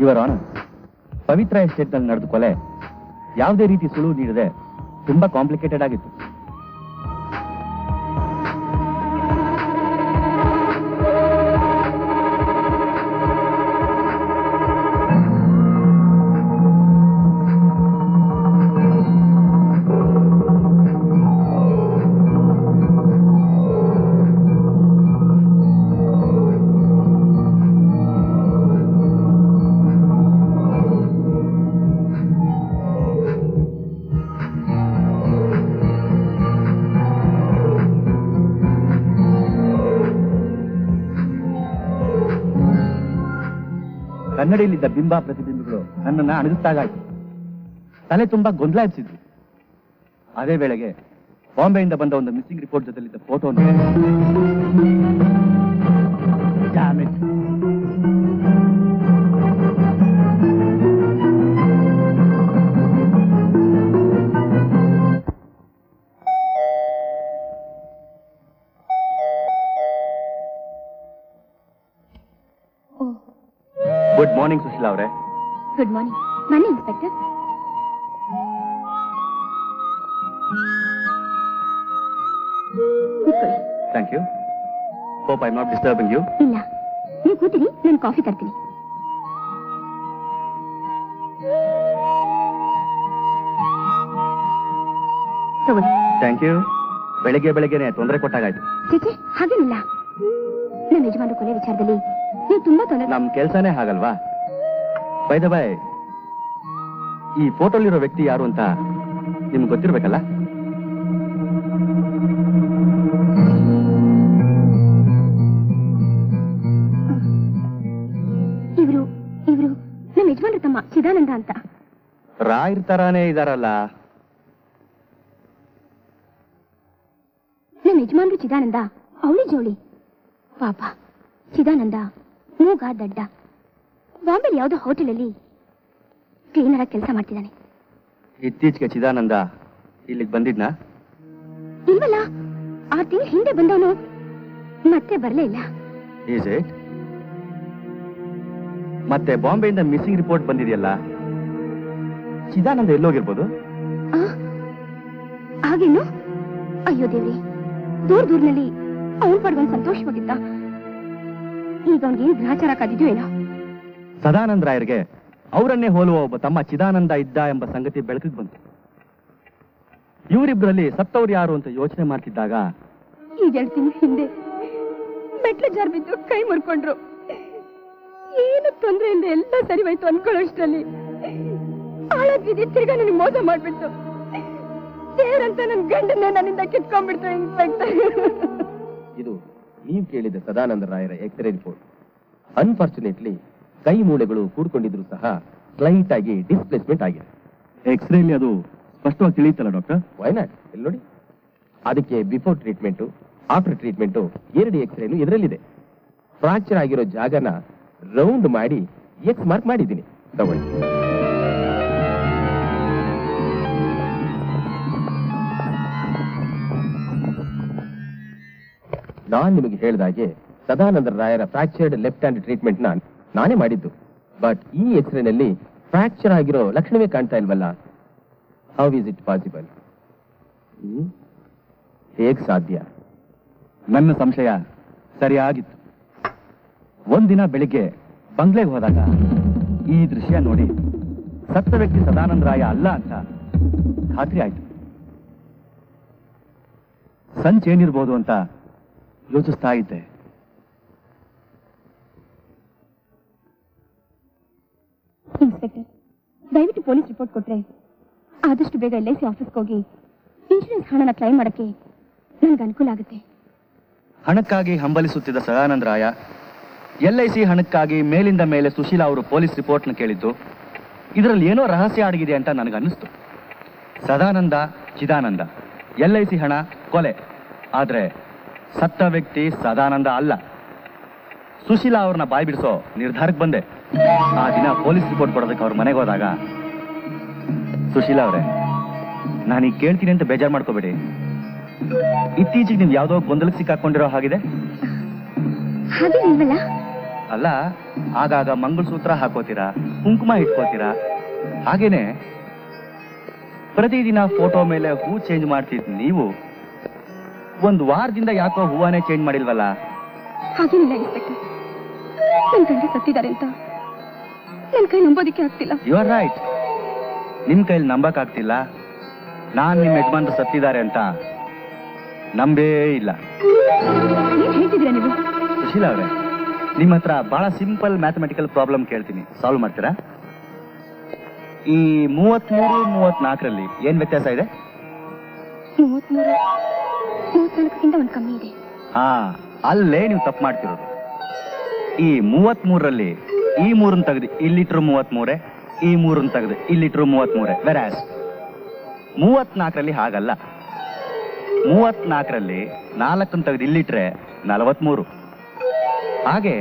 Your honour, Pavitra estate ನಲ್ಲಿ ನಡೆದ ಕೊಲೆ ಯಾವುದೇ ರೀತಿ ಸುಳುವು ನೀಡದೆ ತುಂಬಾ ಕಾಂಪ್ಲಿಕೇಟೆಡ್ ಆಗಿತ್ತು. ಕನ್ನಡಿಯಲ್ಲಿದ್ದ ಬಿಂಬ ಪ್ರತಿಬಿಂಬಗಳು ನನ್ನನ್ನು ಅಣಗಿಸ್ತಾಗಾಯ್ತು. ತಲೆ ತುಂಬಾ ಗೊಂದಲ ಎಬ್ಸಿದ್ರು. ಅದೇ ವೇಳೆಗೆ ಬಾಂಬೆಯಿಂದ ಬಂದ ಒಂದು ಮಿಸ್ಸಿಂಗ್ ರಿಪೋರ್ಟ್ ಜೊತೆಲಿದ್ದ ಫೋಟೋನು ಗುಡ್ ಮಾರ್ನಿಂಗ್ ಸುಶೀಲಾ ಅವರೇ. Good morning. ಬನ್ನಿ inspector. Thank you. Hope I not disturbing you. ಇಲ್ಲ, ನೀವು ಕೂತಿರಿ, ನಾನು ಕಾಫಿ ತರ್ತೀನಿ. ತಗೊಳ್ಳಿ. Thank you. ಬೆಳಗ್ಗೆನೆ ತೊಂದರೆ ಕೊಟ್ಟಾಗಾಯ್ತು. ಚೇಚೆ, ಹಾಗೇನಿಲ್ಲ. ನನ್ನ ಯಜಮಾನ ಕೊಲೆ ವಿಚಾರದಲ್ಲಿ ನೀವು ತುಂಬಾ ತೊಂದರೆ. ನಮ್ ಕೆಲ್ಸನೇ ಹಾಗಲ್ವಾ? ಬೈ ದ ಬೈ, ಈ ಫೋಟೋಲಿರೋ ವ್ಯಕ್ತಿ ಯಾರು ಅಂತ ನಿಮ್ಗೆ ಗೊತ್ತಿರ್ಬೇಕಲ್ಲ? ಇವರು ನಮ್ಮ ಯಜಮಾನ್ರ ತಮ್ಮ ಚಿದಾನಂದ ಅಂತ. ರಾಯರ್ ತರಾನೇ ಇದಾರಲ್ಲ. ನಮ್ಮ ಯಜಮಾನ್ರು ಚಿದಾನಂದ ಅವಳಿ ಜೋಳಿ. ಪಾಪ ಚಿದಾನಂದ ಮೂಗ ದಡ್ಡ. ಬಾಂಬೆಲಿ ಯಾವುದೋ ಹೋಟೆಲಲ್ಲಿ ಕ್ಲೀನರ್ ಆಗಿ ಕೆಲಸ ಮಾಡ್ತಿದ್ದಾನೆ. ಇತ್ತೀಚೆಗೆ ಚಿದಾನಂದ ಇಲ್ಲಿಗೆ ಬಂದಿದ್ನಾ? ಇಲ್ವಲ್ಲ, 6 ತಿಂಗಳ ಹಿಂದೆ ಬಂದವನು ಮತ್ತೆ ಬರಲೇ ಇಲ್ಲ. Is it? ಮತ್ತೆ ಬಾಂಬೆಯಿಂದ ಮಿಸ್ಸಿಂಗ್ ರಿಪೋರ್ಟ್ ಬಂದಿದೆಯಲ್ಲ, ಚಿದಾನಂದ ಎಲ್ಲೋಗಿರ್ಬೋದು? ಹಾಗೇನು? ಅಯ್ಯೋ ದೇವ್ರಿ, ದೂರದಲ್ಲಿ ಅವನ್ ಪಡ್ಕೊಂಡು ಸಂತೋಷವಾಗಿದ್ದ. ಈಗ ಅವನಿಗೆ ಗ್ರಹಚಾರ ಕಾದಿದ್ಯೋ ಏನೋ. ಸದಾನಂದ ರಾಯರ್ಗೆ ಅವರನ್ನೇ ಹೋಲುವ ಒಬ್ಬ ತಮ್ಮ ಚಿದಾನಂದ ಇದ್ದ ಎಂಬ ಸಂಗತಿ ಬೆಳಕಿಗೆ ಬಂತು. ಇವರಿಬ್ಬರಲ್ಲಿ ಸತ್ತವ್ರು ಯಾರು ಅಂತ ಯೋಚನೆ ಮಾಡ್ತಿದ್ದಾಗ ಈಗ 2 ತಿಂಗಳ ಹಿಂದೆ ಮೆಟ್ಲು ಜಾರ್ ಬಿದ್ದು ಕೈ ಮುರ್ಕೊಂಡ್ರು. ಏನು ತೊಂದ್ರೆ ಇಲ್ಲದೆ ಎಲ್ಲ ಸರಿ ಹೋಯ್ತು ಅನ್ಕೊಳ್ಳೋಷ್ಟರಲ್ಲಿ ಹಾಳಾಗಿದ್ದೆ ತಿರ್ಗಾ ನನಗೆ ಮೋಸ ಮಾಡ್ಬಿಡ್ತು. ದೇವ್ರಂತ ನನ್ ಗಂಡನ್ನೇ ನನ್ನಿಂದ ಕಿತ್ಕೊಂಡ್ಬಿಡ್ತು ಇನ್ಸ್ಪೆಕ್ಟರ್. ನೀವು ಕೇಳಿದ ಸದಾನಂದ ರಾಯರ ಎಕ್ಸ್ರೇ ರಿಪೋರ್ಟ್. ಅನ್ಫಾರ್ಚುನೇಟ್ಲಿ ಕೈ ಮೂಳೆಗಳು ಕೂಡ್ಕೊಂಡಿದ್ರು ಸಹ ಸ್ಲೈಟ್ ಆಗಿ ಡಿಸ್ಪ್ಲೇಸ್ಮೆಂಟ್ ಆಗಿದೆ. ಎಕ್ಸ್ರೇಲಿ ಅದು ಸ್ಪಷ್ಟವಾಗಿ ತಿಳಿಯುತ್ತಲ್ಲ ಡಾಕ್ಟರ್? ವೈನಾಟ್ ಇಲ್ಲಿ ನೋಡಿ, ಅದಕ್ಕೆ ಬಿಫೋರ್ ಟ್ರೀಟ್ಮೆಂಟು ಆಫ್ಟರ್ ಟ್ರೀಟ್ಮೆಂಟು 2 ಎಕ್ಸ್ರೇನು ಇದರಲ್ಲಿದೆ. ಫ್ರಾಕ್ಚರ್ ಆಗಿರೋ ಜಾಗನ ರೌಂಡ್ ಮಾಡಿ ಎಕ್ಸ್ ಮಾರ್ಕ್ ಮಾಡಿದ್ದೀನಿ, ತಗೊಳ್ಳಿ. ನಾನ್ ನಿಮಗೆ ಹೇಳಿದಾಗೆ ಸದಾನಂದ ರಾಯರ ಫ್ರಾಕ್ಚರ್ಡ್ ಲೆಫ್ಟ್ ಹ್ಯಾಂಡ್ ಟ್ರೀಟ್ಮೆಂಟ್ ನಾನೇ ಮಾಡಿದ್ದು. ಬಟ್ ಈ ಎಕ್ಸ್ರೇನಲ್ಲಿ ಫ್ರಾಕ್ಚರ್ ಆಗಿರೋ ಲಕ್ಷಣವೇ ಕಾಣ್ತಾ ಇಲ್ವಲ್ಲ. How is it possible? ಹೇಗ್ ಸಾಧ್ಯ? ನನ್ನ ಸಂಶಯ ಸರಿಯಾಗಿತ್ತು. ಒಂದಿನ ಬೆಳಿಗ್ಗೆ ಬಂಗ್ಲೆಗೆ ಹೋದಾಗ ಈ ದೃಶ್ಯ ನೋಡಿ ಸತ್ತ ವ್ಯಕ್ತಿ ಸದಾನಂದ ರಾಯ ಅಲ್ಲ ಅಂತ ಖಾತ್ರಿ ಆಯ್ತು. ಸಂಚೇನಿರ್ಬೋದು ಅಂತ ಯೋಚಿಸ್ತಾ ಇದ್ದೆ. ಇನ್ಸ್ಪೆಕ್ಟರ್, ದಯವಿಟ್ಟು ಪೊಲೀಸ್ ರಿಪೋರ್ಟ್ ಕೊಟ್ರೆ ಆದಷ್ಟು ಬೇಗ LIC ಆಫೀಸ್ಗೆ ಹೋಗಿ ಇನ್ಶೂರೆನ್ಸ್ ಹಣನ ಕ್ಲೈಮ್ ಮಾಡಕ್ಕೆ ನನ್ಗೆ ಅನುಕೂಲ ಆಗುತ್ತೆ. ಹಣಕ್ಕಾಗಿ ಹಂಬಲಿಸುತ್ತಿದ್ದ ಸದಾನಂದ ರಾಯ LIC ಹಣಕ್ಕಾಗಿ ಮೇಲಿಂದ ಮೇಲೆ ಸುಶೀಲಾ ಅವರು ಪೊಲೀಸ್ ರಿಪೋರ್ಟ್ನ ಕೇಳಿದ್ದು ಇದರಲ್ಲಿ ಏನೋ ರಹಸ್ಯ ಅಡಗಿದೆ ಅಂತ ನನಗನ್ನಿಸ್ತು. ಸದಾನಂದ ಚಿದಾನಂದ, LIC ಹಣ ಕೊಲೆ, ಆದ್ರೆ ಸತ್ತ ವ್ಯಕ್ತಿ ಸದಾನಂದ ಅಲ್ಲ. ಸುಶೀಲಾ ಅವ್ರನ್ನ ಬಾಯ್ ಬಿಡಿಸೋ ನಿರ್ಧಾರಕ್ಕೆ ಬಂದೆ. ಆ ದಿನ ಪೊಲೀಸ್ ರಿಪೋರ್ಟ್ ಕೊಡೋದಕ್ಕೆ ಅವ್ರ ಮನೆಗೆ ಹೋದಾಗ, ಸುಶೀಲಾ ಅವರೇ, ನಾನೀಗ ಕೇಳ್ತೀನಿ ಅಂತ ಬೇಜಾರು ಮಾಡ್ಕೋಬೇಡಿ. ಇತ್ತೀಚೆಗೆ ನೀವು ಯಾವುದೋ ಗೊಂದಲಕ್ಕೆ ಸಿಕ್ಕಾಕೊಂಡಿರೋ ಹಾಗಿದೆ. ಅಲ್ಲ, ಆಗಾಗ ಮಂಗಲಸೂತ್ರ ಹಾಕೋತೀರಾ, ಕುಂಕುಮ ಇಟ್ಕೋತೀರಾ, ಹಾಗೇನೆ ಪ್ರತಿದಿನ ಫೋಟೋ ಮೇಲೆ ಹೂ ಚೇಂಜ್ ಮಾಡ್ತಿದ್ ನೀವು 1 ವಾರದಿಂದ ಯಾಕೋ ಹೂವನ್ನೇ ಚೇಂಜ್ ಮಾಡಿಲ್ವಲ್ಲ? ಹಾಗೇನಿಲ್ಲ ಇನ್ಸ್ಪೆಕ್ಟರ್, ನನ್ನ ಗಂಡ ಸತ್ತಿದ್ದಾರೆ ಅಂತ ನನ್ನ ಕೈ ನಂಬೋದಿಕ್ಕೆ ಆಗ್ತಿಲ್ಲ. ಯು ಆರ್ ರೈಟ್, ನಿಮ್ ಕೈಲಿ ನಂಬಕ್ ಆಗ್ತಿಲ್ಲ. ನಾನ್ ನಿಮ್ ಯಜಮಾನ್ರು ಸತ್ತಿದ್ದಾರೆ ಅಂತ ನಂಬೇ ಇಲ್ಲ. ಏನ್ ಹೇಳ್ತಿದ್ದೀರಾ ನೀವು? ಸುಶೀಲಾ ಅವರೇ, ನಿಮ್ಮ ಹತ್ರ ಬಹಳ ಸಿಂಪಲ್ ಮ್ಯಾಥಮೆಟಿಕಲ್ ಪ್ರಾಬ್ಲಮ್ ಕೇಳ್ತೀನಿ, ಸಾಲ್ವ್ ಮಾಡ್ತೀರಾ? ಈ 33-34ರಲ್ಲಿ ಏನ್ ವ್ಯತ್ಯಾಸ ಇದೆ? 34ಕ್ಕಿಂತ ಒಂದು ಕಮ್ಮಿ ಇದೆ. ಹಾ, ಅಲ್ಲೇ ನೀವು ತಪ್ಪು ಮಾಡ್ತಿರೋದು. ಈ 33ರಲ್ಲಿ ಈ 3 ತೆಗೆದು ಇಲ್ಲಿಟ್ರು 33, ಈ 3 ತೆಗೆದು ಇಲ್ಲಿಟ್ರು 33. ವೆರಾಸ್ 34ರಲ್ಲಿ ಹಾಗಲ್ಲ. 34ರಲ್ಲಿ 4 ತೆಗೆದು ಇಲ್ಲಿಟ್ರೆ 43. ಹಾಗೆ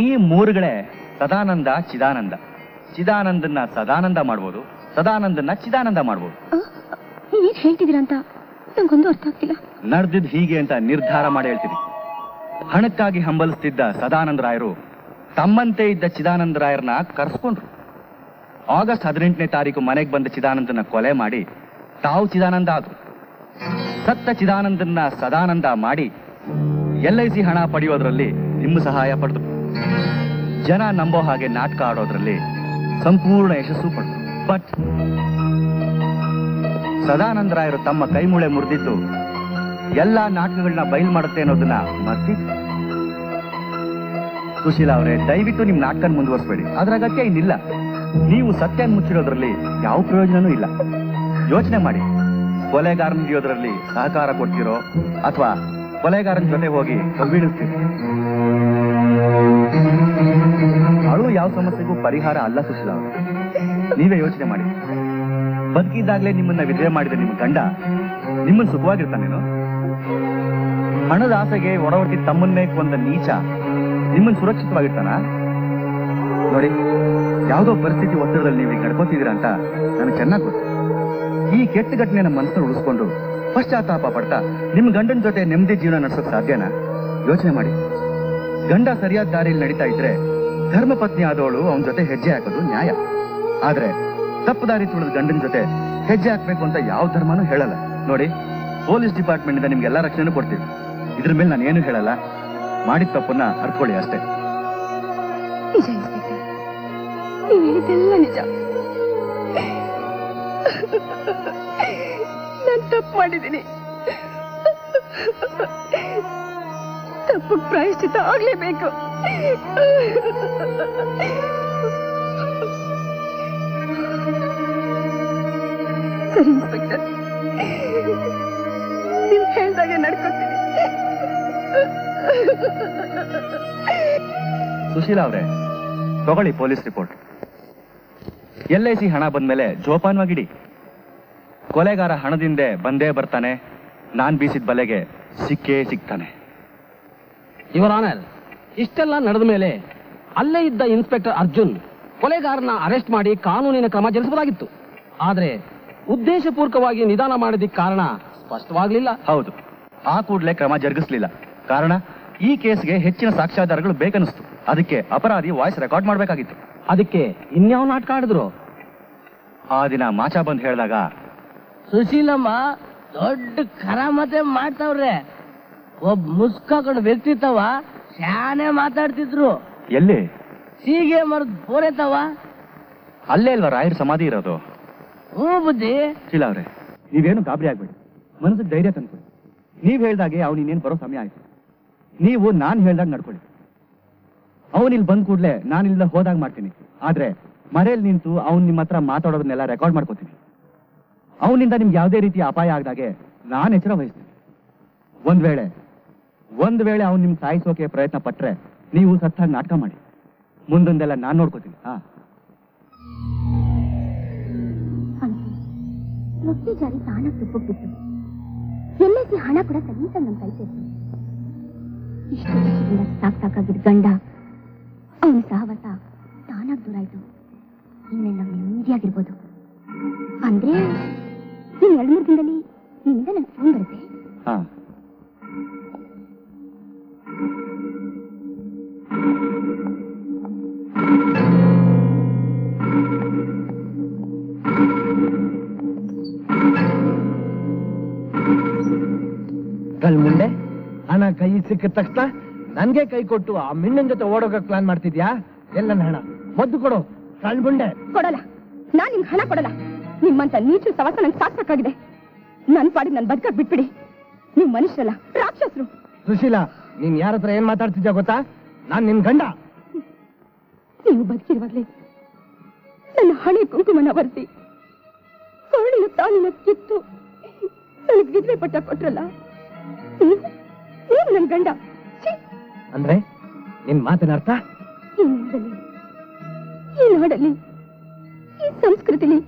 ಈ 3ಗಳೇ ಸದಾನಂದ ಚಿದಾನಂದ. ಚಿದಾನಂದನ್ನ ಸದಾನಂದ ಮಾಡ್ಬೋದು, ಸದಾನಂದನ್ನ ಚಿದಾನಂದ ಮಾಡ್ಬೋದು. ನೀವೇನ್ ಹೇಳ್ತಿದ್ದೀರಾ ಅಂತ ನಂಗೊಂದು ಅರ್ಥ ಆಗ್ತಿಲ್ಲ. ನಡೆದಿದ್ದು ಹೀಗೆ ಅಂತ ನಿರ್ಧಾರ ಮಾಡಿ ಹೇಳ್ತೀನಿ. ಹಣಕ್ಕಾಗಿ ಹಂಬಲಿಸ್ತಿದ್ದ ಸದಾನಂದ ರಾಯರು ತಮ್ಮಂತೆ ಇದ್ದ ಚಿದಾನಂದ ರಾಯರನ್ನ ಕರೆಸ್ಕೊಂಡ್ರು. ಆಗಸ್ಟ್ 18ನೇ ತಾರೀಕು ಮನೆಗೆ ಬಂದ ಚಿದಾನಂದನ ಕೊಲೆ ಮಾಡಿ ತಾವು ಚಿದಾನಂದ ಆದ್ರು. ಸತ್ತ ಚಿದಾನಂದನ್ನ ಸದಾನಂದ ಮಾಡಿ LIC ಹಣ ಪಡೆಯೋದ್ರಲ್ಲಿ ನಿಮ್ಮ ಸಹಾಯ ಪಡೆದ್ರು. ಜನ ನಂಬೋ ಹಾಗೆ ನಾಟಕ ಆಡೋದ್ರಲ್ಲಿ ಸಂಪೂರ್ಣ ಯಶಸ್ಸು ಪಡೆದ್ರು. ಬಟ್ ಸದಾನಂದ ರಾಯರು ತಮ್ಮ ಕೈಮೂಳೆ ಮುರಿದಿದ್ದು ಎಲ್ಲಾ ನಾಟಕಗಳನ್ನ ಬಯಲು ಮಾಡುತ್ತೆ ಅನ್ನೋದನ್ನ ಮರ್ತಿದ್ರು. ಸುಶೀಲಾ ಅವರೇ, ದಯವಿಟ್ಟು ನಿಮ್ ನಾಟಕ ಮುಂದುವರಿಸಬೇಡಿ, ಅದ್ರ ಅಗತ್ಯ ಇನ್ನಿಲ್ಲ. ನೀವು ಸತ್ಯ ಮುಚ್ಚಿರೋದ್ರಲ್ಲಿ ಯಾವ ಪ್ರಯೋಜನನೂ ಇಲ್ಲ. ಯೋಚನೆ ಮಾಡಿ, ಕೊಲೆಗಾರನ ಹಿಡಿಯೋದ್ರಲ್ಲಿ ಸಹಕಾರ ಕೊಡ್ತಿರೋ ಅಥವಾ ಕೊಲೆಗಾರನ ಜೊತೆ ಹೋಗಿ ಕಬ್ಬಿಣಿಸ್ತೀರೋ? ಅಳು ಯಾವ ಸಮಸ್ಯೆಗೂ ಪರಿಹಾರ ಅಲ್ಲ ಸುಶೀಲಾ ಅವರು. ನೀವೇ ಯೋಚನೆ ಮಾಡಿ. ಬದುಕಿದ್ದಾಗಲೇ ನಿಮ್ಮನ್ನ ವಿಧವೆ ಮಾಡಿದ ನಿಮ್ಮ ಗಂಡ ನಿಮ್ಮನ್ನ ಸುಖವಾಗಿರ್ತಾನೇನು? ಹಣದ ಆಸೆಗೆ ಒಡವಟ್ಟಿ ತಮ್ಮನ್ನೇ ಕೊಂದ ನೀಚ ನಿಮ್ಮನ್ನ ಸುರಕ್ಷಿತವಾಗಿರ್ತಾನ? ನೋಡಿ, ಯಾವುದೋ ಪರಿಸ್ಥಿತಿ ಒತ್ತಡದಲ್ಲಿ ನೀವು ಈಗ ನಡ್ಕೋತಿದ್ದೀರಾ ಅಂತ ನನಗೆ ಚೆನ್ನಾಗಿ ಗೊತ್ತು. ಈ ಕೆಟ್ಟ ಘಟನೆನ ಮನಸ್ಸನ್ನು ಉಳಿಸ್ಕೊಂಡು ಪಶ್ಚಾತ್ತಾಪ ಪಡ್ತಾ ನಿಮ್ಮ ಗಂಡನ ಜೊತೆ ನೆಮ್ಮದಿ ಜೀವನ ನಡೆಸೋಕ್ ಸಾಧ್ಯನಾ? ಯೋಚನೆ ಮಾಡಿ. ಗಂಡ ಸರಿಯಾದ ದಾರಿಯಲ್ಲಿ ನಡೀತಾ ಇದ್ರೆ ಧರ್ಮಪತ್ನಿ ಆದವಳು ಅವನ ಜೊತೆ ಹೆಜ್ಜೆ ಹಾಕೋದು ನ್ಯಾಯ. ಆದ್ರೆ ತಪ್ಪು ದಾರಿ ತುಳಿದ ಗಂಡನ ಜೊತೆ ಹೆಜ್ಜೆ ಹಾಕ್ಬೇಕು ಅಂತ ಯಾವ ಧರ್ಮನೂ ಹೇಳಲ್ಲ. ನೋಡಿ, ಪೊಲೀಸ್ ಡಿಪಾರ್ಟ್ಮೆಂಟ್ ಇಂದ ನಿಮ್ಗೆಲ್ಲ ರಕ್ಷಣೆ ಕೊಡ್ತೀವಿ. ಇದ್ರ ಮೇಲೆ ನಾನು ಏನು ಹೇಳಲ್ಲ. ಮಾಡಿದ ತಪ್ಪನ್ನ ಅರ್ಕೊಳ್ಳಿ ಅಷ್ಟೇ. ನಿಜ ಇನ್ಸ್ಪೆಕ್ಟರ್, ನೀವು ಹೇಳಿದ್ದೆಲ್ಲ ನಿಜ. ನಾನು ತಪ್ಪು ಮಾಡಿದ್ದೀನಿ. ತಪ್ಪಿಗೆ ಪ್ರಾಯಶ್ಚಿತ್ತ ಆಗ್ಲೇಬೇಕು. ಸರಿ ಇನ್ಸ್ಪೆಕ್ಟರ್, ನೀವು ಹೇಳ್ದಾಗೆ ನಡ್ಕೊತೀನಿ. ಸುಶೀಲಾ ಅವರೇ, ತಗೊಳ್ಳಿ ಪೊಲೀಸ್ ರಿಪೋರ್ಟ್. LIC ಹಣ ಬಂದ್ಮೇಲೆ ಜೋಪಾನವಾಗಿಡಿ. ಕೊಲೆಗಾರ ಹಣದಿಂದೆ ಬಂದೇ ಬರ್ತಾನೆ, ನಾನ್ ಬೀಸಿದ ಬಲೆಗೆ ಸಿಕ್ಕೇ ಸಿಗ್ತಾನೆ. ಯುವರ್ ಆನರ್, ಇಷ್ಟೆಲ್ಲ ನಡೆದ ಮೇಲೆ ಅಲ್ಲೇ ಇದ್ದ ಇನ್ಸ್ಪೆಕ್ಟರ್ ಅರ್ಜುನ್ ಕೊಲೆಗಾರನ ಅರೆಸ್ಟ್ ಮಾಡಿ ಕಾನೂನಿನ ಕ್ರಮ ಜರುಗಿಸಬಹುದಾಗಿತ್ತು. ಆದ್ರೆ ಉದ್ದೇಶಪೂರ್ವಕವಾಗಿ ನಿಧಾನ ಮಾಡಿದ್ದಕ್ಕೆ ಕಾರಣ ಸ್ಪಷ್ಟವಾಗ್ಲಿಲ್ಲ. ಹೌದು, ಆ ಕೂಡಲೇ ಕ್ರಮ ಜರುಗಿಸ್ಲಿಲ್ಲ. ಕಾರಣ, ಈ ಕೇಸ್ಗೆ ಹೆಚ್ಚಿನ ಸಾಕ್ಷ್ಯಾಧಾರಗಳು ಬೇಕನ್ನಿಸ್ತು. ಅದಕ್ಕೆ ಅಪರಾಧಿ ವಾಯ್ಸ್ ರೆಕಾರ್ಡ್ ಮಾಡ್ಬೇಕಾಗಿತ್ತು. ಅದಕ್ಕೆ ಇನ್ಯಾವ ನಾಟಕ ಆಡಿದ್ರು? ಆ ದಿನ ಮಾಚಾ ಬಂದ್ ಹೇಳಿದಾಗ ಸುಶೀಲಮ್ಮ ದೊಡ್ಡ ಕರಾಮತೆ ಮಾಡ್ತಾವ್ರೆ. ಒಬ್ಬ ಮುಸ್ಕಾಕೊಂಡ್ ವ್ಯಕ್ತಿತ್ವ ಶಾನೆ ಮಾತಾಡ್ತಿದ್ರು. ಎಲ್ಲಿ? ಸೀಗೆ ಮರದ ಪೋರೆತವ. ಅಲ್ಲೇ ಅಲ್ವಾ ರಾಯರ್ ಸಮಾಧಿ ಇರೋದು? ಹ್ಞೂ ಬುದ್ಧಿ. ಶೀಲಾ ಅವ್ರೆ, ನೀವೇನು ಗಾಬರಿ ಆಗ್ಬೇಡಿ, ಮನಸ್ಸಿಗೆ ಧೈರ್ಯ ತಂದ್ಕೊಳ್ಳಿ. ನೀವ್ ಹೇಳ್ದಾಗೆ ಅವ್ನು ಇನ್ನೇನು ಬರೋ ಸಮಯ ಆಯ್ತು. ನೀವು ನಾನ್ ಹೇಳ್ದಾಗ ನಡ್ಕೊಳ್ಳಿ. ಅವನಿಲ್ಲಿ ಬಂದ್ ಕೂಡ್ಲೆ ನಾನು ಇಲ್ಲ ಹೋದಾಗ ಮಾಡ್ತೀನಿ. ಆದ್ರೆ ಮರೆಯಲ್ಲಿ ನಿಂತು ಅವ್ನು ನಿಮ್ಮ ಹತ್ರ ಮಾತಾಡೋದನ್ನೆಲ್ಲ ರೆಕಾರ್ಡ್ ಮಾಡ್ಕೋತೀನಿ. ಅವನಿಂದ ನಿಮ್ಗೆ ಯಾವುದೇ ರೀತಿಯ ಅಪಾಯ ಆಗದಾಗೆ ನಾನು ಎಚ್ಚರ ವಹಿಸ್ತೀನಿ. ಒಂದ್ ವೇಳೆ ಅವ್ನು ನಿಮ್ಗೆ ಸಾಯಿಸೋಕೆ ಪ್ರಯತ್ನ ಪಟ್ರೆ ನೀವು ಸತ್ತಾಗಿ ನಾಟಕ ಮಾಡಿ. ಮುಂದೊಂದೆಲ್ಲ ನಾನು ನೋಡ್ಕೋತೀನಿ. ರೊಟ್ಟಿ ಜಾರಿ ತಾನಾಗಿ ತುಪ್ಪಕ್ಕಿತ್ತು. LIC ಹಣ ಕೂಡ ಸಲೀಸ ನಮ್ಮ ಕೈ ಸೇರಿತು. ಇಷ್ಟು ವರ್ಷದಿಂದ ಸಾಕಾಗಿದ್ದ ಗಂಡ ಅವನ ಸಹವಾಸ ತಾನಾಗಿ ದೂರ ಆಯ್ತು. ಇನ್ನೇನು ನಾವು ನೆಮ್ಮದಿಯಾಗಿರ್ಬೋದು. ಅಂದ್ರೆ ನೀನು 2-3 ದಿನದಲ್ಲಿ ನಿನ್ನಿಂದ ನನಗೆ ಫೋನ್ ಬರುತ್ತೆ. ಮುಂದೆ ಹಣ ಕೈ ಸಿಕ್ಕಿದ ತಕ್ಷಣ ನನ್ಗೆ ಕೈ ಕೊಟ್ಟು ಆ ಮಿಣ್ಣನ್ ಜೊತೆ ಓಡೋಗಕ್ ಪ್ಲಾನ್ ಮಾಡ್ತಿದ್ಯಾ? ಎಲ್ಲ ಹಣ ಮದ್ದು ಕೊಡು ಕಳ್ಮುಂಡೆ. ಕೊಡಲ್ಲ, ನಾನ್ ನಿಮ್ಗೆ ಹಣ ಕೊಡಲ್ಲ. ನಿಮ್ಮಂತ ನೀಚು ಸವಾಸ ನಂಗೆ ಸಾಕಾಗಿದೆ. ನನ್ ಪಾಡಿಗೆ ನನ್ ಬದುಕಕ್ ಬಿಟ್ಬಿಡಿ. ನೀವು ಮನುಷ್ಯರಲ್ಲ, ರಾಕ್ಷಸರು. ಸುಶೀಲಾ, ನೀನ್ ಯಾರ ಹತ್ರ ಏನ್ ಮಾತಾಡ್ತಿದ್ಯಾ ಗೊತ್ತಾ? ನಾನ್ ನಿನ್ ಗಂಡ. ನೀವು ಬದುಕಿರುವಾಗ್ಲೇ ನನ್ನ ಹಣೆ ಕುಂಕುಮನ ಬರ್ತಿ ಕೋಳಿನ ತಾಳಿನ ಕಿತ್ತು ನನಗೆ ವಿಧವೆ ಪಟ್ಟ ಕೊಟ್ರಲ್ಲ, ನೀವು ನನ್ ಗಂಡ. ಅಂದ್ರೆ ನಿನ್ ಮಾತಿನ ಅರ್ಥ? ಈ ನೆಲದಲ್ಲಿ, ಈ ನಾಡಲ್ಲಿ, ಈ ಸಂಸ್ಕೃತಿಲಿ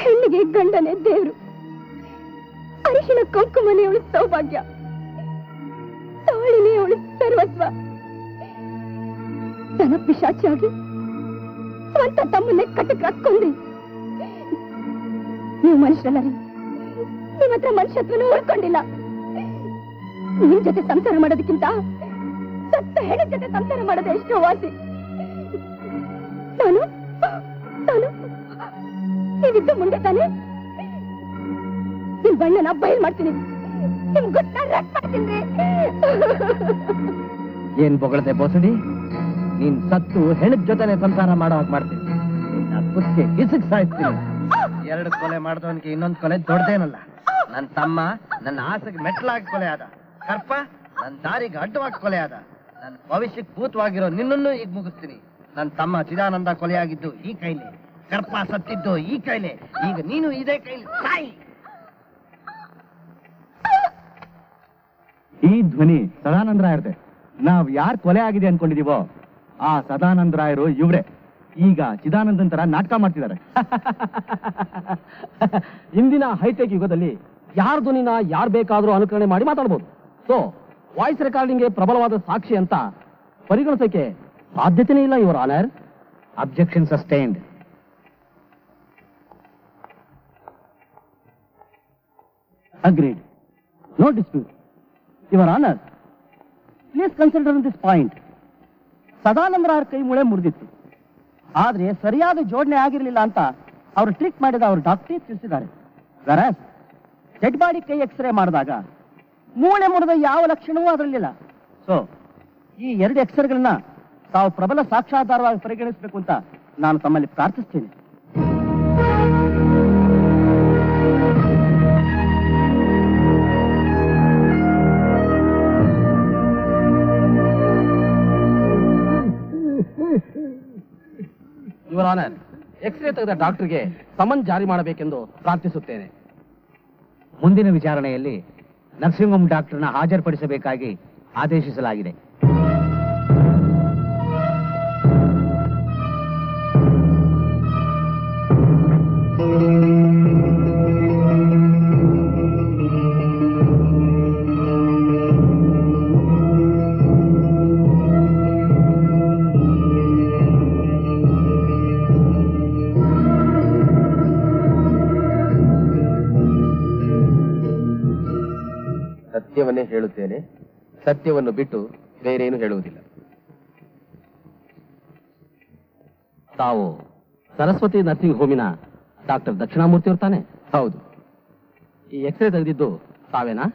ಹೆಣ್ಣಿಗೆ ಗಂಡನೇ ದೇವ್ರು. ಅರಿಶಿನ ಕುಂಕುಮನೇ ಅವಳು ಸೌಭಾಗ್ಯ, ತಾಳಿನೇ ಅವಳು ಸರ್ವಸ್ವ. ತನ್ನ ಪಿಶಾಚಿಯಾಗಿ ಸ್ವಂತ ತಮ್ಮನ್ನೇ ಕಟ್ಟಕ್ಕೆ ಹಾಕೊಂಡ್ರಿ. ನೀವು ಮನುಷ್ಯರಲ್ಲ ರೀ, ನಿಮ್ಮ ಹತ್ರ ಮನುಷ್ಯತ್ವನೂ ಉಳ್ಕೊಂಡಿಲ್ಲ. ನಿಮ್ ಜೊತೆ ಸಂಸಾರ ಮಾಡೋದಕ್ಕಿಂತ ಸತ್ತ ಹೆಣ್ಣ ಜೊತೆ ಸಂಸಾರ ಮಾಡೋದೇ ಎಷ್ಟೋ ವಾಸಿ. ನಾನು ನೀವಿದ್ದು ಮುಂದೆ ತಾನೆ ನಿಮ್ ಬಣ್ಣನ ಬಯಲ್ ಮಾಡ್ತೀನಿ. ನಿಮ್ ಗೊತ್ತ ರಟ್ ಮಾಡ್ತೀನಿ. ಏನ್ ಬೊಗಳದೆ ಬೋಸಡಿ? ನೀನ್ ಸತ್ತು ಹೆಣದ ಜೊತೆನೆ ಸಂಸಾರ ಮಾಡೋ ಹಾಗೆ ಮಾಡ್ತೀನಿ. ಕುತ್ತಿಗೆ ಹಿಸಕ್ ಸಾಯಿಸ್ತೀನಿ. 2 ಕೊಲೆ ಮಾಡಿದವನಿಗೆ ಇನ್ನೊಂದು ಕೊಲೆ ದೊಡ್ಡದೇನಲ್ಲ. ನನ್ನ ತಮ್ಮ ನನ್ನ ಆಸೆಗೆ ಮೆಟ್ಲಾಗಿ ಕೊಲೆ ಆದ. ಕರ್ಪ ನನ್ನ ದಾರಿಗೆ ಅಡ್ಡವಾಗಿ ಕೊಲೆ ಆದ. ನನ್ನ ಭವಿಷ್ಯಕ್ಕೆ ಭೂತವಾಗಿರೋ ನಿನ್ನನ್ನು ಈಗ ಮುಗಿಸ್ತೀನಿ. ನನ್ನ ತಮ್ಮ ಚಿದಾನಂದ ಕೊಲೆಯಾಗಿದ್ದು ಈ ಕೈಲಿ, ಕರ್ಪ ಸತ್ತಿದ್ದು ಈ ಕೈಲಿ, ಈಗ ನೀನು ಇದೇ ಕೈಲಿ ಸಾಯಿ. ಈ ಧ್ವನಿ ಸದಾನಂದ ರಾಯರ್ದೆ. ನಾವ್ ಯಾರು ಕೊಲೆ ಆಗಿದೆ ಅನ್ಕೊಂಡಿದೀವೋ ಆ ಸದಾನಂದ ರಾಯರು ಇವ್ರೆ. ಈಗ ಚಿದಾನಂದನ್ ತರ ನಾಟಕ ಮಾಡ್ತಿದ್ದಾರೆ. ಇಂದಿನ ಹೈಟೆಕ್ ಯುಗದಲ್ಲಿ ಯಾರ ಧ್ವನಿನ ಯಾರು ಬೇಕಾದ್ರೂ ಅನುಕರಣೆ ಮಾಡಿ ಮಾತಾಡ್ಬೋದು. ಸೊ ವಾಯ್ಸ್ ರೆಕಾರ್ಡಿಂಗ್ಗೆ ಪ್ರಬಲವಾದ ಸಾಕ್ಷಿ ಅಂತ ಪರಿಗಣಿಸಕ್ಕೆ ಸಾಧ್ಯತೆನೇ ಇಲ್ಲ your honour. Objection sustained. Agreed. No dispute. Your Honor, please consider this point. ಸದಾನಂದರಾಯರ ಕೈ ಮೂಳೆ ಮುರಿದಿತ್ತು, ಆದ್ರೆ ಸರಿಯಾದ ಜೋಡಣೆ ಆಗಿರಲಿಲ್ಲ ಅಂತ ಅವರು ಟ್ರೀಟ್ ಮಾಡಿದ ಅವರು ಡಾಕ್ಟರ್ ತಿಳಿಸಿದ್ದಾರೆ. ವೆರಾಸ್ ಡೆಡ್ ಬಾಡಿ ಕೈ ಎಕ್ಸ್ರೇ ಮಾಡಿದಾಗ ಮೂಳೆ ಮುರಿದ ಯಾವ ಲಕ್ಷಣವೂ ಅದರಲ್ಲಿಲ್ಲ. ಸೊ ಈ 2 ಎಕ್ಸ್ರೇಗಳನ್ನ ತಾವು ಪ್ರಬಲ ಸಾಕ್ಷ್ಯಾಧಾರವಾಗಿ ಪರಿಗಣಿಸಬೇಕು ಅಂತ ನಾನು ತಮ್ಮಲ್ಲಿ ಪ್ರಾರ್ಥಿಸ್ತೇನೆ. ಯುವರ್ ಆನರ್, ಎಕ್ಸ್ರೇ ತೆಗೆದ ಡಾಕ್ಟರ್ಗೆ ಸಮನ್ ಜಾರಿ ಮಾಡಬೇಕೆಂದು ಪ್ರಾರ್ಥಿಸುತ್ತೇನೆ. ಮುಂದಿನ ವಿಚಾರಣೆಯಲ್ಲಿ ನರ್ಸಿಂಗ್ ಹೋಮ್ ಡಾಕ್ಟರ್ನ ಹಾಜರುಪಡಿಸಬೇಕಾಗಿ ಆದೇಶಿಸಲಾಗಿದೆ. ಸತ್ಯವನ್ನೇ ಹೇಳುತ್ತೇನೆ, ಸತ್ಯವನ್ನು ಬಿಟ್ಟು ಬೇರೇನು ಹೇಳುವುದಿಲ್ಲ. ತಾವು ಸರಸ್ವತಿ ನರ್ಸಿಂಗ್ ಹೋಮಿನ ಡಾಕ್ಟರ್ ದಕ್ಷಿಣಾಮೂರ್ತಿ ಅವರು ತಾನೆ? ಹೌದು. ಈ ಎಕ್ಸ್ರೇ ತೆಗೆದಿದ್ದು ತಾವೇನಾ?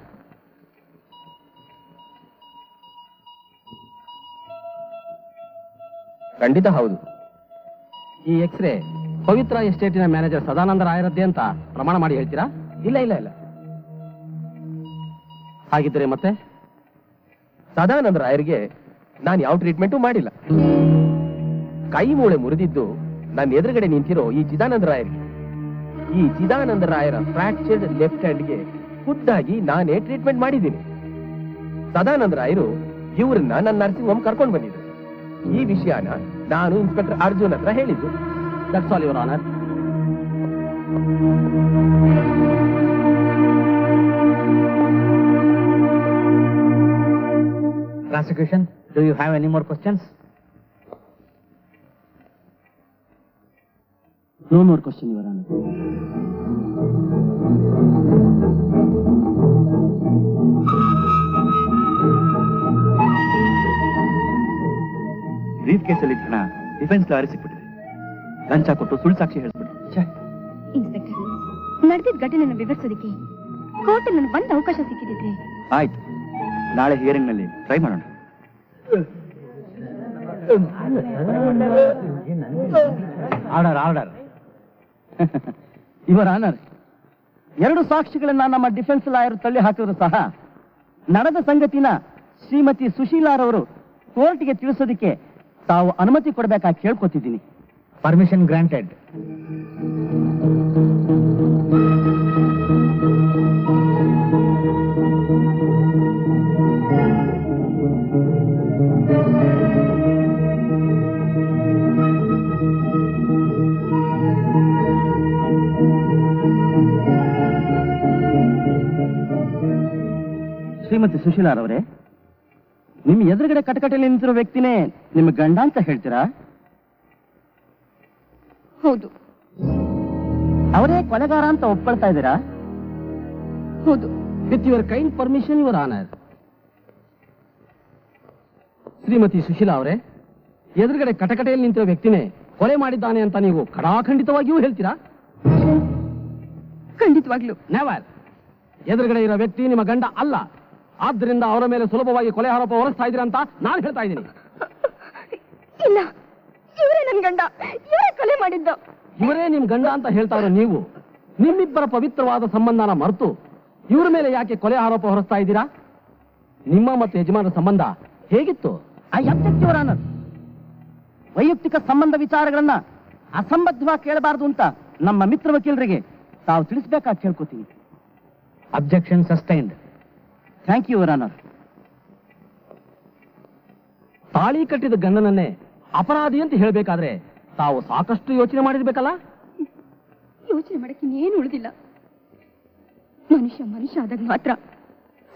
ಖಂಡಿತ ಹೌದು. ಈ ಎಕ್ಸ್ರೇ ಪವಿತ್ರ ಎಸ್ಟೇಟಿನ ಮ್ಯಾನೇಜರ್ ಸದಾನಂದ ರಾಯರದ್ದೇ ಅಂತ ಪ್ರಮಾಣ ಮಾಡಿ ಹೇಳ್ತೀರಾ? ಇಲ್ಲ ಇಲ್ಲ ಇಲ್ಲ. ಹಾಗಿದ್ರೆ ಮತ್ತೆ ಸದಾನಂದ ರಾಯರಿಗೆ ನಾನು ಯಾವ ಟ್ರೀಟ್ಮೆಂಟು ಮಾಡಿಲ್ಲ. ಕೈ ಮೂಳೆ ಮುರಿದಿದ್ದು ನನ್ನ ಎದುರುಗಡೆ ನಿಂತಿರೋ ಈ ಚಿದಾನಂದ ರಾಯರಿಗೆ. ಈ ಚಿದಾನಂದ ರಾಯರ ಫ್ರಾಕ್ಚರ್ಡ್ ಲೆಫ್ಟ್ ಹ್ಯಾಂಡ್ಗೆ ಖುದ್ದಾಗಿ ನಾನೇ ಟ್ರೀಟ್ಮೆಂಟ್ ಮಾಡಿದ್ದೀನಿ. ಸದಾನಂದ ರಾಯರು ಇವ್ರನ್ನ ನನ್ನ ನರ್ಸಿಂಗ್ ಹೋಮ್ ಕರ್ಕೊಂಡು ಬಂದಿದ್ರು. ಈ ವಿಷಯನ ನಾನು ಇನ್ಸ್ಪೆಕ್ಟರ್ ಅರ್ಜುನ್ ಹತ್ರ ಹೇಳಿದ್ದು. That's all your honour. Prosecution, do you have any more questions? No more question, Your Honor. Brief ಕೇಸಲ್ಲಿ ಹಣ ಡಿಫೆನ್ಸ್ ಲಾಯರ್ ಸಿಕ್ಬಿಟ್ಟಿದೆ. ಲಂಚ ಕೊಟ್ಟು ಸುಳ್ಳು ಸಾಕ್ಷಿ ಹೇಳಿಸ್ಬಿಟ್ಟು. ಇನ್ಸ್ಪೆಕ್ಟರ್, ನಡೆದಿದ್ದ ಘಟನೆಯನ್ನು ವಿವರಿಸೋದಕ್ಕೆ ಕೋರ್ಟ್ ನನಗೆ ಒಂದು ಅವಕಾಶ ಸಿಕ್ಕಿದ್ರೆ. ಆಯ್ತು, ನಾಳೆ ಹಿಯರಿಂಗ್ ನಲ್ಲಿ ಟ್ರೈ ಮಾಡೋಣ. Order order. ಇವರ ಆನರ್, 2 ಸಾಕ್ಷಿಗಳನ್ನ ನಮ್ಮ ಡಿಫೆನ್ಸ್ ಲಾಯರ್ ತಳ್ಳಿ ಹಾಕಿದ್ರು ಸಹ ನಡೆದ ಸಂಗತಿನ ಶ್ರೀಮತಿ ಸುಶೀಲಾರವರು ಕೋರ್ಟ್ಗೆ ತಿಳಿಸೋದಕ್ಕೆ ತಾವು ಅನುಮತಿ ಕೊಡಬೇಕಾಗಿ ಕೇಳ್ಕೊತಿದ್ದೀನಿ. Permission granted. ಶ್ರೀಮತಿ ಸುಶೀಲಾರವರೇ, ನಿಮ್ಮ ಎದುರುಗಡೆ ಕಟಕಟೆಯಲ್ಲಿ ನಿಂತಿರೋ ವ್ಯಕ್ತಿನೇ ನಿಮ್ಮ ಗಂಡ ಅಂತ ಹೇಳ್ತೀರಾ? ಹೌದು. ಅವರೇ ಕೊಲೆಗಾರ ಅಂತ ಒಪ್ಕೊಳ್ತಾ ಇದ್ದೀರಾ? ಹೌದು. With your kind permission, your honour. Shrimati Sushila ಅವರೇ, ಎದುರುಗಡೆ ಕಟಕಟೆಯಲ್ಲಿ ನಿಂತಿರೋ ವ್ಯಕ್ತಿನೇ ಕೊಲೆ ಮಾಡಿದ್ದಾನೆ ಅಂತ ನೀವು ಖಡಾಖಂಡಿತವಾಗಿಯೂ ಹೇಳ್ತೀರಾ? ಖಂಡಿತವಾಗ್ಲು. ನೆವರ್. ಎದುರುಗಡೆ ಇರೋ ವ್ಯಕ್ತಿ ನಿಮ್ಮ ಗಂಡ ಅಲ್ಲ. ಆದ್ದರಿಂದ ಅವರ ಮೇಲೆ ಸುಲಭವಾಗಿ ಕೊಲೆ ಆರೋಪ ಹೊರಿಸ್ತಾ ಇದ್ದೀರಾ ಅಂತ ನಾನು ಹೇಳ್ತಾ ಇದ್ದೀನಿ. ಇಲ್ಲ, ಇವರೇ ನನ್ನ ಗಂಡ, ಇವರೇ ಕೊಲೆ ಮಾಡಿದ್ದು. ಇವರೇ ನಿಮ್ ಗಂಡ ಅಂತ ಹೇಳ್ತಾ ಇರೋ ನೀವು ನಿಮ್ಮಿಬ್ಬರ ಪವಿತ್ರವಾದ ಸಂಬಂಧನ ಮರೆತು ಇವ್ರ ಮೇಲೆ ಯಾಕೆ ಕೊಲೆ ಆರೋಪ ಹೊರಿಸ್ತಾ ಇದ್ದೀರಾ? ನಿಮ್ಮ ಮತ್ತು ಯಜಮಾನರ ಸಂಬಂಧ ಹೇಗಿತ್ತು? I object your honour. ವೈಯಕ್ತಿಕ ಸಂಬಂಧ ವಿಚಾರಗಳನ್ನ ಅಸಂಬದ್ಧವಾಗಿ ಕೇಳಬಾರದು ಅಂತ ನಮ್ಮ ಮಿತ್ರ ವಕೀಲರಿಗೆ ತಾವು ತಿಳಿಸಬೇಕಾಗಿ ಕೇಳ್ಕೊತೀನಿ. Objection sustained. Thank you your honour. ತಾಳಿ ಕಟ್ಟಿದ ಗಂಡನನ್ನೇ ಅಪರಾಧಿ ಅಂತ ಹೇಳಬೇಕಾದ್ರೆ ತಾವು ಸಾಕಷ್ಟು ಯೋಚನೆ ಮಾಡಿರ್ಬೇಕಲ್ಲ? ಯೋಚನೆ ಮಾಡಕ್ಕೆ ಇನ್ನೇನು ಉಳಿದಿಲ್ಲ. ಮನುಷ್ಯ ಆದಾಗ ಮಾತ್ರ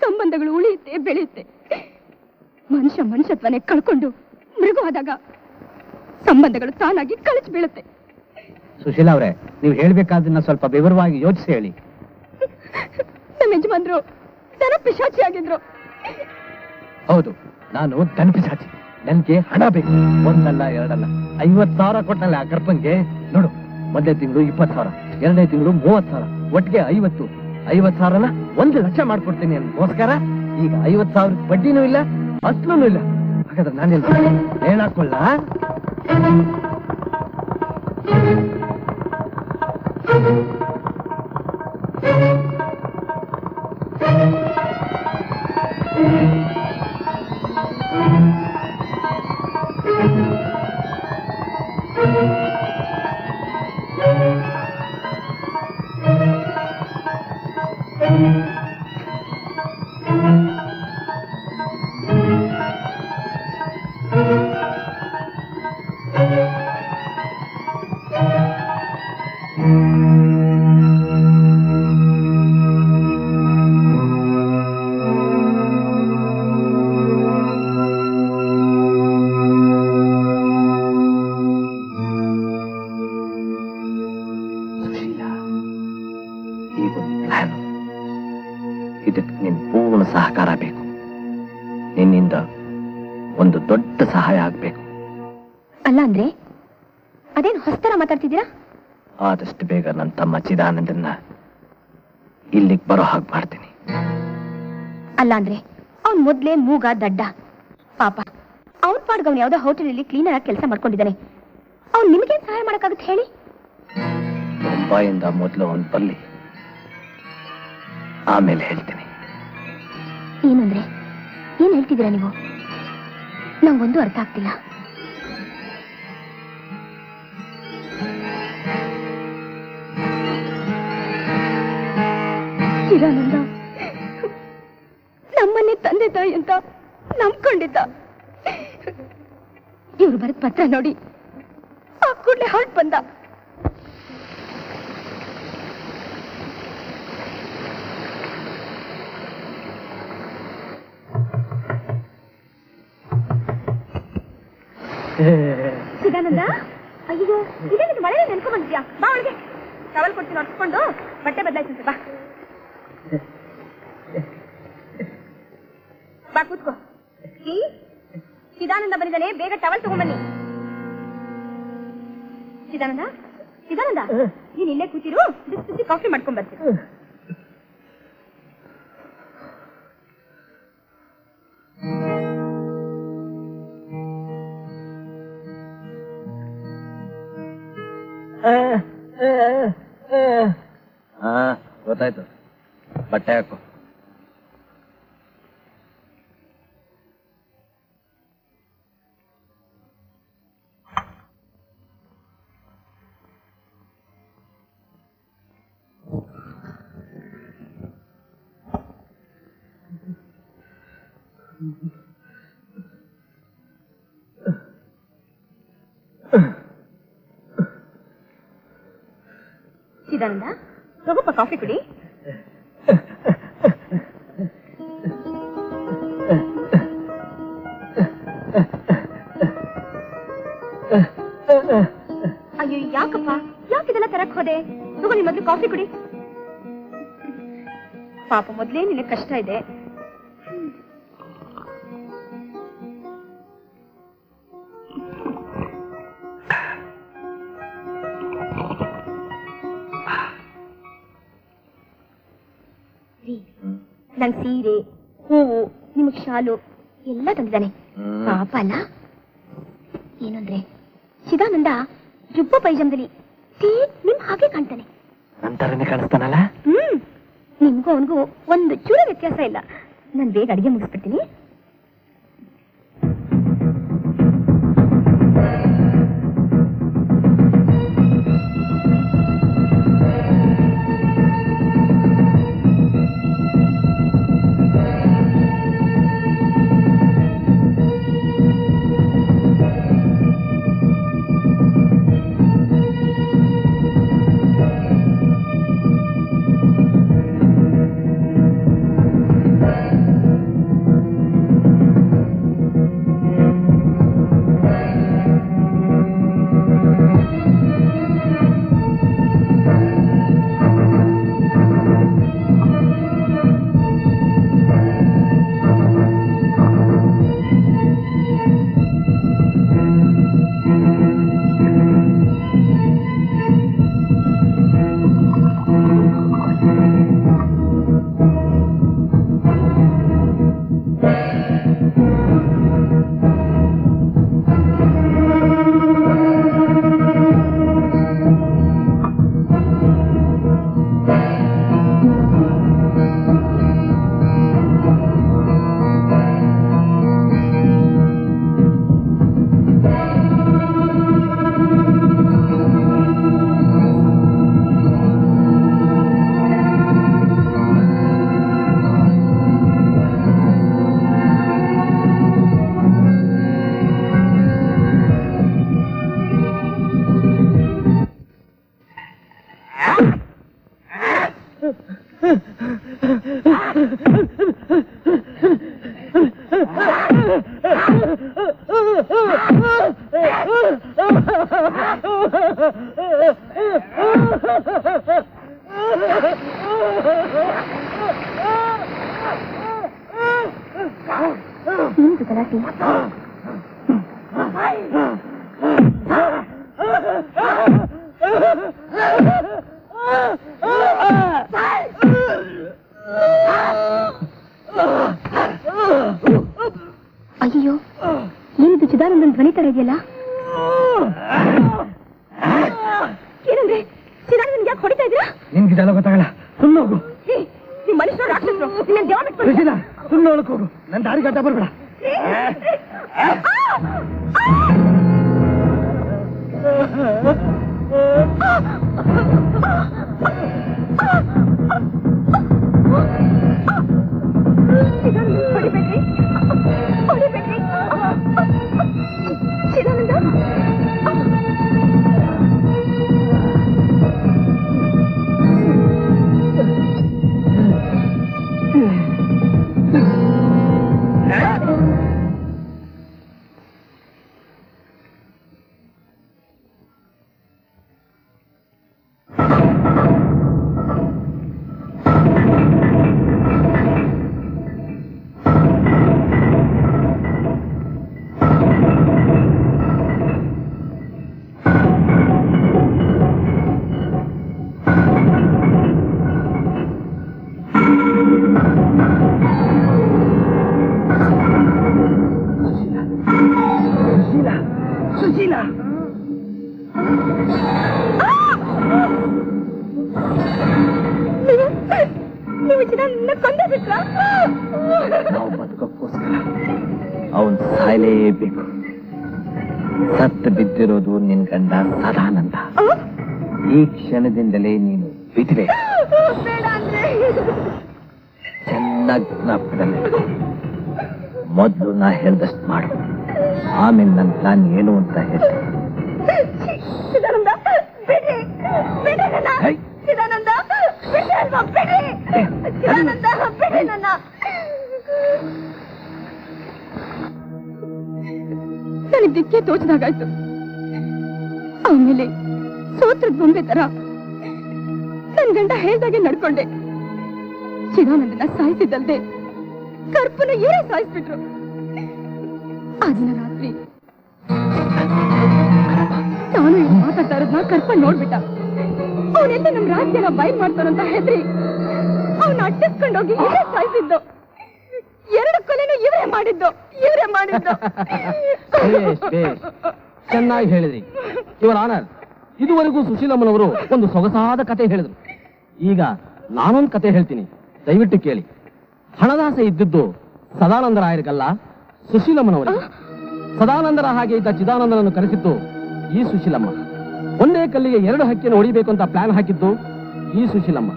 ಸಂಬಂಧಗಳು ಉಳಿಯುತ್ತೆ, ಬೆಳೆಯುತ್ತೆ. ಮನುಷ್ಯತ್ವನೇ ಕಳ್ಕೊಂಡು ಮೃಗ ಆದಾಗ ಸಂಬಂಧಗಳು ತಾನಾಗಿ ಕಳಚಿ ಬೀಳುತ್ತೆ. ಸುಶೀಲಾ ಅವರೇ, ನೀವು ಹೇಳ್ಬೇಕಾದನ್ನ ಸ್ವಲ್ಪ ವಿವರವಾಗಿ ಯೋಚಿಸಿ ಹೇಳಿ. ನಮ್ಮ ಯಜಮಾನ್ರು ದನ ಪಿಶಾಚಿ ಆಗಿದ್ರು. ಹೌದು, ನಾನು ದನಪಿಸಾಚಿ. ನನ್ಗೆ ಹಣ ಬೇಕು. ಒಂದಲ್ಲ ಎರಡಲ್ಲ, 50,000 ಕೊಟ್ಟಲ್ಲ ಆ ಗರ್ಭಂಗೆ. ನೋಡು, 1ನೇ ತಿಂಗಳು 20,000, 2ನೇ ತಿಂಗಳು 30,000, ಒಟ್ಟಿಗೆ 50,000ನ 1 ಲಕ್ಷ ಮಾಡ್ಕೊಡ್ತೀನಿ ಅನ್ನೋಸ್ಕರ ಈಗ 50,000 ಬಡ್ಡಿನೂ ಇಲ್ಲ, ಅಸ್ಲೂ ಇಲ್ಲ. ಹಾಗಾದ್ರೆ ನಾನೇನು ಹೇಳಾಕೊಳ್ಳ? ಈಗೊಂದು ಪ್ಲಾನ್. ಇದಕ್ಕೆ ನಿನ್ ಪೂರ್ಣ ಸಹಕಾರ ಬೇಕು. ನಿನ್ನಿಂದ ಒಂದು ದೊಡ್ಡ ಸಹಾಯ ಆಗ್ಬೇಕು. ಅಲ್ಲ ಅಂದ್ರೆ ಅದೇನು ಹೊಸ್ತರ ಮಾತಾಡ್ತಿದ್ದೀರಾ? ಆದಷ್ಟು ಬೇಗ ನನ್ನ ತಮ್ಮ ಚಿದಾನಂದನ್ನ ಇಲ್ಲಿಗೆ ಬರೋ ಹಾಗೆ ಮಾಡ್ತೀನಿ. ಅಲ್ಲ ಅಂದ್ರೆ ಅವ್ನ್ ಮೊದ್ಲೇ ಮೂಗ ದಡ್ಡ ಪಾಪ. ಅವ್ನ್ ಪಾಡ್ಗ ಅವ್ನು ಯಾವ್ದೋ ಹೋಟೆಲಲ್ಲಿ ಕ್ಲೀನರ್ ಆಗಿ ಕೆಲಸ ಮಾಡ್ಕೊಂಡಿದ್ದಾನೆ. ಅವ್ನು ನಿಮಗೇನ್ ಸಹಾಯ ಮಾಡಕ್ಕಾಗುತ್ತೆ ಹೇಳಿ? ಮುಂಬೈಯಿಂದ ಮೊದಲು ಅವ್ನು ಬರ್ಲಿ, ಆಮೇಲೆ ಹೇಳ್ತೀನಿ. ಏನಂದ್ರೆ ಏನ್ ಹೇಳ್ತಿದ್ದೀರಾ ನೀವು? ನಂಗೊಂದು ಅರ್ಥ ಆಗ್ತಿಲ್ಲ. ಚಿದಾನಂದ ನಮ್ಮನ್ನೇ ತಂದೆ ತಾಯಿ ಅಂತ ನಂಬ್ಕೊಂಡಿದ್ದ. ಇವ್ರು ಬರೆದ ಪತ್ರ ನೋಡಿ ಆ ಕೂಡಲೇ ಹೊರಟು ಬಂದ. ಚಿದಾನಂದ, ಅಯ್ಯೋ ಇದೇನಿದು ಮಳೆ ನೆನ್ಕೊಂಡ್ ಬಂದಿದ್ಯಾ? ಬಾ ಒಳಗೆ, ಟವಲ್ ಕೊಡ್ತೀನಿ ಹೊತ್ಕೊಂಡು ಬಟ್ಟೆ ಬದಲಾಯಿಸಿ. ಬಾ ಬಾ ಕೂತ್ಕೋ. ಚಿದಾನಂದ ಬಂದಿದ್ದಾನೆ, ಬೇಗ ಟವಲ್ ತಗೊಂಬನ್ನಿ. ಚಿದಾನಂದ, ಚಿದಾನಂದ ನೀನ್ ಇಲ್ಲೇ ಕೂತಿರು, ಬಿಸಿ ಬಿಸಿ ಕಾಫಿ ಮಾಡ್ಕೊಂಡ್ ಬರ್ತೀನಿ. ಗೊತ್ತಾಯ್ತು, ಬಟ್ಟೆ ಹಾಕು. ಚಿದಾನಂದ, ತಗೋಪ್ಪ ಕಾಫಿ ಕುಡಿ. ಅಯ್ಯೋ ಯಾಕಪ್ಪ, ಯಾಕಿದೆಲ್ಲ ತರಕ್ ಹೋದೆ? ತಗೋ, ನಿನ್ ಮೊದ್ಲು ಕಾಫಿ ಕುಡಿ. ಪಾಪ ಮೊದ್ಲೇ ನಿನಗೆ ಕಷ್ಟ ಇದೆ. ನಂಗೆ ಸೀರೆ, ಹೂವು, ನಿಮಗ್ ಶಾಲು ಎಲ್ಲ ತಂದಿದ್ದಾನೆ. ಪಾಪ ಅಲ್ಲ? ಏನಂದ್ರೆ ಚಿದಾನಂದ ಜುಬ್ಬ ಪೈಜಾಮದಲ್ಲಿ ನಿಮ್ ಹಾಗೆ ಕಾಣ್ತಾನೆ. ನಂತರನೇ ಕಾಣಿಸ್ತಾನಲ್ಲ? ನಿಮ್ಗೂ ಅವನಿಗೂ ಒಂದು ಚೂರು ವ್ಯತ್ಯಾಸ ಇಲ್ಲ. ನಾನು ಬೇಗ ಅಡಿಗೆ ಮುಗಿಸ್ಬಿಡ್ತೀನಿ. ಪಾರ್ಟಿ. ಅಯ್ಯೋ, ಏನಿದು ಚಿದಾನಂದನ್ ಧ್ವನಿ ತರ ಇದೆಯಲ್ಲ? ಏನಂದ್ರೆ ಚಿದಾನಂದನ್ ಯಾಕೆ ಹೊಡಿತಾ ಇದ್ದೀರಾ? ನಿಮ್ಗಿದೆಲ್ಲ ಗೊತ್ತಾಗಲ್ಲ, ಸುಮ್ಮನೆ ಹೋಗು. ನಿಮ್ ಮನುಷ್ಯರು ರಾಕ್ಷಸರು, ನಿನ್ನ ದೇವ ಬಿಟ್ಬಿಡು. ಸುಮ್ಮನೆ ಒಳಕ್ಕೆ ಹೋಗು, ನನ್ನ ದಾರಿ ಗಡ್ಡ ಬರ್ಬೇಡ. ಹೊಡಿಬೇಡ್ರಿ, ಹೊಡಿಬೇಡ್ರಿ. ಚಿದಾನಂದ ನಾವು ಬದುಕೋಕ್ಕೋಸ್ಕರ ಅವನ್ ಸಾಯಲೇಬೇಕು. ಸತ್ತು ಬಿದ್ದಿರೋದು ನಿನ್ ಗಂಡ ಸದಾನಂದ. ಈ ಕ್ಷಣದಿಂದಲೇ ನೀನು ವಿಧವೆ. ಚೆನ್ನಾಗಿ ಜ್ಞಾಪಕದಲ್ಲಿ ಮೊದಲು ನಾ ಹೇಳ್ದಷ್ಟು ಮಾಡು, ಆಮೇಲೆ ನನ್ನ ಪ್ಲಾನ್ ಏನು ಅಂತ ಹೇಳ್ತೀನಿ. ನನಗೆ ದಿಕ್ಕೆ ತೋಚದಾಗಾಯ್ತು. ಆಮೇಲೆ ಸೋತ್ರದ ಬೊಂಬೆ ತರ ನನ್ ಗಂಡ ಹೇಳ್ದಾಗೆ ನಡ್ಕೊಂಡೆ. ಚಿದಾನಂದನ ಸಾಯಿಸಿದ್ದಲ್ದೆ ಕರ್ಪನ ಏನೇ ಸಾಯಿಸ್ಬಿಟ್ರು. ಆ ದಿನ ರಾತ್ರಿ ನಾನು ಇಲ್ಲಿ ಮಾತಾಡ್ತಾ ಇರೋದ್ನ ಕರ್ಪನ್ ನೋಡ್ಬಿಟ್ಟ. ಅವನೆಲ್ಲ ನಮ್ ರಾಜ್ಯನ ಬೈಕ್ ಮಾಡ್ತಾರಂತ ಹೆದ್ರಿ ಅವನ್ನ ಅಟ್ಟಿಸ್ಕೊಂಡೋಗಿ ಇವರೇ ಸಾಯಿಸಿದ್ದು. 2 ಕೊಲೆನೂ ಇವರೇ ಮಾಡಿದ್ದು. ಚೆನ್ನಾಗಿ ಹೇಳಿದ್ರಿ ಇವರ ಆನರ್. ಇದುವರೆಗೂ ಸುಶೀಲಮ್ಮನವರು ಒಂದು ಸೊಗಸಾದ ಕತೆ ಹೇಳಿದ್ರು. ಈಗ ನಾನೊಂದು ಕತೆ ಹೇಳ್ತೀನಿ, ದಯವಿಟ್ಟು ಕೇಳಿ. ಹಣದಾಸೆ ಇದ್ದಿದ್ದು ಸದಾನಂದರಾಯರಿಗಲ್ಲ, ಸುಶೀಲಮ್ಮನವರಿಗೆ. ಸದಾನಂದರ ಹಾಗೆ ಇದ್ದ ಚಿದಾನಂದನನ್ನು ಕರೆಸಿದ್ದು ಈ ಸುಶೀಲಮ್ಮ. ಒಂದೇ ಕಲ್ಲಿಗೆ 2 ಹಕ್ಕಿಯನ್ನು ಹೊಡಿಬೇಕು ಅಂತ ಪ್ಲಾನ್ ಹಾಕಿದ್ದು ಈ ಸುಶೀಲಮ್ಮ.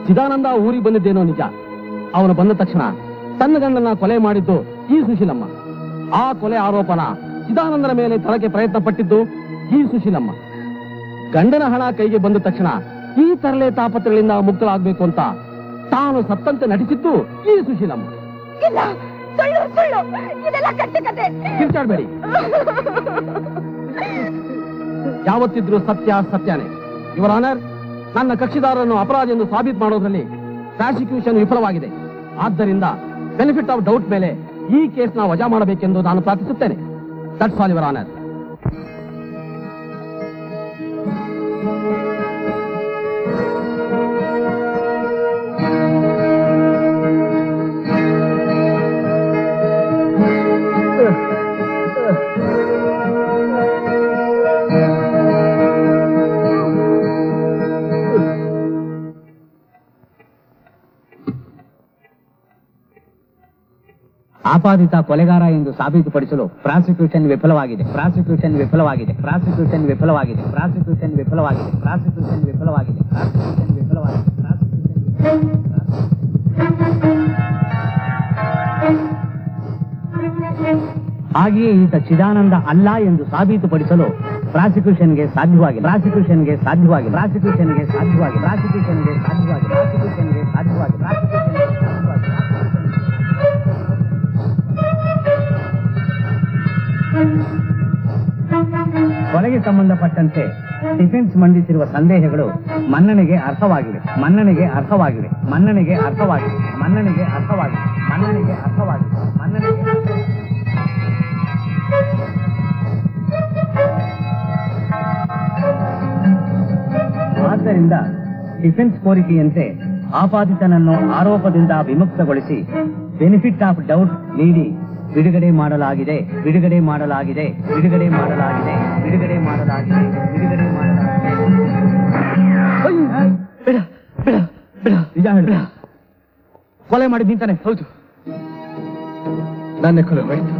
ಚಿದಾನಂದ ಊರಿಗೆ ಬಂದಿದ್ದೇನೋ ನಿಜ, ಅವನು ಬಂದ ತಕ್ಷಣ ತನ್ನ ಗಂಡನ ಕೊಲೆ ಮಾಡಿದ್ದು ಈ ಸುಶೀಲಮ್ಮ. ಆ ಕೊಲೆ ಆರೋಪನ ಚಿದಾನಂದನ ಮೇಲೆ ತರಕ್ಕೆ ಪ್ರಯತ್ನ ಪಟ್ಟಿದ್ದು ಈ ಸುಶೀಲಮ್ಮ. ಗಂಡನ ಹಣ ಕೈಗೆ ಬಂದ ತಕ್ಷಣ ಈ ತರಲೆ ತಾಪತ್ರಗಳಿಂದ ಮುಕ್ತರಾಗಬೇಕು ಅಂತ ತಾನು ಸತ್ತಂತೆ ನಟಿಸಿದ್ದು ಈ ಸುಶೀಲಮ್ಮ. ಕಿರ್ಚಾಡ್ಬೇಡಿ, ಯಾವತ್ತಿದ್ರು ಸತ್ಯ ಸತ್ಯನೇ. ಇವರ ಆನರ್, ನನ್ನ ಕಕ್ಷಿದಾರರನ್ನು ಅಪರಾಧ ಎಂದು ಸಾಬೀತು ಮಾಡೋದ್ರಲ್ಲಿ ಪ್ರಾಸಿಕ್ಯೂಷನ್ ವಿಫಲವಾಗಿದೆ. ಆದ್ದರಿಂದ ಬೆನಿಫಿಟ್ ಆಫ್ ಡೌಟ್ ಮೇಲೆ ಈ ಕೇಸ್ನ ವಜಾ ಮಾಡಬೇಕೆಂದು ನಾನು ಪ್ರಾರ್ಥಿಸುತ್ತೇನೆ. That's all your honour. ಆಪಾದಿತ ಕೊಲೆಗಾರ ಎಂದು ಸಾಬೀತುಪಡಿಸಲು ಪ್ರಾಸಿಕ್ಯೂಷನ್ ವಿಫಲವಾಗಿದೆ. ಪ್ರಾಸಿಕ್ಯೂಷನ್ ವಿಫಲವಾಗಿದೆ. ಪ್ರಾಸಿಕ್ಯೂಷನ್ ವಿಫಲವಾಗಿದೆ. ಪ್ರಾಸಿಕ್ಯೂಷನ್ ವಿಫಲವಾಗಿದೆ. ಪ್ರಾಸಿಕ್ಯೂಷನ್ ವಿಫಲವಾಗಿದೆ. ಪ್ರಾಸಿಕ್ಯೂಷನ್ ವಿಫಲವಾಗಿದೆ. ಹಾಗೆಯೇ ಈತ ಚಿದಾನಂದ ಅಲ್ಲ ಎಂದು ಸಾಬೀತುಪಡಿಸಲು ಪ್ರಾಸಿಕ್ಯೂಷನ್ಗೆ ಸಾಧ್ಯವಾಗಿದೆ. ಪ್ರಾಸಿಕ್ಯೂಷನ್ಗೆ ಸಾಧ್ಯವಾಗಿದೆ. ಪ್ರಾಸಿಕ್ಯೂಷನ್ಗೆ ಸಾಧ್ಯವಾಗಿದೆ. ಪ್ರಾಸಿಕ್ಯೂಷನ್ಗೆ ಸಾಧ್ಯವಾಗಿದೆ. ಪ್ರಾಸಿಕ್ಯೂಷನ್ಗೆ ಸಾಧ್ಯವಾಗಿದೆ. ಪ್ರಾಸಿಕ್ಯೂಷನ್ಗೆ ಕೊಲೆಗೆ ಸಂಬಂಧಪಟ್ಟಂತೆ ಡಿಫೆನ್ಸ್ ಮಂಡಿಸಿರುವ ಸಂದೇಹಗಳು ಮನ್ನಣೆಗೆ ಅರ್ಹವಾಗಿವೆ. ಮನ್ನಣೆಗೆ ಅರ್ಹವಾಗಿವೆ. ಮನ್ನಣೆಗೆ ಅರ್ಹವಾಗಿವೆ. ಮನ್ನಣೆಗೆ ಅರ್ಹವಾಗಿವೆ. ಮನ್ನಣೆಗೆ ಅರ್ಹವಾಗಿವೆ. ಮನ್ನಣೆಗೆ ಆದ್ದರಿಂದ ಡಿಫೆನ್ಸ್ ಕೋರಿಕೆಯಂತೆ ಆಪಾದಿತನನ್ನು ಆರೋಪದಿಂದ ವಿಮುಕ್ತಗೊಳಿಸಿ ಬೆನಿಫಿಟ್ ಆಫ್ ಡೌಟ್ ನೀಡಿ ಬಿಡುಗಡೆ ಮಾಡಲಾಗಿದೆ ಬಿಡುಗಡೆ ಮಾಡಲಾಗಿದೆ ಬಿಡುಗಡೆ ಮಾಡಲಾಗಿದೆ ಬಿಡುಗಡೆ ಮಾಡಲಾಗಿದೆ ಬಿಡುಗಡೆ ಮಾಡಲಾಗಿದೆ. ಬೇಡ ಬೇಡ ಬೇಡ ನಿಜ ಹೇಳ. ಕೊಲೆ ಮಾಡಿದ್ ನಿಂತಾನೆ? ಹೌದು, ನಾನೇ ಕೊಲೆ ಮಾಡಿದ್ದು,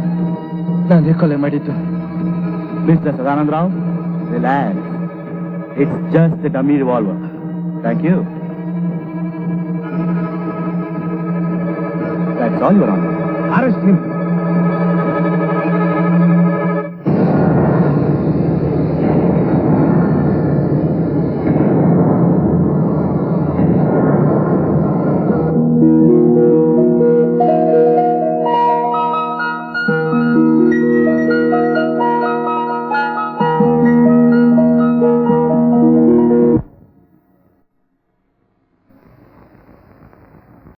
ನಾನೇ ಕೊಲೆ ಮಾಡಿದ್ದು. Mister Sadananda Rao, relax. It's just a dummy revolver. Thank you. That's all, Your Honor. Arrest him.